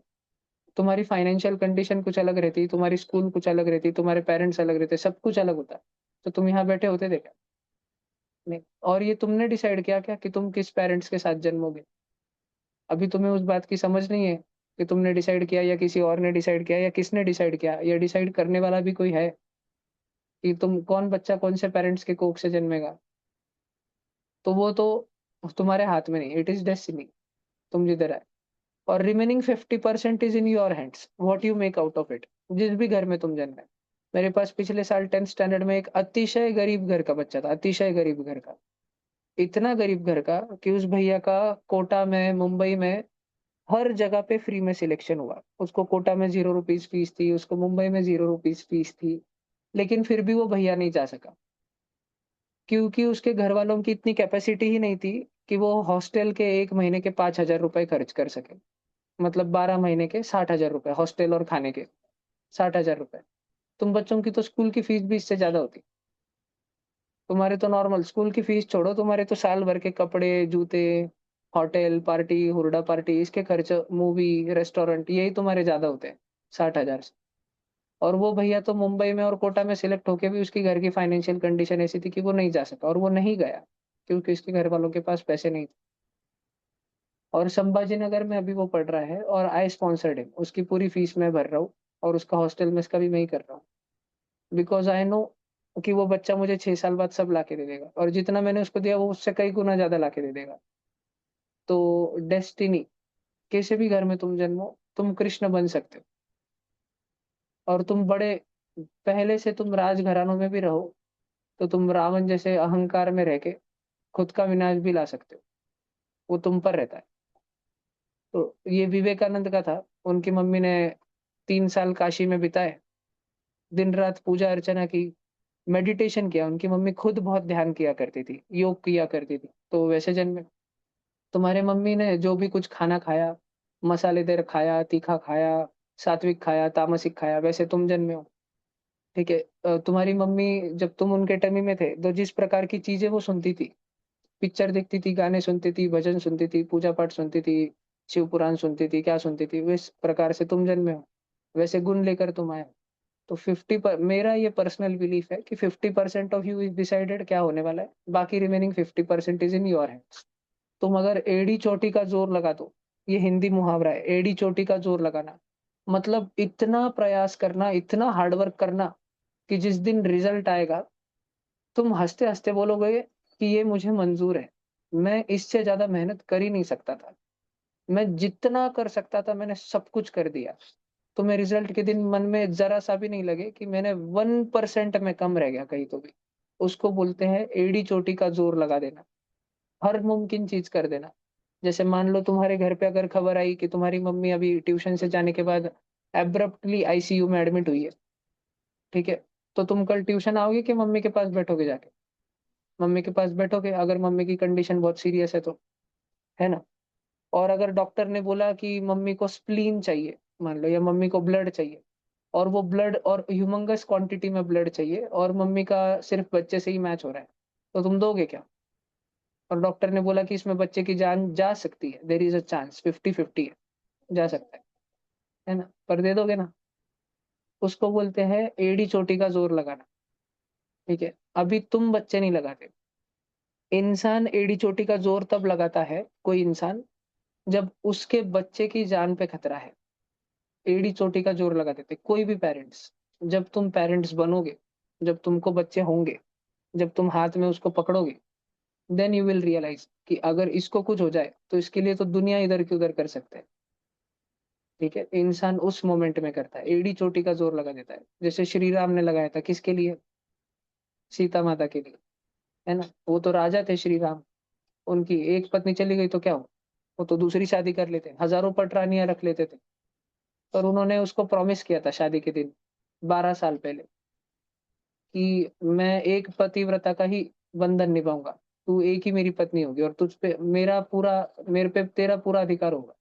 तुम्हारी फाइनेंशियल कंडीशन कुछ अलग रहती, तुम्हारी स्कूल कुछ अलग रहती, तुम्हारे पेरेंट्स अलग रहते, सब कुछ अलग होता। तो तुम यहाँ बैठे होते थे क्या? नहीं। और ये तुमने डिसाइड किया क्या कि तुम किस पेरेंट्स के साथ जन्मोगे? अभी तुम्हें उस बात की समझ नहीं है कि तुमने डिसाइड किया या किसी और ने डिसाइड किया या किसने डिसाइड किया, या डिसाइड करने वाला भी कोई है कि तुम कौन बच्चा कौन से पेरेंट्स के कोख से जन्मेगा? तो वो तो तुम्हारे हाथ में नहीं, इट इज डेस्टिनी, तुम जिधर है। और remaining 50% is in your hands, what you make out of it. जिस भी घर में तुम जन्मे, मेरे पास पिछले साल 10th स्टैंडर्ड में एक अतिशय गरीब घर का बच्चा था, अतिशय गरीब घर का, इतना गरीब घर का कि उस भैया का कोटा में, मुंबई में हर जगह पे फ्री में सिलेक्शन हुआ। उसको कोटा में 0 रुपीज फीस थी, उसको मुंबई में 0 रुपीज फीस थी, लेकिन फिर भी वो भैया नहीं जा सका, क्योंकि उसके घर वालों की इतनी कैपेसिटी ही नहीं थी कि वो हॉस्टल के एक महीने के 5,000 रुपए खर्च कर सके। मतलब 12 महीने के 60,000 रुपए हॉस्टल और खाने के, 60,000 रुपए। तुम बच्चों की तो स्कूल की फीस भी इससे ज्यादा होती। तुम्हारे तो नॉर्मल स्कूल की फीस छोड़ो, तुम्हारे तो साल भर के कपड़े, जूते, होटल, पार्टी, हुरडा पार्टी, इसके खर्च, मूवी, रेस्टोरेंट, यही तुम्हारे ज्यादा होते हैं 60,000 से। और वो भैया तो मुंबई में और कोटा में सिलेक्ट होके भी उसकी घर की फाइनेंशियल कंडीशन ऐसी थी कि वो नहीं जा सका, और वो नहीं गया क्योंकि उसके घर वालों के पास पैसे नहीं थे। और संभाजी नगर में अभी वो पढ़ रहा है और आई स्पॉन्सर्ड हिम, उसकी पूरी फीस मैं भर रहा हूँ, और उसका हॉस्टल में इसका भी मैं ही कर रहा हूँ, बिकॉज आई नो कि वो बच्चा मुझे 6 साल बाद सब ला के दे देगा, और जितना मैंने उसको दिया वो उससे कई गुना ज्यादा ला के दे देगा। तो डेस्टिनी, किसी भी घर में तुम जन्मो, तुम कृष्ण बन सकते हो। और तुम बड़े, पहले से तुम राजघरानों में भी रहो तो तुम रावण जैसे अहंकार में रह के खुद का विनाश भी ला सकते हो, वो तुम पर रहता है। तो ये विवेकानंद का था, उनकी मम्मी ने 3 साल काशी में बिताए, दिन रात पूजा अर्चना की, मेडिटेशन किया। उनकी मम्मी खुद बहुत ध्यान किया करती थी, योग किया करती थी, तो वैसे जन्मे। तुम्हारे मम्मी ने जो भी कुछ खाना खाया, मसालेदार खाया, तीखा खाया, सात्विक खाया, तामसिक खाया, वैसे तुम जन्मे हो। ठीक है। तुम्हारी मम्मी, जब तुम उनके टमी में थे तो जिस प्रकार की चीजें वो सुनती थी, पिक्चर देखती थी, गाने सुनती थी, भजन सुनती थी, पूजा पाठ सुनती थी, शिव पुराण सुनती थी, क्या सुनती थी, इस प्रकार से तुम जन्मे हो, वैसे गुण लेकर तुम आए हो। तो मेरा ये पर्सनल बिलीफ है कि 50% ऑफ यू इज डिसाइडेड क्या होने वाला है, बाकी remaining 50% is in your hands. तुम अगर एड़ी चोटी का जोर लगा दो, ये हिंदी मुहावरा है, एड़ी चोटी का जोर लगाना, मतलब इतना प्रयास करना, इतना हार्डवर्क करना कि जिस दिन रिजल्ट आएगा तुम हंसते हंसते बोलोगे कि ये मुझे मंजूर है, मैं इससे ज्यादा मेहनत कर ही नहीं सकता था, मैं जितना कर सकता था मैंने सब कुछ कर दिया। तुम्हें रिजल्ट के दिन मन में जरा सा भी नहीं लगे कि मैंने 1% में कम रह गया कहीं तो भी। उसको बोलते हैं एड़ी चोटी का जोर लगा देना, हर मुमकिन चीज कर देना। जैसे मान लो तुम्हारे घर पे अगर खबर आई कि तुम्हारी मम्मी अभी ट्यूशन से जाने के बाद एब्रप्टली आईसीयू में एडमिट हुई है, ठीक है, तो तुम कल ट्यूशन आओगे कि मम्मी के पास बैठोगे जाके? मम्मी के पास बैठोगे, अगर मम्मी की कंडीशन बहुत सीरियस है तो, है ना? और अगर डॉक्टर ने बोला कि मम्मी को स्प्लीन चाहिए, मान लो, या मम्मी को ब्लड चाहिए, और वो ब्लड और ह्यूमंगस क्वांटिटी में ब्लड चाहिए, और मम्मी का सिर्फ बच्चे से ही मैच हो रहा है, तो तुम दोगे क्या? और डॉक्टर ने बोला कि इसमें बच्चे की जान जा सकती है, देर इज अ चांस, 50-50 है, जा सकता है ना? पर दे दोगे ना? उसको बोलते हैं एड़ी चोटी का जोर लगाना। ठीक है, अभी तुम बच्चे नहीं लगाते। इंसान एड़ी चोटी का जोर तब लगाता है, कोई इंसान, जब उसके बच्चे की जान पे खतरा है, एड़ी चोटी का जोर लगा देते कोई भी पेरेंट्स। जब तुम पेरेंट्स बनोगे, जब तुमको बच्चे होंगे, जब तुम हाथ में उसको पकड़ोगे, देन यू विल रियलाइज कि अगर इसको कुछ हो जाए तो इसके लिए तो दुनिया इधर की उधर कर सकते हैं। ठीक है, इंसान उस मोमेंट में करता है, एड़ी चोटी का जोर लगा देता है, जैसे श्री राम ने लगाया था, किसके लिए? सीता माता के लिए, है ना? वो तो राजा थे श्री राम, उनकी एक पत्नी चली गई तो क्या हो, वो तो दूसरी शादी कर लेते, हजारों पटरानियां रख लेते थे। और उन्होंने उसको प्रॉमिस किया था शादी के दिन, 12 साल पहले, कि मैं एक पतिव्रता का ही बंधन निभाऊंगा, तू एक ही मेरी पत्नी होगी, और तुझ पे मेरा पूरा, मेरे पे तेरा पूरा अधिकार होगा।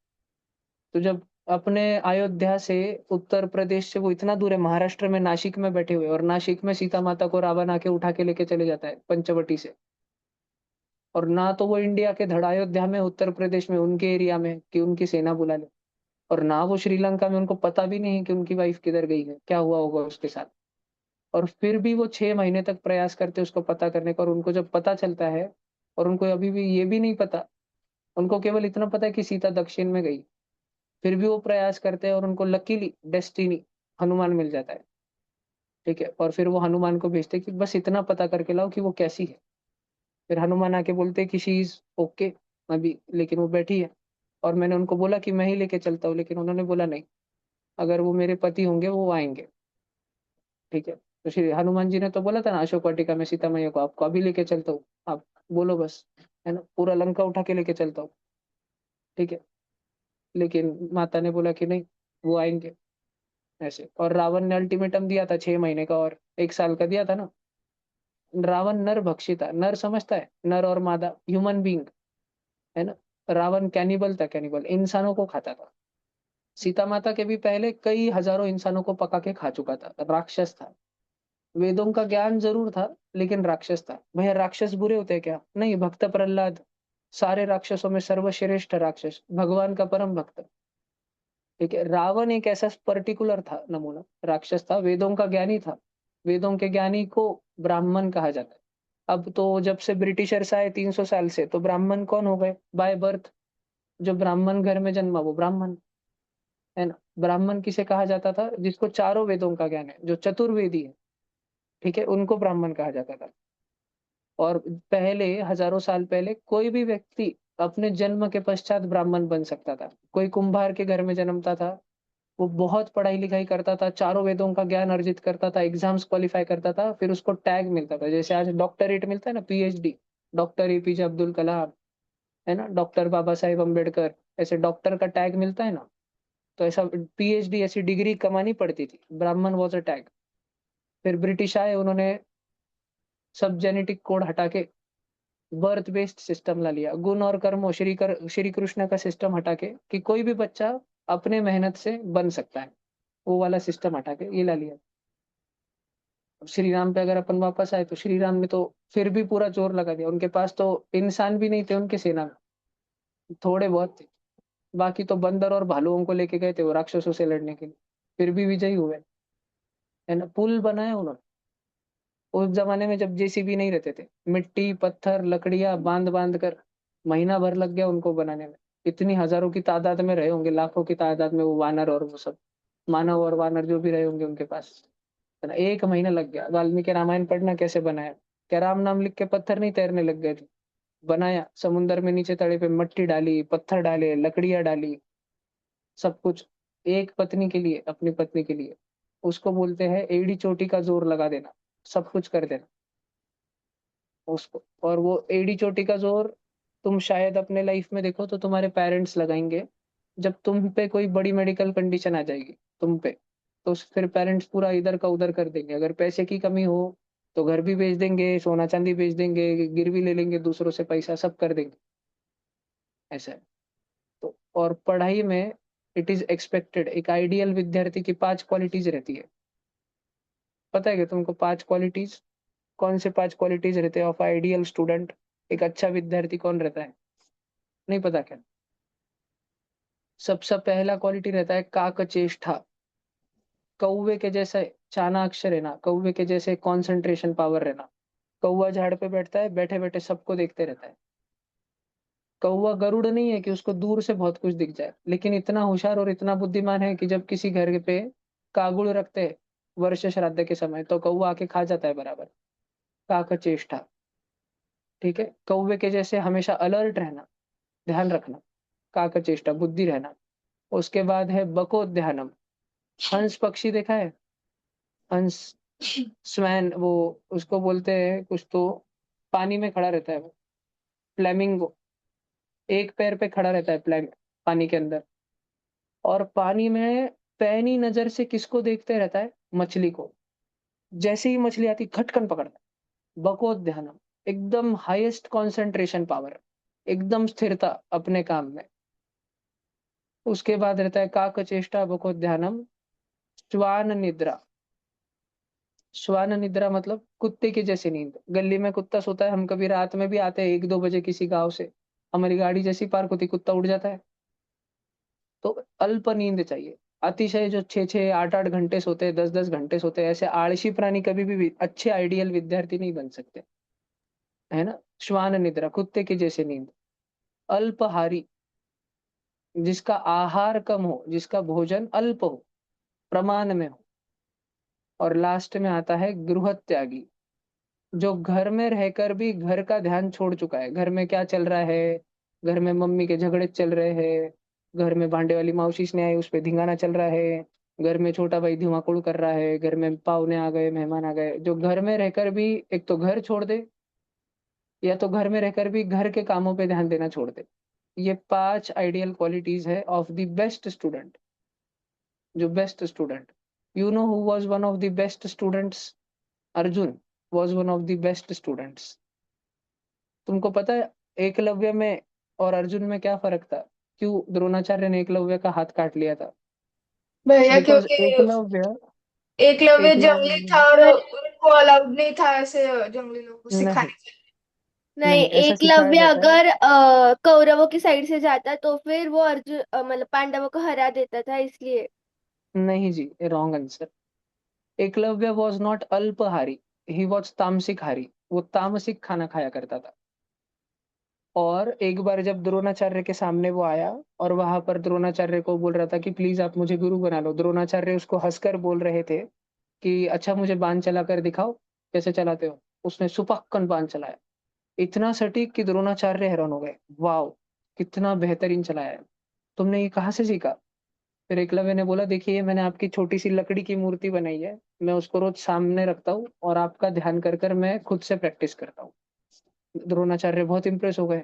तो जब अपने अयोध्या से, उत्तर प्रदेश से वो इतना दूर है, महाराष्ट्र में नासिक में बैठे हुए, और नासिक में सीता माता को रावण आके उठा के लेके चले जाता है पंचवटी से। और ना तो वो इंडिया के धड़ अयोध्या में, उत्तर प्रदेश में, उनके एरिया में, कि उनकी सेना बुला ले, और ना वो श्रीलंका में, उनको पता भी नहीं कि उनकी वाइफ किधर गई है, क्या हुआ होगा उसके साथ। और फिर भी वो 6 महीने तक प्रयास करते उसको पता करने का, और उनको जब पता चलता है, और उनको अभी भी ये भी नहीं पता, उनको केवल इतना पता है कि सीता दक्षिण में गई, फिर भी वो प्रयास करते हैं और उनको लकीली डेस्टिनी हनुमान मिल जाता है। ठीक है, और फिर वो हनुमान को भेजते हैं कि बस इतना पता करके लाओ कि वो कैसी है। फिर हनुमान आके बोलते हैं कि शी इज ओके अभी, लेकिन वो बैठी है। और मैंने उनको बोला कि मैं ही लेके चलता हूँ, लेकिन उन्होंने बोला नहीं, अगर वो मेरे पति होंगे वो आएंगे। ठीक है, तो श्री हनुमान जी ने तो बोला था ना अशोक वाटिका में सीता मैया को आपको अभी लेके चलता हूँ, आप बोलो बस, है ना, पूरा लंका उठा के लेके चलता हूँ। ठीक है, लेकिन माता ने बोला कि नहीं, वो आएंगे ऐसे। और रावण ने अल्टीमेटम दिया था 6 महीने का और 1 साल का दिया था ना। रावण नर भक्षी था, नर समझता है, नर और मादा, ह्यूमन बींग, है ना। रावण कैनिबल था, कैनिबल इंसानों को खाता था। सीता माता के भी पहले कई हजारों इंसानों को पका के खा चुका था, राक्षस था। वेदों का ज्ञान जरूर था, लेकिन राक्षस था। भैया राक्षस बुरे होते हैं क्या? नहीं, भक्त प्रहलाद सारे राक्षसों में सर्वश्रेष्ठ राक्षस, भगवान का परम भक्त। ठीक है, रावण एक ऐसा पर्टिकुलर था, नमूना राक्षस था, वेदों का ज्ञानी था। वेदों के ज्ञानी को ब्राह्मण कहा जाता है। अब तो जब से ब्रिटिशर्स आए 300 साल से, तो ब्राह्मण कौन हो गए बाय बर्थ? जो ब्राह्मण घर में जन्मा वो ब्राह्मण, है ना। ब्राह्मण किसे कहा जाता था? जिसको चारों वेदों का ज्ञान है, जो चतुर्वेदी है। ठीक है, उनको ब्राह्मण कहा जाता था। और पहले, हजारों साल पहले, कोई भी व्यक्ति अपने जन्म के पश्चात ब्राह्मण बन सकता था। कोई कुंभार के घर में जन्मता था, वो बहुत पढ़ाई लिखाई करता था, चारों वेदों का ज्ञान अर्जित करता था, एग्जाम्स क्वालिफाई करता था, फिर उसको टैग मिलता था। जैसे आज डॉक्टरेट मिलता है ना, PhD, doctor APJ Abdul Kalam, है ना, डॉक्टर बाबा साहेब अम्बेडकर, ऐसे डॉक्टर का टैग मिलता है ना। तो ऐसा पीएचडी ऐसी डिग्री कमानी पड़ती थी, ब्राह्मण वॉज अ टैग। फिर ब्रिटिश आए, उन्होंने सब जेनेटिक कोड हटा के बर्थ बेस्ड सिस्टम ला लिया, गुण और कर्मों, श्री कृष्ण का सिस्टम हटा के, कि कोई भी बच्चा अपने मेहनत से बन सकता है, वो वाला सिस्टम हटा के ये ला लिया। अब श्री राम पे अगर अपन वापस आए, तो श्री राम ने तो फिर भी पूरा जोर लगा दिया। उनके पास तो इंसान भी नहीं थे उनके सेना में, थोड़े बहुत थे। बाकी तो बंदर और भालुओं को लेके गए थे वो राक्षसों से लड़ने के लिए, फिर भी विजयी हुए, है ना। पुल बनाया उन्होंने उस जमाने में जब जेसीबी नहीं रहते थे, मिट्टी पत्थर लकड़ियां बांध बांध कर महीना भर लग गया उनको बनाने में। इतनी हजारों की तादाद में रहे होंगे, लाखों की तादाद में वो वानर और वो सब, मानव और वानर जो भी रहे होंगे उनके पास, है ना। 1 महीना लग गया। वाल्मीकि रामायण पढ़ना कैसे बनाया? क्या राम नाम लिख के पत्थर नहीं तैरने लग गए थे? बनाया, समुन्द्र में नीचे तड़े पे मट्टी डाली, पत्थर डाले, लकड़ियां डाली, सब कुछ एक पत्नी के लिए, अपनी पत्नी के लिए। उसको बोलते हैं एड़ी चोटी का जोर लगा देना, सब कुछ कर देना उसको। और वो एड़ी चोटी का जोर तुम शायद अपने लाइफ में देखो तो तुम्हारे पेरेंट्स लगाएंगे, जब तुम पे कोई बड़ी मेडिकल कंडीशन आ जाएगी तुम पे, तो फिर पेरेंट्स पूरा इधर का उधर कर देंगे। अगर पैसे की कमी हो तो घर भी बेच देंगे, सोना चांदी बेच देंगे, गिरवी ले लेंगे दूसरों से पैसा, सब कर देंगे। ऐसा है। तो और पढ़ाई में इट इज एक्सपेक्टेड, एक आइडियल विद्यार्थी की 5 क्वालिटीज रहती है। पता है कि तुमको 5 क्वालिटीज? कौन से 5 क्वालिटीज रहते हैं ऑफ आइडियल स्टूडेंट? एक अच्छा विद्यार्थी कौन रहता है? नहीं पता क्या? सबसे पहला क्वालिटी रहता है काकचेष्टा, कौवे के जैसे चाणाक्ष रहना, कौवे के जैसे कंसंट्रेशन पावर रहना। कौवा झाड़ पे बैठता है, बैठे बैठे सबको देखते रहता है। कौवा गरुड़ नहीं है कि उसको दूर से बहुत कुछ दिख जाए, लेकिन इतना होशियार और इतना बुद्धिमान है कि जब किसी घर पे कागुड़ रखते हैं वर्ष श्राद्ध के समय, तो कौवा आके खा जाता है बराबर। काकचेष्टा। ठीक है, कौवे के जैसे हमेशा अलर्ट रहना, ध्यान रखना, काकचेष्टा, बुद्धि रहना। उसके बाद है बकोध्यानम, हंस पक्षी देखा है? हंस, स्वैन, वो उसको बोलते हैं कुछ तो, पानी में खड़ा रहता है वो, फ्लेमिंगो, एक पैर पे खड़ा रहता है पानी के अंदर, और पानी में पैनी नजर से किसको देखते रहता है? मछली को। जैसे ही मछली आती खटकन पकड़ता है। बकोध्यानम, एकदम हाईएस्ट कंसंट्रेशन पावर, एकदम स्थिरता अपने काम में। उसके बाद रहता है काकचेष्टा बकोध्यानम, श्वान निद्रा। श्वान निद्रा मतलब कुत्ते की जैसी नींद। गली में कुत्ता सोता है, हम कभी रात में भी आते हैं 1-2 बजे किसी गांव से, हमारी गाड़ी जैसी पार्क होती, कुत्ता उड़ जाता है। तो अल्प नींद चाहिए। अतिशय जो 6-6 8-8 घंटे सोते हैं, 10-10 घंटे सोते हैं, ऐसे आलसी प्राणी कभी भी अच्छे आइडियल विद्यार्थी नहीं बन सकते, है ना। श्वान निद्रा, कुत्ते की जैसी नींद। अल्पहारी, जिसका आहार कम हो, जिसका भोजन अल्प हो, प्रमाण में हो। और लास्ट में आता है गृह त्यागी, जो घर में रहकर भी घर का ध्यान छोड़ चुका है। घर में क्या चल रहा है, घर में मम्मी के झगड़े चल रहे हैं, घर में भांडे वाली मावशीस ने आई उस पे धिंगाना चल रहा है, घर में छोटा भाई धुआंकुड़ कर रहा है, घर में पाहुने आ गए, मेहमान आ गए। जो घर में रहकर भी एक तो घर छोड़ दे, या तो घर में रहकर भी घर के कामों पे ध्यान देना छोड़ दे। ये 5 आइडियल क्वालिटीज है ऑफ द बेस्ट स्टूडेंट। जो best student, you know who was one of the best students? Arjun was one of the best students. तुमको पता है एकलव्य में और अर्जुन में क्या फर्क था? क्यों द्रोणाचार्य ने एकलव्य का हाथ काट लिया था? भैया बिकॉज क्योंकि एकलव्य एकलव्य जंगली था और एकलव्य उनको अलाउड नहीं था ऐसे जंगली लोगों को नहीं, सिखाने के नहीं, ऐसा सिखाया एकलव्य जाता है। अगर कौरवों की साइड से जाता तो फिर वो अर्जुन मतलब पांडवों को हरा देता था, इसलिए। नहीं जी, wrong answer. Eklavya was not अल्पहारी, ही वॉज तामसिक हारी। वो तामसिक खाना खाया करता था। और एक बार जब द्रोणाचार्य के सामने वो आया और वहां पर द्रोणाचार्य को बोल रहा था कि प्लीज आप मुझे गुरु बना लो, द्रोणाचार्य उसको हंसकर बोल रहे थे कि अच्छा मुझे बाण चलाकर दिखाओ, कैसे चलाते हो? उसने सुपक्कन बाण चलाया, इतना सटीक कि द्रोणाचार्य हैरान हो गए, वाह कितना बेहतरीन चलाया है, तुमने ये कहाँ से सीखा? फिर एकलव्य ने बोला देखिए ये मैंने आपकी छोटी सी लकड़ी की मूर्ति बनाई है, मैं उसको रोज सामने रखता हूँ और आपका ध्यान कर कर मैं खुद से प्रैक्टिस करता हूँ। द्रोणाचार्य बहुत इंप्रेस हो गए,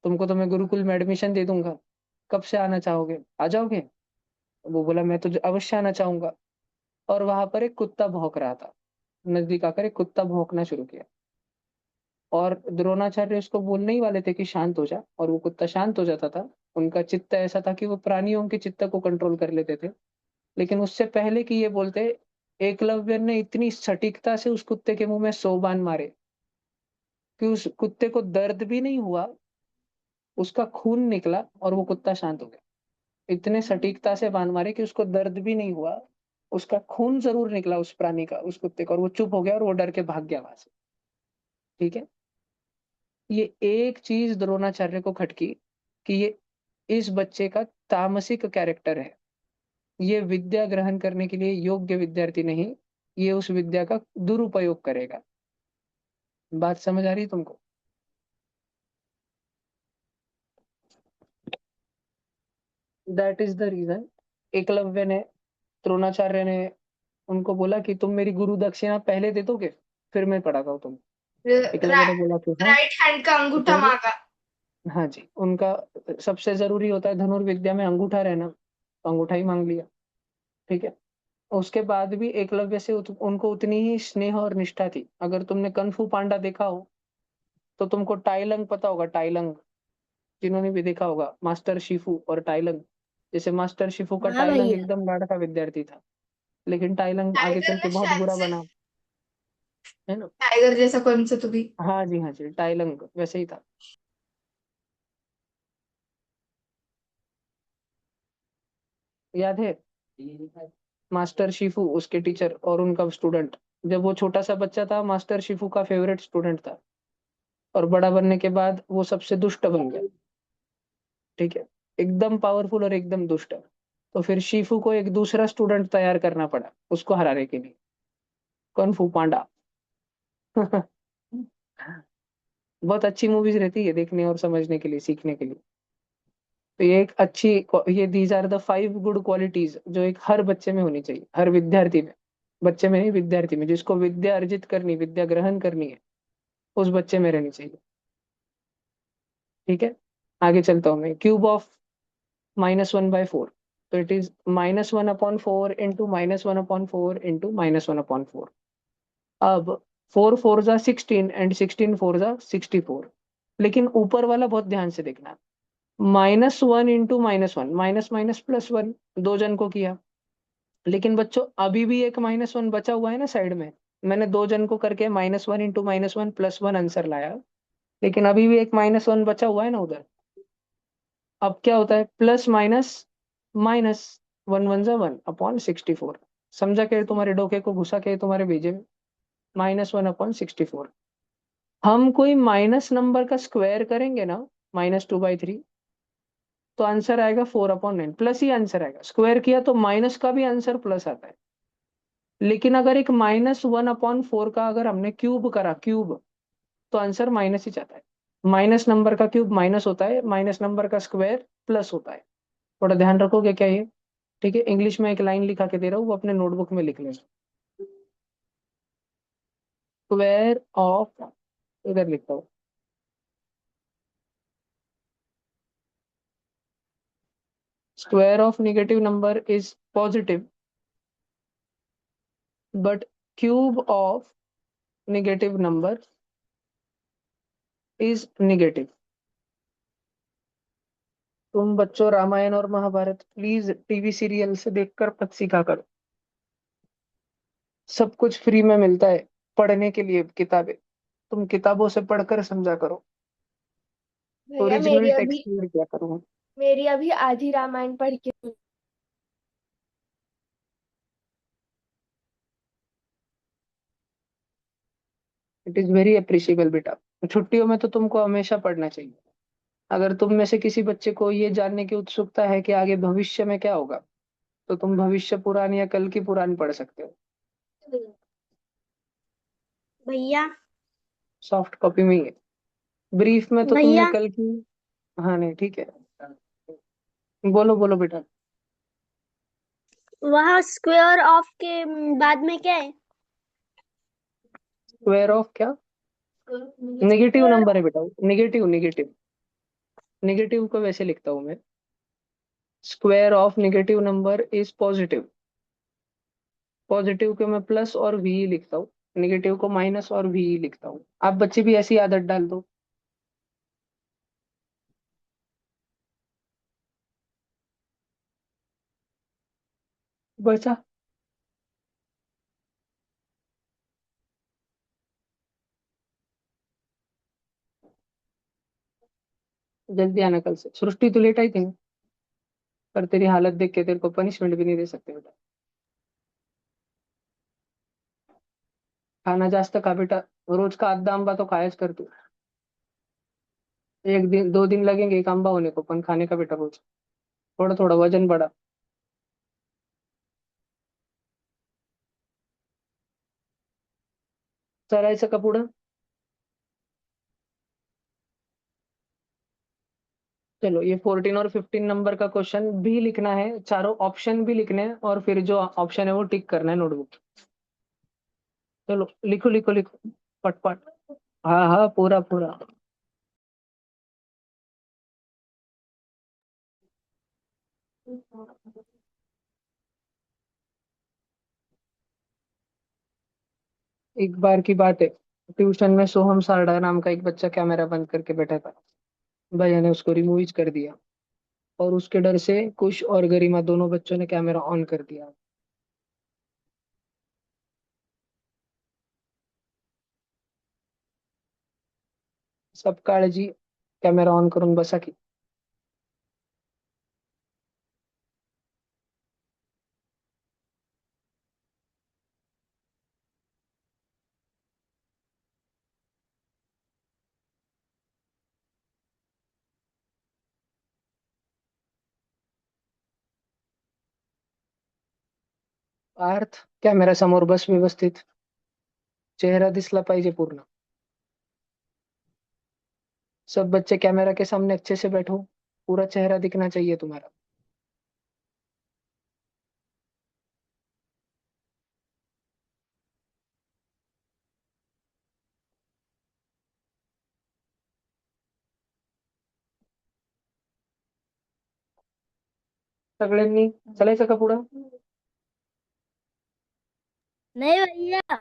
तुमको तो मैं गुरुकुल में एडमिशन दे दूंगा, कब से आना चाहोगे, आ जाओगे? वो बोला मैं तो अवश्य आना चाहूंगा। और वहां पर एक कुत्ता भौंक रहा था, नजदीक आकर एक कुत्ता भौंकना शुरू किया। और द्रोणाचार्य उसको बोलने ही वाले थे कि शांत हो जा, और वो कुत्ता शांत हो जाता था। उनका चित्त ऐसा था कि वो प्राणियों के चित्त को कंट्रोल कर लेते थे। लेकिन उससे पहले कि ये बोलते, एकलव्य ने इतनी सटीकता से उस कुत्ते के मुंह में 100 बाण मारे कि उस कुत्ते को दर्द भी नहीं हुआ, उसका खून निकला और वो कुत्ता शांत हो गया। इतने सटीकता से बाण मारे कि उसको दर्द भी नहीं हुआ, उसका खून जरूर निकला उस प्राणी का, उस कुत्ते का, और वो चुप हो गया और वो डर के भाग गया वहां से। ठीक है, ये एक चीज द्रोणाचार्य को खटकी कि ये इस बच्चे का तामसिक कैरेक्टर है, ये विद्या ग्रहण करने के लिए योग्य विद्यार्थी नहीं, ये उस विद्या का दुरुपयोग करेगा। बात समझ आ रही है तुमको? That is the reason Eklavya ने, द्रोणाचार्य ने उनको बोला कि तुम मेरी गुरु दक्षिणा पहले दे दोगे, फिर मैं पढ़ाता हूँ तुम। लिए एकलव्य ने बोला कि हाँ राइट हैंड का अंगूठा देंगे। मांगा। हाँ जी, उनका सबसे जरूरी होता है धनुर्विद्या में अंगूठा रहना, तो अंगूठा ही मांग लिया। ठीक है, उसके बाद भी एकलव्य से उनको उतनी ही स्नेह और निष्ठा थी। अगर तुमने कनफू पांडा देखा हो तो तुमको टाइलंग पता होगा, टाइलंग जिन्होंने भी देखा होगा, मास्टर शिफू और टाइलंग। जैसे मास्टर शिफू का हाँ टाइलंग भैया। एकदम लाडका विद्यार्थी था, लेकिन टाइलंग आगे टाइगर चल के ने बहुत शायद बुरा से बना, है ना? टाइगर जैसा कौन सा तो भी। हाँ जी, हाँ जी, टाइलंग वैसे ही था। याद है मास्टर शिफू, उसके टीचर और उनका स्टूडेंट? जब वो छोटा सा बच्चा था मास्टर शिफू का फेवरेट स्टूडेंट था, और बड़ा बनने के बाद वो सबसे दुष्ट बन गया। ठीक है, एकदम पावरफुल और एकदम दुष्ट। तो फिर शिफू को एक दूसरा स्टूडेंट तैयार करना पड़ा उसको हराने के लिए, कung फू पांडा। बहुत अच्छी मूवीज रहती है देखने और समझने के लिए, सीखने के लिए। तो ये एक अच्छी, ये these are the 5 good qualities जो एक हर बच्चे में होनी चाहिए, हर विद्यार्थी में। बच्चे में नहीं, विद्यार्थी में, जिसको विद्या अर्जित करनी, विद्या ग्रहण करनी है, उस बच्चे में रहनी चाहिए। ठीक है, आगे चलता हूँ मैं। क्यूब ऑफ -1/4, तो इट इज -1/4 इंटू -1/4 इंटू -1/4। अब 4 4 जा 16 एंड 16 4 जा 64। लेकिन ऊपर वाला बहुत ध्यान से देखना, -1 इंटू -1, माइनस माइनस +1, दो जन को किया। लेकिन बच्चों अभी भी एक -1 बचा हुआ है ना साइड में। मैंने दो जन को करके -1 इंटू -1 +1 आंसर लाया, लेकिन अभी भी एक -1 बचा हुआ है ना उधर। अब क्या होता है, प्लस माइनस माइनस, 1 1 जा 1/64। समझा के तुम्हारे डोके को घुसा के तुम्हारे भेजे में, -1/64। हम कोई माइनस नंबर का स्क्वायर करेंगे ना, -2/3, तो आंसर आएगा 4/9, प्लस ही आंसर आएगा। स्क्वायर किया तो माइनस का भी आंसर प्लस आता है। लेकिन अगर एक -1/4 का अगर हमने क्यूब करा, क्यूब, तो आंसर माइनस ही जाता है। माइनस नंबर का क्यूब माइनस होता है, माइनस नंबर का स्क्वायर प्लस होता है। थोड़ा ध्यान रखोगे क्या ये? ठीक है, इंग्लिश में एक लाइन लिखा के दे रहा हूँ, वो अपने नोटबुक में लिख लेना। स्क्वायर ऑफ, इधर लिखता हूँ, square of negative number is positive, but cube of negative number is negative. तुम बच्चों रामायण और महाभारत प्लीज टीवी सीरियल से देखकर मत सीखा करो। सब कुछ फ्री में मिलता है पढ़ने के लिए, किताबें। तुम किताबों से पढ़कर समझा करो, भैया ओरिजिनल टेक्स्ट रीड किया करो। मेरी अभी आधी रामायण पढ़ के हुई। इट इज वेरी अप्रिशिएबल बेटा। छुट्टियों में तो तुमको हमेशा पढ़ना चाहिए। अगर तुम में से किसी बच्चे को ये जानने की उत्सुकता है कि आगे भविष्य में क्या होगा, तो तुम भविष्य पुराण या कल की पुराण पढ़ सकते हो। भैया सॉफ्ट कॉपी में ही है। ब्रीफ में तो तुमने भैया कल की। हाँ, नहीं ठीक है, बोलो बोलो बेटा। वहाँ स्क्वायर ऑफ के बाद में क्या है? स्क्वायर ऑफ क्या? नेगेटिव नंबर है बेटा, नेगेटिव नेगेटिव। नेगेटिव को वैसे लिखता हूँ मैं, square of negative number is positive. Positive को मैं प्लस और वी लिखता हूँ, नेगेटिव को माइनस और वी लिखता हूँ। आप बच्चे भी ऐसी आदत डाल दो। बचा, जल्दी आना कल से। सृष्टि तो लेट आई थी, पर तेरी हालत देख के तेरे को पनिशमेंट भी नहीं दे सकते बेटा। खाना जास्त खा बेटा, रोज का आधा आंबा तो खायाच कर तू। एक दिन 2 दिन लगेंगे एक आंबा होने को, पण खाने का बेटा रोज। थोड़ा थोड़ा वजन बढ़ा। चलायचं का पुढं? चलो, ये 14 और 15 नंबर का क्वेश्चन भी लिखना है, चारों ऑप्शन भी लिखने हैं, और फिर जो ऑप्शन है वो टिक करना है नोटबुक। चलो लिखो लिखो लिखो, पट पट। हाँ हाँ, पूरा पूरा। एक बार की बात है, ट्यूशन में सोहम सारडा नाम का एक बच्चा कैमरा बंद करके बैठा था। भैया ने उसको रिमूव कर दिया, और उसके डर से कुश और गरिमा दोनों बच्चों ने कैमरा ऑन कर दिया। सब काळजी कॅमेरा ऑन करून बसा की। पार्थ, कॅमेरा समोर बस व्यवस्थित, चेहरा दिसला पाहिजे पूर्ण। सब बच्चे कैमरा के सामने अच्छे से बैठो, पूरा चेहरा दिखना चाहिए तुम्हारा। सगळ्यांनी चालायचं का पुढं? नहीं भैया।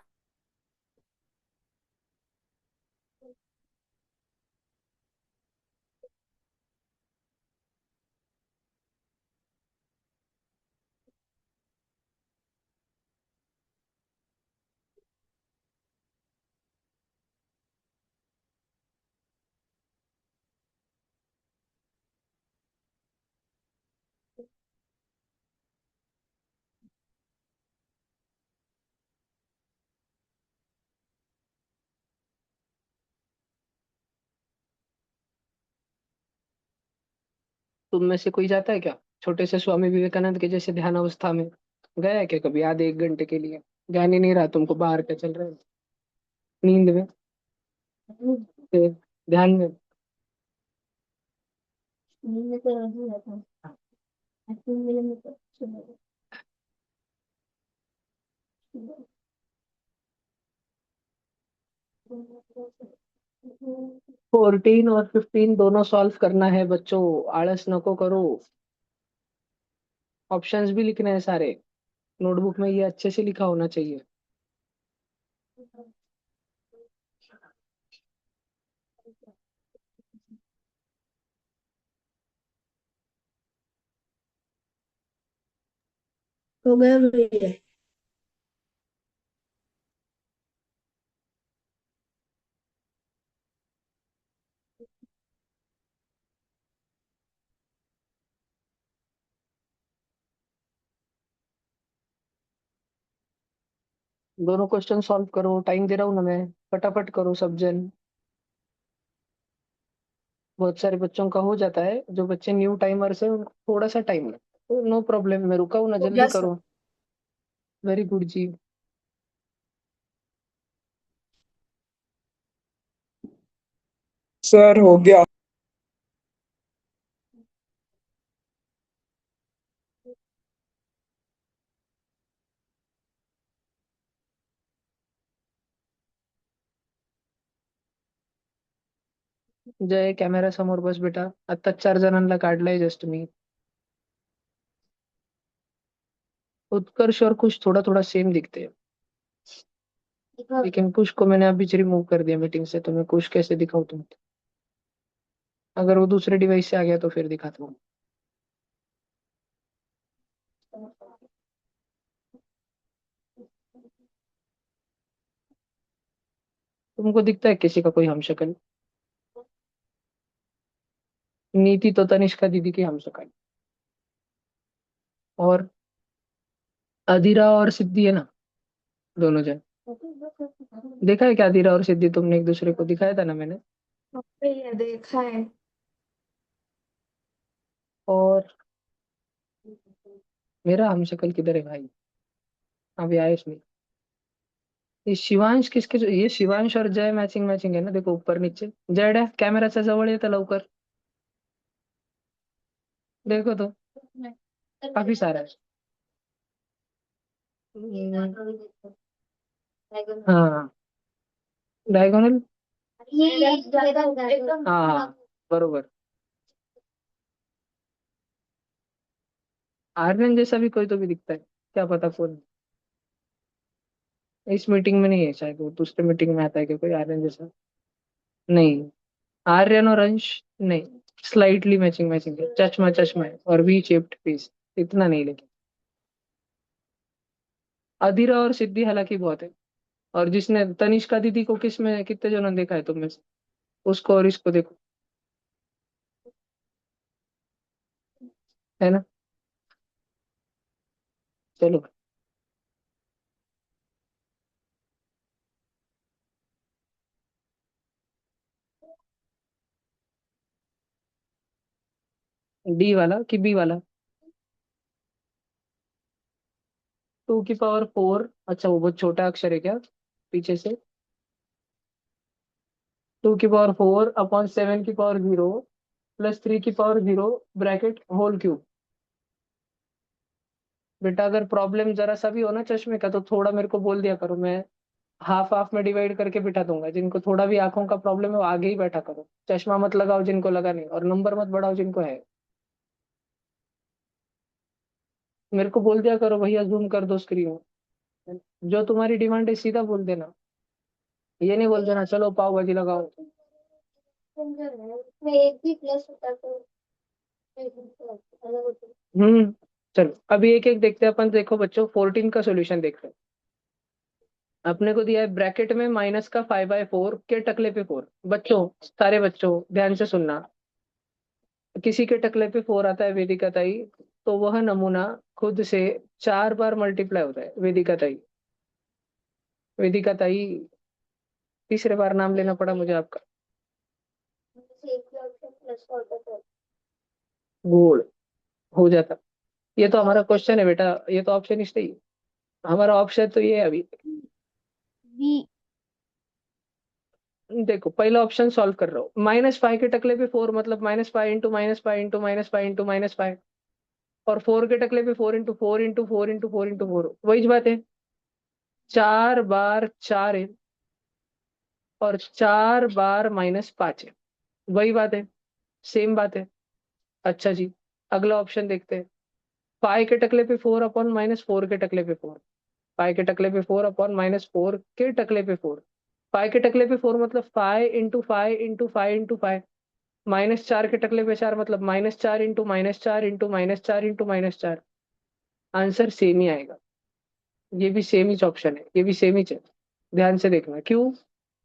तुम में से कोई जाता है क्या छोटे से स्वामी विवेकानंद के जैसे ध्यान अवस्था में? गया है क्या कभी आधे 1 घंटे के लिए? ध्यान ही नहीं रहा तुमको, बाहर क्या चल रहा है, नींद में, फिर ध्यान में? फोर्टीन और 15 दोनों सॉल्व करना है बच्चों, आलस नको करो। ऑप्शंस भी लिखने हैं सारे, नोटबुक में ये अच्छे से लिखा होना चाहिए। हो गया भैया। दोनों क्वेश्चन सॉल्व करो, टाइम दे रहा हूँ ना मैं, फटाफट करो सब जन। बहुत सारे बच्चों का हो जाता है, जो बच्चे न्यू टाइमर्स है उनको थोड़ा सा टाइम लगता है, नो प्रॉब्लम, मैं रुका हूँ ना, हो जल्दी गया सर। करो। वेरी गुड जी। सर हो गया। जय, कॅमेरा समोर बस बेटा, आता 4 जणांना काढलंय जस्ट मी। उत्कर्ष और कुछ थोड़ा थोड़ा सेम दिखते हैं, लेकिन कुछ को मैंने अभी रिमूव कर दिया मीटिंग से, तो मैं कुछ कैसे दिखाऊं तुमको? अगर वो दूसरे डिवाइस से आ गया तो फिर दिखाता हूँ। तुमको दिखता है किसी का कोई हमशक्ल? नीति तो तनिष्का दीदी की हमशक्ल। और अधीरा और सिद्धि है ना, दोनों जन। देखा है क्या अधीरा और सिद्धि तुमने एक दूसरे को दिखाया था ना मैंने? भैया देखा है। और मेरा हमशक्ल किधर है भाई? अभी आया इसमें। ये शिवांश किसके ये शिवांश और जय मैचिंग मैचिंग है ना, देखो ऊपर नीचे। जय डॅ कॅमेराच्या जवळ येतं लवकर, देखो तो काफी सारा है। हाँ, डायगोनल। हाँ, बरोबर। आर्यन जैसा भी कोई तो भी दिखता है, क्या पता कौन है। इस मीटिंग में नहीं है शायद, वो दूसरे मीटिंग में आता है क्या कोई आर्यन जैसा? नहीं, आर्यन और अंश नहीं। स्लाइटली मैचिंग मैचिंग है, चश्मा चश्मा है और वी शेप्ड फेस, इतना नहीं लेकिन। अधीरा और सिद्धि हालांकि बहुत है। और जिसने तनिष्का दीदी को किस में कितने जनों ने देखा है तुम में से? उसको और इसको देखो, है ना? चलो, डी वाला कि बी वाला? 2 की पावर 4, अच्छा वो बहुत छोटा अक्षर है क्या पीछे से? 2 की पावर 4 अपॉन 7 की पावर 0 प्लस 3 की पावर 0 ब्रैकेट होल क्यूब। बेटा अगर प्रॉब्लम जरा सा भी हो ना चश्मे का, तो थोड़ा मेरे को बोल दिया करो, मैं हाफ हाफ में डिवाइड करके बिठा दूंगा। जिनको थोड़ा भी आंखों का प्रॉब्लम है वो आगे ही बैठा करो, चश्मा मत लगाओ जिनको लगा नहीं, और नंबर मत बढ़ाओ जिनको है। मेरे को बोल दिया करो भैया जूम कर दो स्क्रीन, जो तुम्हारी डिमांड है सीधा बोल देना। ये नहीं बोल देना चलो पाव भाजी लगाओ। एक भी प्लस होता तो हम्म। चलो अभी एक एक देखते हैं अपन। देखो बच्चों, 14 का सोल्यूशन देखते हैं। अपने को दिया है ब्रैकेट में -का 5/4 के टकले पे 4। बच्चों, सारे बच्चों ध्यान से सुनना, किसी के टकले पे 4 आता है वेदिका ताई, तो वह नमूना खुद से 4 बार मल्टीप्लाई होता है। वेदिका ताई, वेदिका ताई, तीसरे बार नाम लेना पड़ा मुझे आपका। एक भी ऑप्शन प्लस होता तो गोल हो जाता। ये तो हमारा क्वेश्चन है बेटा, ये तो ऑप्शन ही नहीं है। हमारा ऑप्शन तो ये है अभी। बी। देखो पहला ऑप्शन सॉल्व कर रहा हूँ, -5 के टकले पे 4 मतलब -5 इंटू -5 इंटू -5 इंटू -5, और 4 के टकले पे 4 इंटू 4 इंटू 4 इंटू 4 इंटू 4, वही बात है। 4 बार 4 है और 4 बार -5 है, वही बात है, सेम बात है। अच्छा जी, अगला ऑप्शन देखते हैं। पाई के टकले पे 4 अपॉन -4 के टकले पे 4, पाई के टकले पे 4 अपॉन -4 के टकले पे 4, पाई के टकले पे 4 मतलब 5 इंटू 5 इंटू 5 इंटू 5, -4 के टकले पे 4 मतलब -4 into -4 into -4 into -4। Answer same ही आएगा। ये भी सेम ही ऑप्शन है, ये भी सेम ही है। ध्यान से देखना क्यों,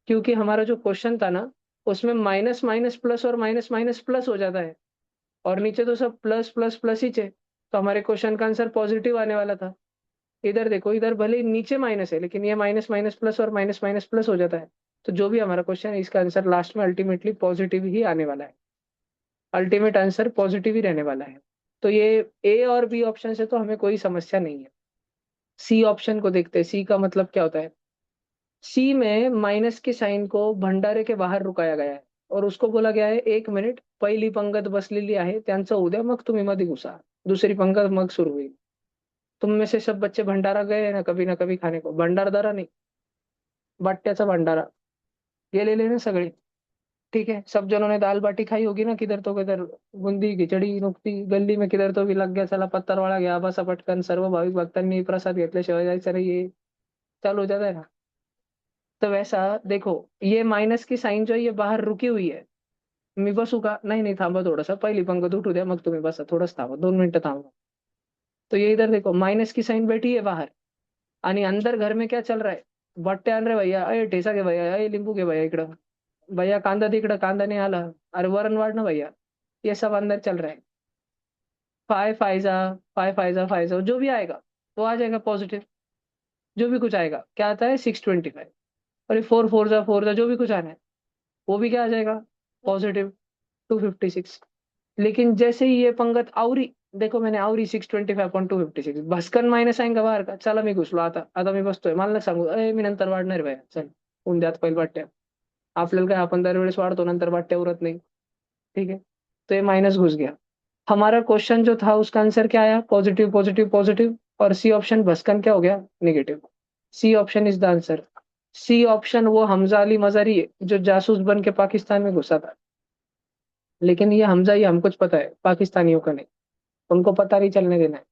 क्योंकि हमारा जो क्वेश्चन था ना, उसमें माइनस माइनस प्लस और माइनस माइनस प्लस हो जाता है, और नीचे तो सब प्लस प्लस प्लस ही थे, तो हमारे क्वेश्चन का आंसर पॉजिटिव आने वाला था। इधर देखो, इधर भले ही नीचे माइनस है लेकिन ये माइनस माइनस प्लस और माइनस माइनस प्लस हो जाता है, तो जो भी हमारा क्वेश्चन है इसका आंसर लास्ट में अल्टीमेटली पॉजिटिव ही आने वाला है। अल्टीमेट आंसर पॉजिटिव ही रहने वाला है। तो ये ए और बी ऑप्शन से तो हमें कोई समस्या नहीं है। सी ऑप्शन को देखते हैं, सी का मतलब क्या होता है। सी में माइनस के साइन को भंडारे के बाहेर रुकाया गया है, और उसको बोला गया है 1 मिनिट पहिली पंगत बसलेली आहे त्यांचं उद्या मग तुम्ही मध्ये घुसा, दूसरी पंगत मग सुरू होईल। तुम में से सब बच्चे भंडारा गए हैं ना कभी खाने को, भंडारदारा नहीं, बाट्याचा भंडारा, ये ले लेना सगळे। ठीक है, सब जनों ने दाल बाटी खाई होगी ना, किधर तो किधर बुंदी खिचडी नुकती गल्ली में, किधर तो भी लग गया चला पत्तरवाळा घ्या बसा पटकन, सर्व भाविक भक्तांनी प्रसाद घेतल्याशिवाय जायचं नाही, ये चालू हो जाता है ना। तो वैसा देखो, ये माइनस की साइन जो है ये बाहर रुकी हुई है। मी बसू का, नाही नाही थांबा थोडंसं, पहिली पंगत उठू द्या मग तुम्ही बसा, थोडंच थांबा, 2 मिनिटं थांबा। तो ये इधर देखो माइनस की साइन बैठी है बाहर, आणि अंदर घर में क्या चल रहा है, बट्टे आण रे भैया, अय ठेसा घे भैया, अय लिंबू घे भैया इकडं, भैया कांदा दे इकडं, कांदा नहीं आला, अरे वरण वाढ ना भैया, ये सब अंदर चल रहा है। फाइव फाइजा जो भी आएगा वो आ जाएगा पॉजिटिव, जो भी कुछ आएगा क्या आता है 625, और 4 4 जा जो भी कुछ आना है वो भी क्या आ जाएगा पॉजिटिव 256। लेकिन जैसे ही ये पंगत आवरी, देखो मैंने आवरी 625.256, भस्कन मायनस आहे का बाहेर का, चला मी घुसलो आता, आता मी बसतोय, मला नका सांगू मी नंतर वाढणार आहे भैया, चल उद्यात पहिलं वाटत्या, आपल्याला काय आपण दरवेळेस वाढतो नंतर वाटत्या उरत नहीं। ठीक है, तो ये माइनस घुस गया। हमारा क्वेश्चन जो था उसका आंसर क्या आया, पॉजिटिव पॉजिटिव पॉजिटिव, और सी ऑप्शन भस्कन क्या हो गया, negative. C option is the answer. C option वो हमजा अली मजारी है जो जासूस बन के पाकिस्तान में घुसा था, लेकिन ये हमजा ये हमको पता है, पाकिस्तानियों का नहीं, उनको पता नहीं चलने देना है।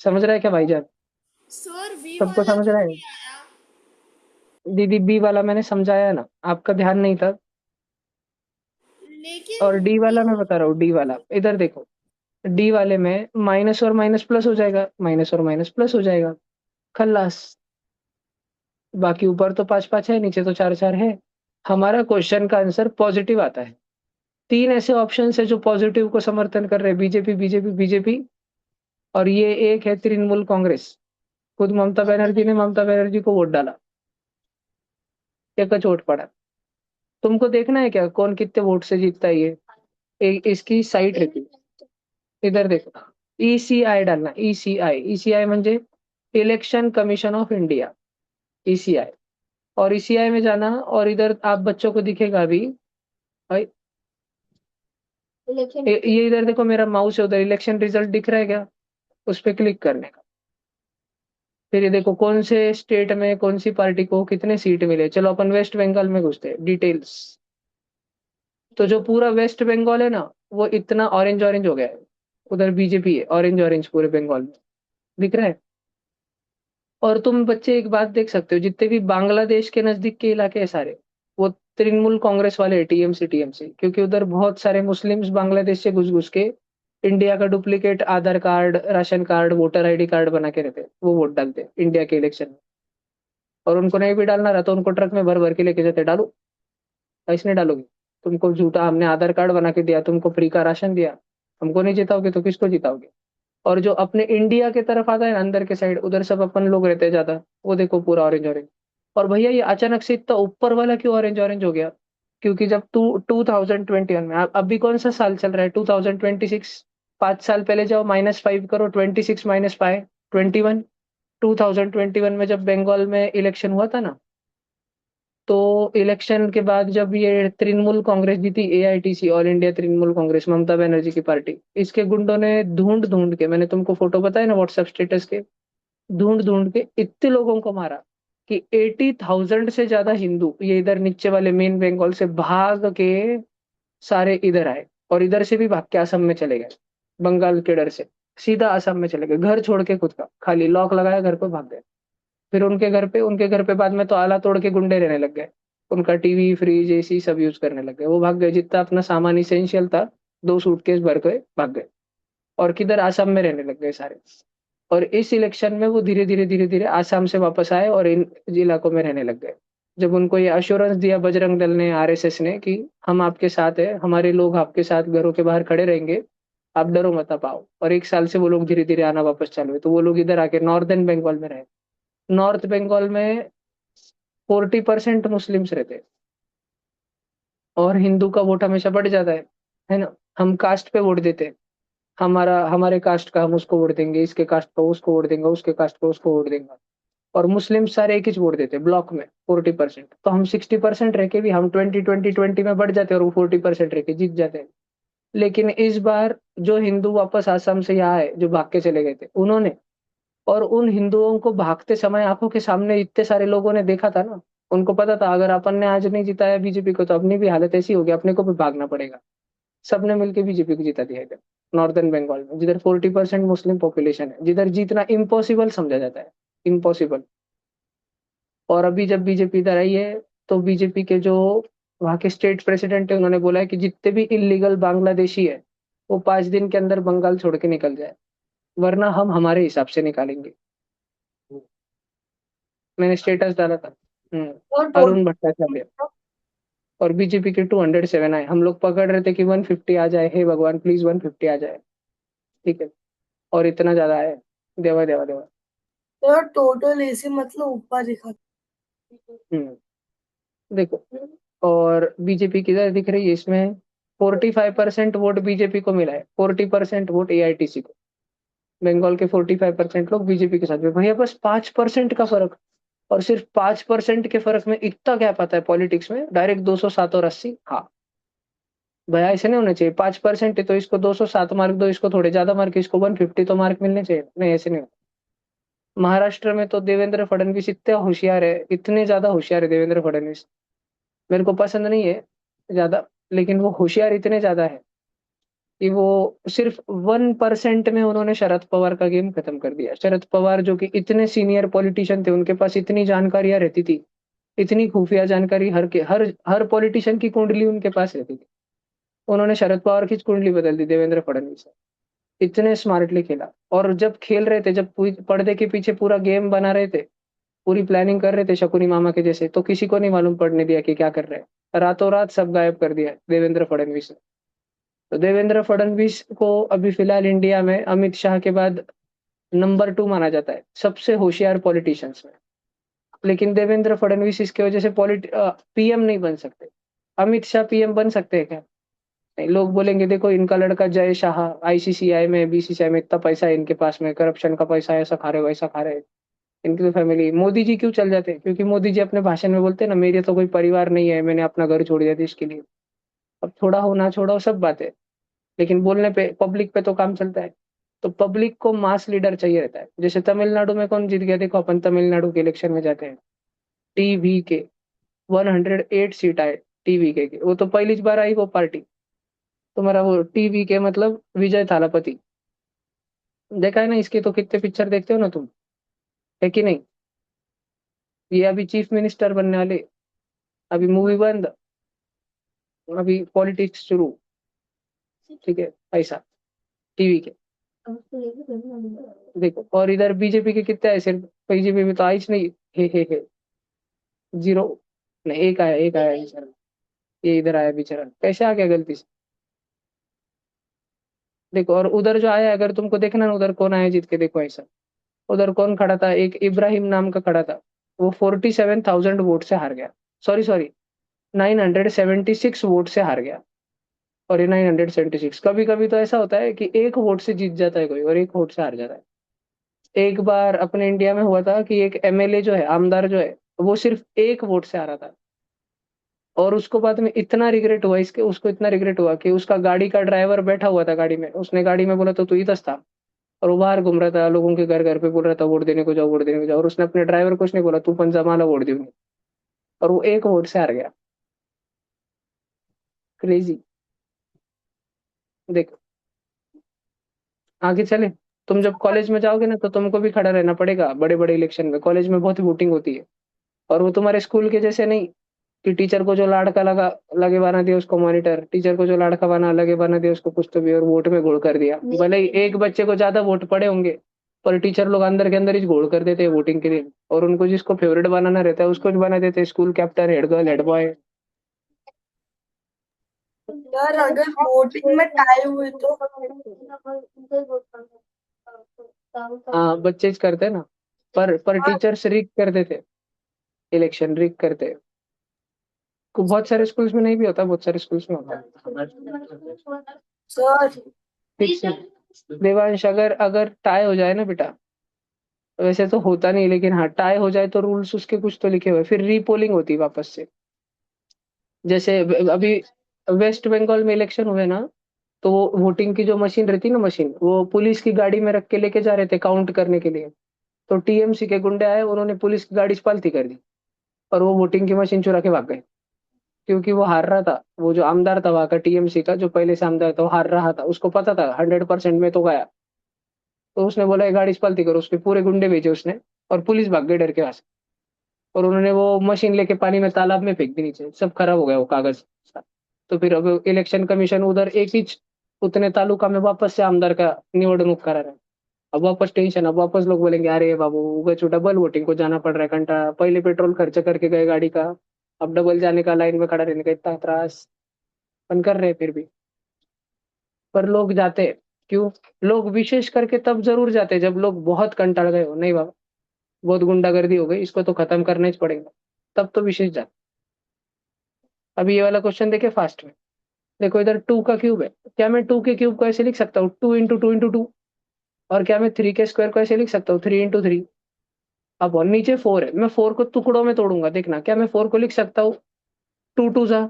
समझ रहा है क्या भाईजान, सर बी सबको वाला समझ क्यों रहा है। नहीं आया? दीदी बी वाला मैंने समझाया ना, आपका ध्यान नहीं था। और लेकिन डी वाला मैं बता रहा हूँ, डी वाला इधर देखो, डी वाले में माइनस और माइनस प्लस हो जाएगा, माइनस और माइनस प्लस हो जाएगा, खल्लास। बाकी ऊपर तो 5 5 है, नीचे तो 4 4 है। हमारा क्वेश्चन का आंसर पॉजिटिव आता है। 3 ऐसे ऑप्शन है जो पॉजिटिव को समर्थन कर रहे हैं, बीजेपी बीजेपी बीजेपी, और ये एक है तृणमूल कांग्रेस। खुद ममता बनर्जी ने ममता बनर्जी को वोट डाला, एक वोट पड़ा। तुमको देखना है क्या कौन कितने वोट से जीतता है ये, इसकी साइट रहती है, इधर देखो, ईसीआई डालना, ईसीआई, ईसीआई म्हणजे election commission of India, ECI. और ईसीआई में जाना, और इधर आप बच्चों को दिखेगा अभी भाई, ये इधर देखो मेरा माउस है, उधर इलेक्शन रिजल्ट दिख रहा है क्या, उस पर क्लिक करने का। फिर ये देखो कौन से स्टेट में कौन सी पार्टी को कितने सीट मिले। चलो अपन वेस्ट बंगाल में घुसते हैं, डिटेल्स। तो जो पूरा वेस्ट बंगाल है ना, वो इतना ऑरेंज ऑरेंज हो गया है, उधर बीजेपी है, ऑरेंज ऑरेंज पूरे बंगाल में दिख रहा है। और तुम बच्चे एक बात देख सकते हो, जितने भी बांग्लादेश के नजदीक के इलाके हैं सारे, वो तृणमूल कांग्रेस वाले, टीएमसी टीएमसी, क्योंकि उधर बहुत सारे मुस्लिम्स बांग्लादेश से घुस घुस के इंडिया का duplicate Aadhaar card, ration card, voter ID card बना के रहते हैं, वो वोट डालते हैं इंडिया के इलेक्शन में। और उनको नहीं भी डालना रहा तो उनको ट्रक में भर भर के लेके जाते, डालो, इसने डालोगे, तुमको झूठा हमने आधार कार्ड बना के दिया, तुमको फ्री का राशन दिया, हमको नहीं जिताओगे तो किसको जिताओगे। और जो अपने इंडिया के तरफ आता है ना, अंदर के साइड, उधर सब अपन लोग रहते हैं ज्यादा, वो देखो पूरा ऑरेंज ऑरेंज। और भैया ये अचानक से इतना ऊपर वाला क्यों ऑरेंज ऑरेंज हो गया, क्योंकि जब 2021 में अभी कौन सा साल चल रहा है, 2026, 5 साल पहले जाओ, -5 करो, 26 माइनस 5, 21। 2021 में जब बंगाल में इलेक्शन हुआ था ना, तो इलेक्शन के बाद जब ये तृणमूल कांग्रेस जीती, AITC, all India Trinamool Congress, Mamata Banerjee की पार्टी, इसके गुंडों ने ढूंढ ढूंढ के, मैंने तुमको फोटो बताया ना व्हाट्सएप स्टेटस के, ढूंढ ढूंढ के इतने लोगों को मारा कि 80,000 से ज्यादा हिंदू ये इधर नीचे वाले मेन बंगाल से भाग के सारे इधर आए, और इधर से भी भाग के असम में चले गए, बंगाल के डर से सीधा असम में चले गए, घर छोड़ के, खुद का खाली लॉक लगाया, घर पे भाग गए। फिर उनके घर पे बाद में तो आला तोड़ के गुंडे रहने लग गए, उनका टीवी फ्रिज एसी सब यूज करने लग गए, वो भाग गए, जितना अपना सामान इसेंशियल था 2 सूटकेस भर के भाग गए, और किधर आसाम में रहने लग गए सारे। और इस इलेक्शन में वो धीरे धीरे धीरे धीरे आसाम से वापस आए और इन इलाकों में रहने लग गए। जब उनको ये अश्योरेंस दिया बजरंग दल ने, आरएसएस ने, कि हम आपके साथ है, हमारे लोग आपके साथ घरों के बाहर खड़े रहेंगे, आप डरो मत, आप आओ, और 1 साल से वो लोग धीरे धीरे आना वापस चालू हुए, तो वो लोग इधर आके नॉर्दर्न बंगाल में रहे। नॉर्थ बंगाल में 40% मुस्लिम्स रहते हैं, और हिंदू का वोट हमेशा बढ़ जाता है ना। हम कास्ट पे वोट देते हैं, हमारे कास्ट का हम उसको वोट देंगे, इसके कास्ट का उसको वोट देंगे, उसके कास्ट का उसको वोट देंगे, और मुस्लिम सारे एक ही वोट देते हैं ब्लॉक में 40%, तो हम 60% रह के भी हम 20-20-20 में बढ़ जाते हैं, और वो 40% रह के जीत जाते हैं। लेकिन इस बार जो हिंदू वापस आसाम से यहाँ आए, जो भाग के चले गए थे, उन्होंने, और उन हिंदुओं को भागते समय आंखों के सामने इतने सारे लोगों ने देखा था ना, उनको पता था अगर अपन ने आज नहीं जिताया बीजेपी को, तो अपनी भी हालत ऐसी होगी, अपने को भी भागना पड़ेगा। सबने मिलकर बीजेपी को जिता दिया इधर नॉर्दर्न बंगाल में, जिधर 40% मुस्लिम पॉपुलेशन है, जिधर जीतना इम्पॉसिबल समझा जाता है, इम्पॉसिबल। और अभी जब बीजेपी इधर आई है, तो बीजेपी के जो वहाँ के स्टेट प्रेसिडेंट है, उन्होंने बोला है कि जितने भी इलीगल बांग्लादेशी है, वो 5 दिन के अंदर बंगाल छोड़ के निकल जाए, वरना हम हमारे हिसाब से निकालेंगे। मैंने स्टेटस डाला था। अरुण भट्टाचार्य। और बीजेपी के 207 आए, हम लोग पकड़ रहे थे कि 150 आ जाए, हे भगवान प्लीज 150 आ जाए, ठीक है, और इतना ज्यादा आया, देवा देवा देवा। तो टोटल ऐसे मतलब ऊपर दिखा। हम्म देखो, और बीजेपी किधर दिख रही है इसमें, 45% वोट बीजेपी को मिला है, 40% वोट एआईटीसी को। बंगाल के 45% लोग बीजेपी के साथ में, भैया बस 5% का फर्क, और सिर्फ 5% के फर्क में इतना गैप आता है पॉलिटिक्स में, डायरेक्ट 207 और 80। हाँ भैया, ऐसे नहीं होना चाहिए, 5% है तो इसको 207 मार्क दो, इसको थोड़े ज्यादा मार्क, इसको 150 तो मार्क मिलने चाहिए, नहीं ऐसे नहीं होता। महाराष्ट्र में तो देवेंद्र फडणवीस इतने होशियार है, इतने ज्यादा होशियार है देवेंद्र फडणवीस, मेरे को पसंद नहीं है ज्यादा, लेकिन वो होशियार इतने ज्यादा है कि वो सिर्फ 1% में उन्होंने शरद पवार का गेम खत्म कर दिया। शरद पवार जो कि इतने सीनियर पॉलिटिशियन थे, उनके पास इतनी जानकारियां रहती थी, इतनी खुफिया जानकारी, हर पॉलिटिशियन की कुंडली उनके पास रहती थी, उन्होंने शरद पवार की कुंडली बदल दी देवेंद्र फडणवीस ने। इतने स्मार्टली खेला, और जब खेल रहे थे, जब पर्दे के पीछे पूरा गेम बना रहे थे, पूरी प्लानिंग कर रहे थे शकुनी मामा के जैसे, तो किसी को नहीं मालूम पड़ने दिया कि क्या कर रहे हैं, रातों रात सब गायब कर दिया देवेंद्र फडणवीस ने। तो देवेंद्र फडणवीस को अभी फिलहाल इंडिया में अमित शाह के बाद नंबर 2 माना जाता है सबसे होशियार पॉलिटिशियंस में। लेकिन देवेंद्र फडणवीस इसके वजह से पीएम नहीं बन सकते। अमित शाह पीएम बन सकते हैं क्या? नहीं। लोग बोलेंगे देखो इनका लड़का जय शाह आईसीसीआई में बीसीसीआई में इतना पैसा है इनके पास में, करप्शन का पैसा है, ऐसा खा रहे हो वैसा खा रहे हैं, इनकी तो फैमिली। मोदी जी क्यों चल जाते हैं? क्योंकि मोदी जी अपने भाषण में बोलते हैं ना, मेरे तो कोई परिवार नहीं है, मैंने अपना घर छोड़ दिया देश के लिए। अब छोड़ा हो ना छोड़ा हो सब बात है, लेकिन बोलने पे, पब्लिक पे तो काम चलता है। तो पब्लिक को मास लीडर चाहिए रहता है। जैसे तमिलनाडु में कौन जीत गया देखो, अपन तमिलनाडु के इलेक्शन में जाते हैं, टीवी के 108 सीट आए, टीवी के वो तो पहली बार आई वो पार्टी। तुम्हारा वो टीवी के मतलब विजय थालापति, देखा है ना इसके, तो कितने पिक्चर देखते हो ना तुम, है कि नहीं? ये अभी चीफ मिनिस्टर बनने वाले, अभी मूवी बंद, अभी पॉलिटिक्स शुरू, ठीक है, ऐसा टीवी के देखो। और इधर बीजेपी के कितने आए, सिर्फ बीजेपी में तो आई नहीं, हे 0, नहीं एक आया बेचारा, ये इधर आया बेचारा, कैसे आ गया गलती से? देखो, और उधर जो आया, अगर तुमको देखना ना उधर कौन आया जीत के, देखो ऐसा, उधर कौन खड़ा था, एक इब्राहिम नाम का खड़ा था, वो 47,000 वोट से हार गया। सॉरी सॉरी, 976 वोट से हार गया। और ये 976, कभी कभी तो ऐसा होता है कि एक वोट से जीत जाता है कोई और एक वोट से हार जाता है। एक बार अपने इंडिया में हुआ था कि एक एमएलए जो है, आमदार जो है, वो सिर्फ एक वोट से हारा था। और उसको बाद में इतना रिग्रेट हुआ, इसके उसको इतना रिग्रेट हुआ कि उसका गाड़ी का ड्राइवर बैठा हुआ था गाड़ी में, उसने गाड़ी में बोला तो तू ही दस था। और वो बाहर घूम रहा था, लोगों के घर घर पे बोल रहा था वोट देने को जाओ, वोट देने को जाओ, और उसने अपने ड्राइवर को कुछ नहीं बोला, तू पंजा माला वोट दूंगी। और वो एक वोट से हार गया। क्रेजी। देखो, आगे चले। तुम जब कॉलेज में जाओगे ना तो तुमको भी खड़ा रहना पड़ेगा बड़े बड़े इलेक्शन में। कॉलेज में बहुत वोटिंग होती है। और वो तुम्हारे स्कूल के जैसे नहीं कि टीचर को जो लाड़का लगा लगे बना दिया उसको मॉनिटर, टीचर को जो लाड़का बना लगे बना दिया उसको कुछ तो भी, और वोट में घोल कर दिया। भले ही एक बच्चे को ज्यादा वोट पड़े होंगे, पर टीचर लोग अंदर के अंदर ही घोल कर देते हैं वोटिंग के लिए। और उनको जिसको फेवरेट बनाना रहता है उसको भी बना देते हैं, school captain, head girl, head boy. यार अगर वोटिंग में टाई हुई तो हाँ, बच्चे करते हैं ना। पर हाँ टीचर्स रिग कर देते, इलेक्शन रिग करते। को बहुत सारे स्कूल्स में नहीं भी होता, बहुत सारे स्कूल्स में होता है। सर। ठीक से देवांश, अगर अगर टाई हो जाए ना बेटा, वैसे तो होता नहीं, लेकिन हाँ टाई हो जाए तो रूल्स उसके कुछ तो लिखे हुए, फिर रीपोलिंग होती है वापस से। जैसे अभी वेस्ट बंगाल में इलेक्शन हुए ना, तो वो वोटिंग की जो मशीन रहती है ना, मशीन वो पुलिस की गाड़ी में रख के लेके जा रहे थे काउंट करने के लिए। तो टीएमसी के गुंडे आए, उन्होंने पुलिस की गाड़ी स्पालती कर दी और वो वोटिंग की मशीन चुरा के भाग गए। क्योंकि वो हार रहा था, वो जो आमदार था वहां का टीएमसी का, जो पहले से आमदार था, वो हार रहा था, उसको पता था 100% में तो गया। तो उसने बोला ये गाड़ी स्पालती करो, उसके पूरे गुंडे भेजे उसने, और पुलिस भाग गई डर के वहां से। और उन्होंने वो मशीन लेके पानी में, तालाब में फेंक दी नीचे, सब खराब हो गया वो कागज। तो फिर अब इलेक्शन कमीशन उधर एक ही उतने तालुका में वापस से आमदार का निवडणूक करा रहा है। अब वापस टेंशन, अब वापस लोग बोलेंगे अरे बाबू उगच डबल वोटिंग को जाना पड़ रहा है, घंटा पहले पेट्रोल खर्च करके गए गाड़ी का, अब डबल जाने का, लाइन में खड़ा रहने का इतना त्रास। अपन कर रहे हैं फिर भी, पर लोग जाते हैं। क्यों? लोग विशेष करके तब जरूर जाते हैं जब लोग बहुत कंटाल गए हो, नहीं बाबा बहुत गुंडागर्दी हो गई, इसको तो खत्म करना ही पड़ेगा, तब तो विशेष जाते। अभी ये वाला क्वेश्चन देखे फास्ट में। देखो इधर 2 का क्यूब है, क्या मैं 2 के क्यूब को ऐसे लिख सकता हूँ 2 × 2 × 2? और क्या मैं 3 के स्क्वायर को ऐसे लिख सकता हूँ 3 × 3? अब और नीचे 4 है, मैं 4 को टुकड़ों में तोड़ूंगा, देखना क्या मैं 4 को लिख सकता हूँ 2 × 2 जा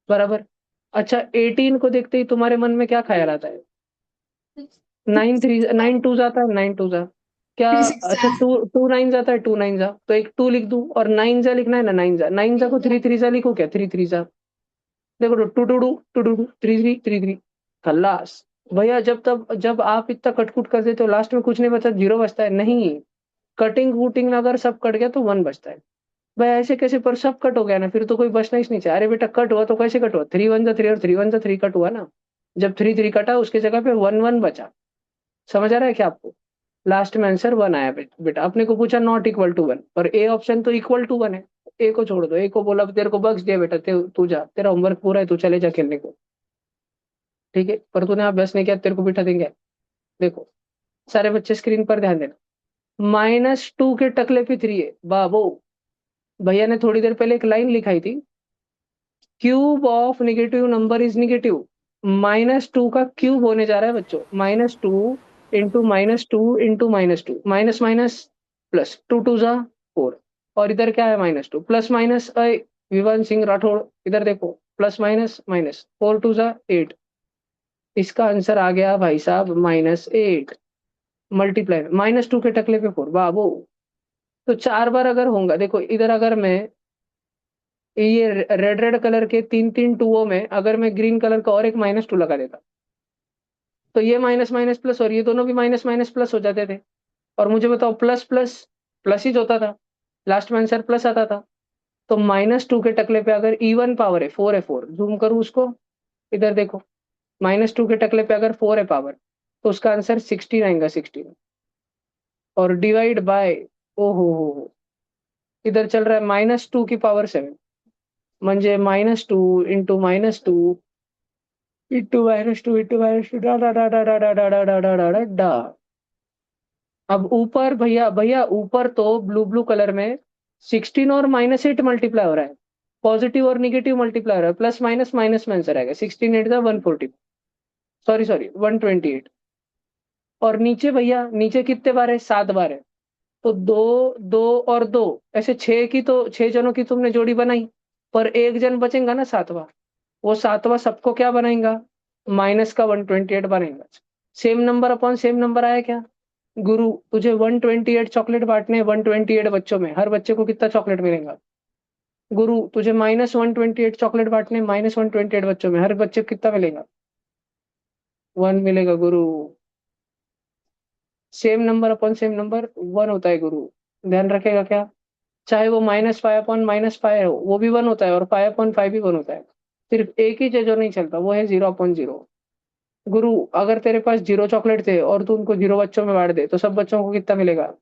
बराबर। अच्छा 18 को देखते ही तुम्हारे मन में क्या ख्याल आता है? 9 जाता है, 9 जा क्या? 3 6 अच्छा 2 9 जाता है, 2 9 जा, तो एक 2 लिख दूं, और 9 जा लिखना है ना, 9 जा को 3 3 जा लिखो, क्या 3 3 जा। देखो 2 2 2 2 2 3 3 3 3 खल्लास। भैया जब तब जब आप इतना कटकुट कर देते हो, लास्ट में कुछ नहीं बचा, जीरो बचता है नहीं। कटिंग वुटिंग में अगर सब कट गया तो 1 बचता है। भाई ऐसे कैसे? पर सब कट हो गया ना, फिर तो कोई बचना ही नहीं चाहिए। अरे बेटा कट हुआ तो कैसे कट हुआ? 3 1 जा 3 और 3 1 जा 3 कट हुआ ना। जब 3 3 कटा उसके जगह पे 1 1 बचा। समझ आ रहा है क्या आपको? लास्ट में आंसर 1 आया बेटा। अपने को पूछा नॉट इक्वल टू 1, पर ए ऑप्शन तो इक्वल टू 1 है। ए को छोड़ दो, ए को बोला तेरे को बख्श दिया बेटा, तू जा, तेरा होमवर्क पूरा है, तू चले जा खेलने को। ठीक है, पर तूने अभ्यास नहीं किया, तेरे को बिठा देंगे। देखो सारे बच्चे स्क्रीन पर ध्यान देना। -2 के टकले पे 3 है बाबू। भैया ने थोड़ी देर पहले एक लाइन लिखाई थी, cube of negative number is negative. -2 का क्यूब होने जा रहा है बच्चों, -2 × -2 × -2 माइनस माइनस प्लस, 2 2 जा 4। और इधर क्या है? -2 प्लस माइनस, विवान सिंह राठौड़ इधर देखो, प्लस माइनस माइनस, 4 2 जा 8। इसका आंसर आ गया भाई साहब -8। मल्टीप्लाई -2 के टकले पे 4 बाबू। तो 4 बार अगर होगा, देखो इधर अगर मैं ये रेड रेड कलर के 3 3 टूओं में अगर मैं ग्रीन कलर का और एक -2 लगा देता, तो ये माइनस माइनस प्लस और ये दोनों भी माइनस माइनस प्लस हो जाते थे। और मुझे बताओ प्लस प्लस प्लस ही होता था, लास्ट में आंसर प्लस आता था। तो -2 के टकले पे अगर इवन पावर है 4 है, 4 जूम करूँ उसको, इधर देखो -2 के टकले पे अगर 4 है पावर, तो उसका आंसर 16 आएगा, 16। और डिवाइड बाय, हो इधर चल रहा है -2 की पावर 7, म्हणजे -2 इंटू -2 इंटू -2 इंटू -2 डा डा डा डा डा डा डा डा डा डा डा डा। अब ऊपर भैया भैया ऊपर तो ब्लू ब्लू कलर में 16 और -8 मल्टीप्लाई हो रहा है। पॉजिटिव और निगेटिव मल्टीप्लायर है, प्लस माइनस माइनस में आंसर आएगा। 16 8 140, सॉरी 128। और नीचे भैया, नीचे कितने बार है? 7 बार है। तो 2 2 और 2, ऐसे 6 की, तो 6 जनों की तुमने जोड़ी बनाई, पर एक जन बचेगा ना 7वां, वो 7वां सबको क्या बनाएगा? माइनस का 128 बनाएगा। Same number upon same number आया क्या? गुरु, तुझे 128 चॉकलेट बांटने हैं 128 बच्चों में, हर बच्चे को कितना चॉकलेट मिलेगा? गुरु, तुझे -128 चॉकलेट बांटने, -128 बच्चों में, हर बच्चे को कितना मिलेगा? 1 मिलेगा गुरु। Same number upon same number 1 होता है गुरु, ध्यान रखेगा क्या? चाहे वो -5/-5 हो, वो भी 1 होता है, और 5/5 भी 1 होता है। सिर्फ एक ही चीज जो नहीं चलता, वो है 0/0। गुरु, अगर तेरे पास 0 चॉकलेट थे और तू उनको 0 बच्चों में बांट दे, तो सब बच्चों को कितना मिलेगा?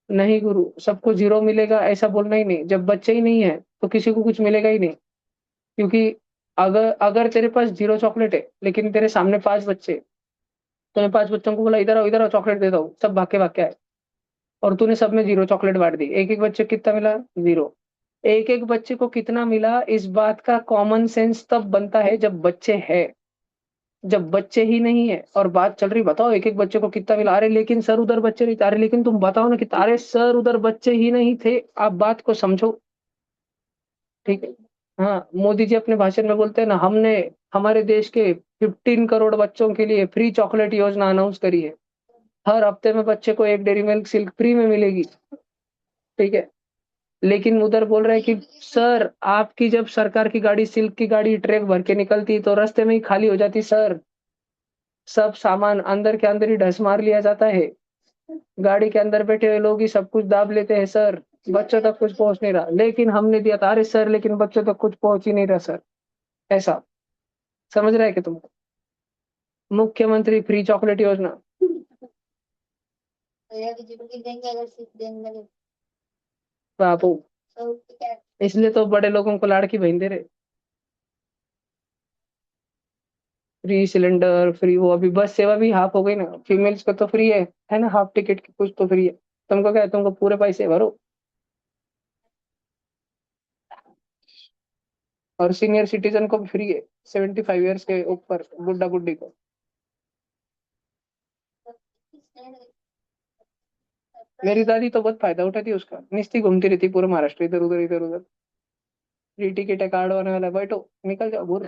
नहीं गुरु, सबको 0 मिलेगा ऐसा बोलना ही नहीं। जब बच्चे ही नहीं है तो किसी को कुछ मिलेगा ही नहीं। क्योंकि अगर अगर तेरे पास 0 चॉकलेट है, लेकिन तेरे सामने 5 बच्चे, तूने 5 बच्चों को बोला इधर आओ चॉकलेट देता हूँ, सब भाग के आए, और तूने सब में 0 चॉकलेट बांट दी, एक एक बच्चे को कितना मिला? 0। एक एक बच्चे को कितना मिला, इस बात का कॉमन सेंस तब बनता है जब बच्चे है। जब बच्चे ही नहीं है और बात चल रही, बताओ एक एक बच्चे को कितना मिला? अरे लेकिन सर उधर बच्चे नहीं थे। अरे लेकिन तुम बताओ ना कि अरे सर उधर बच्चे ही नहीं थे। आप बात को समझो, ठीक है? हाँ, मोदी जी अपने भाषण में बोलते हैं ना, हमने हमारे देश के 15 करोड़ बच्चों के लिए फ्री चॉकलेट योजना अनाउंस करी है। हर हफ्ते में बच्चे को एक डेयरी मिल्क सिल्क फ्री में मिलेगी, ठीक है? लेकिन उधर बोल रहे हैं कि सर, आपकी जब सरकार की गाड़ी, सिल्क की गाड़ी ट्रक भर के निकलती तो रास्ते में ही खाली हो जाती सर। सब सामान अंदर के अंदर ही ढस मार लिया जाता है। गाड़ी के अंदर बैठे हुए लोग ही सब कुछ दाब लेते हैं सर, बच्चों तक कुछ पहुंच नहीं रहा। लेकिन हमने दिया था। अरे सर, लेकिन बच्चों तक कुछ पहुंच ही नहीं रहा सर। ऐसा समझ रहा है कि तुम? मुख्यमंत्री फ्री चॉकलेट योजना। बाबू, इसलिए तो बड़े लोगों को लाड़ की बहन दे रहे। फ्री सिलेंडर, फ्री, वो अभी बस सेवा भी हाफ हो गई ना, फीमेल्स को तो फ्री है ना, हाफ टिकट की कुछ तो फ्री है। तुमको क्या है, तुमको पूरे पैसे भरो। और सीनियर सिटीजन को भी फ्री है, 75 ईयर्स के ऊपर बुड्ढा बुड्ढी को। मेरी दादी तो बहुत फायदा उठाती है उसका, निस्ती घूमती रहती पूरे महाराष्ट्र, इधर उधर इधर उधर। फ्री टिकट है, कार्ड होने वाला है, बैठो निकल जाओ बोल।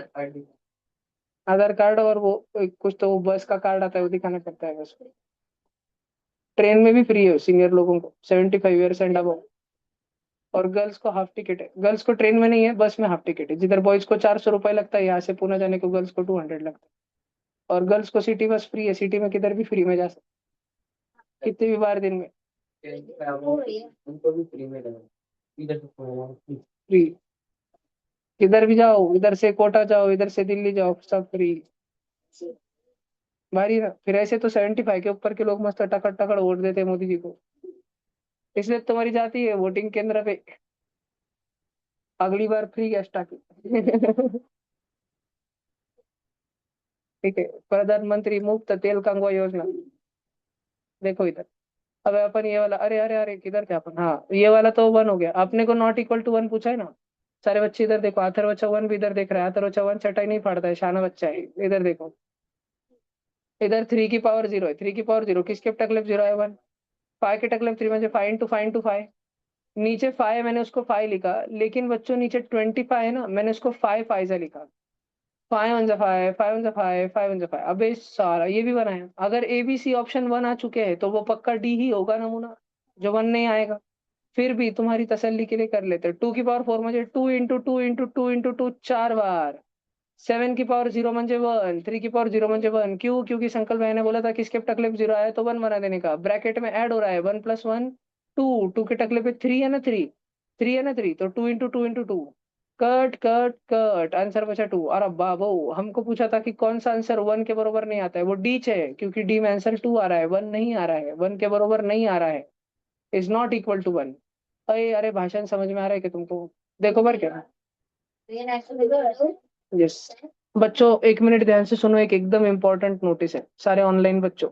आधार कार्ड और वो कुछ तो वो बस का कार्ड आता है, वो दिखाना पड़ता है बस। ट्रेन में भी फ्री है सीनियर लोगों को, 75 ईयर्स एंड अबव। और गर्ल्स को हाफ टिकट है। गर्ल्स को ट्रेन में नहीं है, बस में हाफ टिकट है। जिधर बॉयज को 400 रुपए लगता है यहाँ से पुणे जाने को, गर्ल्स को 200 लगता है। और गर्ल्स को सिटी बस फ्री है, सिटी में किधर भी फ्री में जा सकते, कितनी भी बार दिन में। फ्री, किधर भी जाओ, इधर से कोटा जाओ, इधर से दिल्ली जाओ, सब फ्री। भारी ना? फिर ऐसे तो 75 के ऊपर के लोग मस्त टकड़ टकड़ वोट देते हैं मोदी जी को। इसलिए तुम्हारी जाती है वोटिंग केंद्र पे, अगली बार फ्री गैस टाकी। ठीक है, प्रधानमंत्री मुफ्त तेल कंगवा योजना। देखो इधर। अब अपन ये वाला, अरे अरे अरे किधर थे अपन? हाँ, ये वाला तो 1 हो गया। अपने को नॉट इक्वल टू 1 पूछा है ना। सारे बच्चे इधर देखो, अथर्व बच्चा 1 भी इधर देख रहा है। अथर्व बच्चा 1 चटाई नहीं फाड़ता है, शाना बच्चा है। इधर देखो, इधर 3 की पावर 0 है। 3 की पावर 0 किसके टकले 0 है? 1। 5 के टकले 3 म्हणजे 5 इंटू 5 इंटू 5। नीचे 5 है, मैंने उसको 5 लिखा, लेकिन बच्चों नीचे 25 है ना, मैंने उसको 5 5 लिखा। 5 वन जा 5, 5 वन जा 5, 5 वन जा 5। अबे सारा ये भी बनाया। अगर ABC ऑप्शन 1 आ चुके हैं तो वो पक्का D ही होगा नमूना, जो 1 नहीं आएगा। फिर भी तुम्हारी तसल्ली के लिए कर लेते, 2 की पावर 4 म्हणजे 2 इंटू 2 इंटू 2 इंटू 2 4 बार। 7 की पावर 0 म्हणजे 1, 3 की पावर 0 म्हणजे 1। क्यों? क्योंकि संकल्प भाई ने बोला था कि इसके टकले पे 0 आया तो 1 बना देने का। ब्रैकेट में ऐड हो रहा है, 1 + 1 2, 2 के टकले पे 3 है ना, 3 है ना, 3 तो 2 into 2 into 2। Cut cut cut, answer बचा 2। अरे बाबो, हमको पूछा था कि कौन सा आंसर 1 के बरोबर नहीं आता है, वो डी है, क्योंकि डी में आंसर 2 आ रहा है, 1 नहीं आ रहा है, 1 के बरोबर नहीं आ रहा है, इज नॉट इक्वल टू 1। अरे अरे, भाषण समझ में आ रहा है कि तुमको? देखो बार क्या। यस। बच्चों 1 मिनट ध्यान से सुनो, एक एकदम इंपॉर्टेंट नोटिस है सारे ऑनलाइन बच्चों।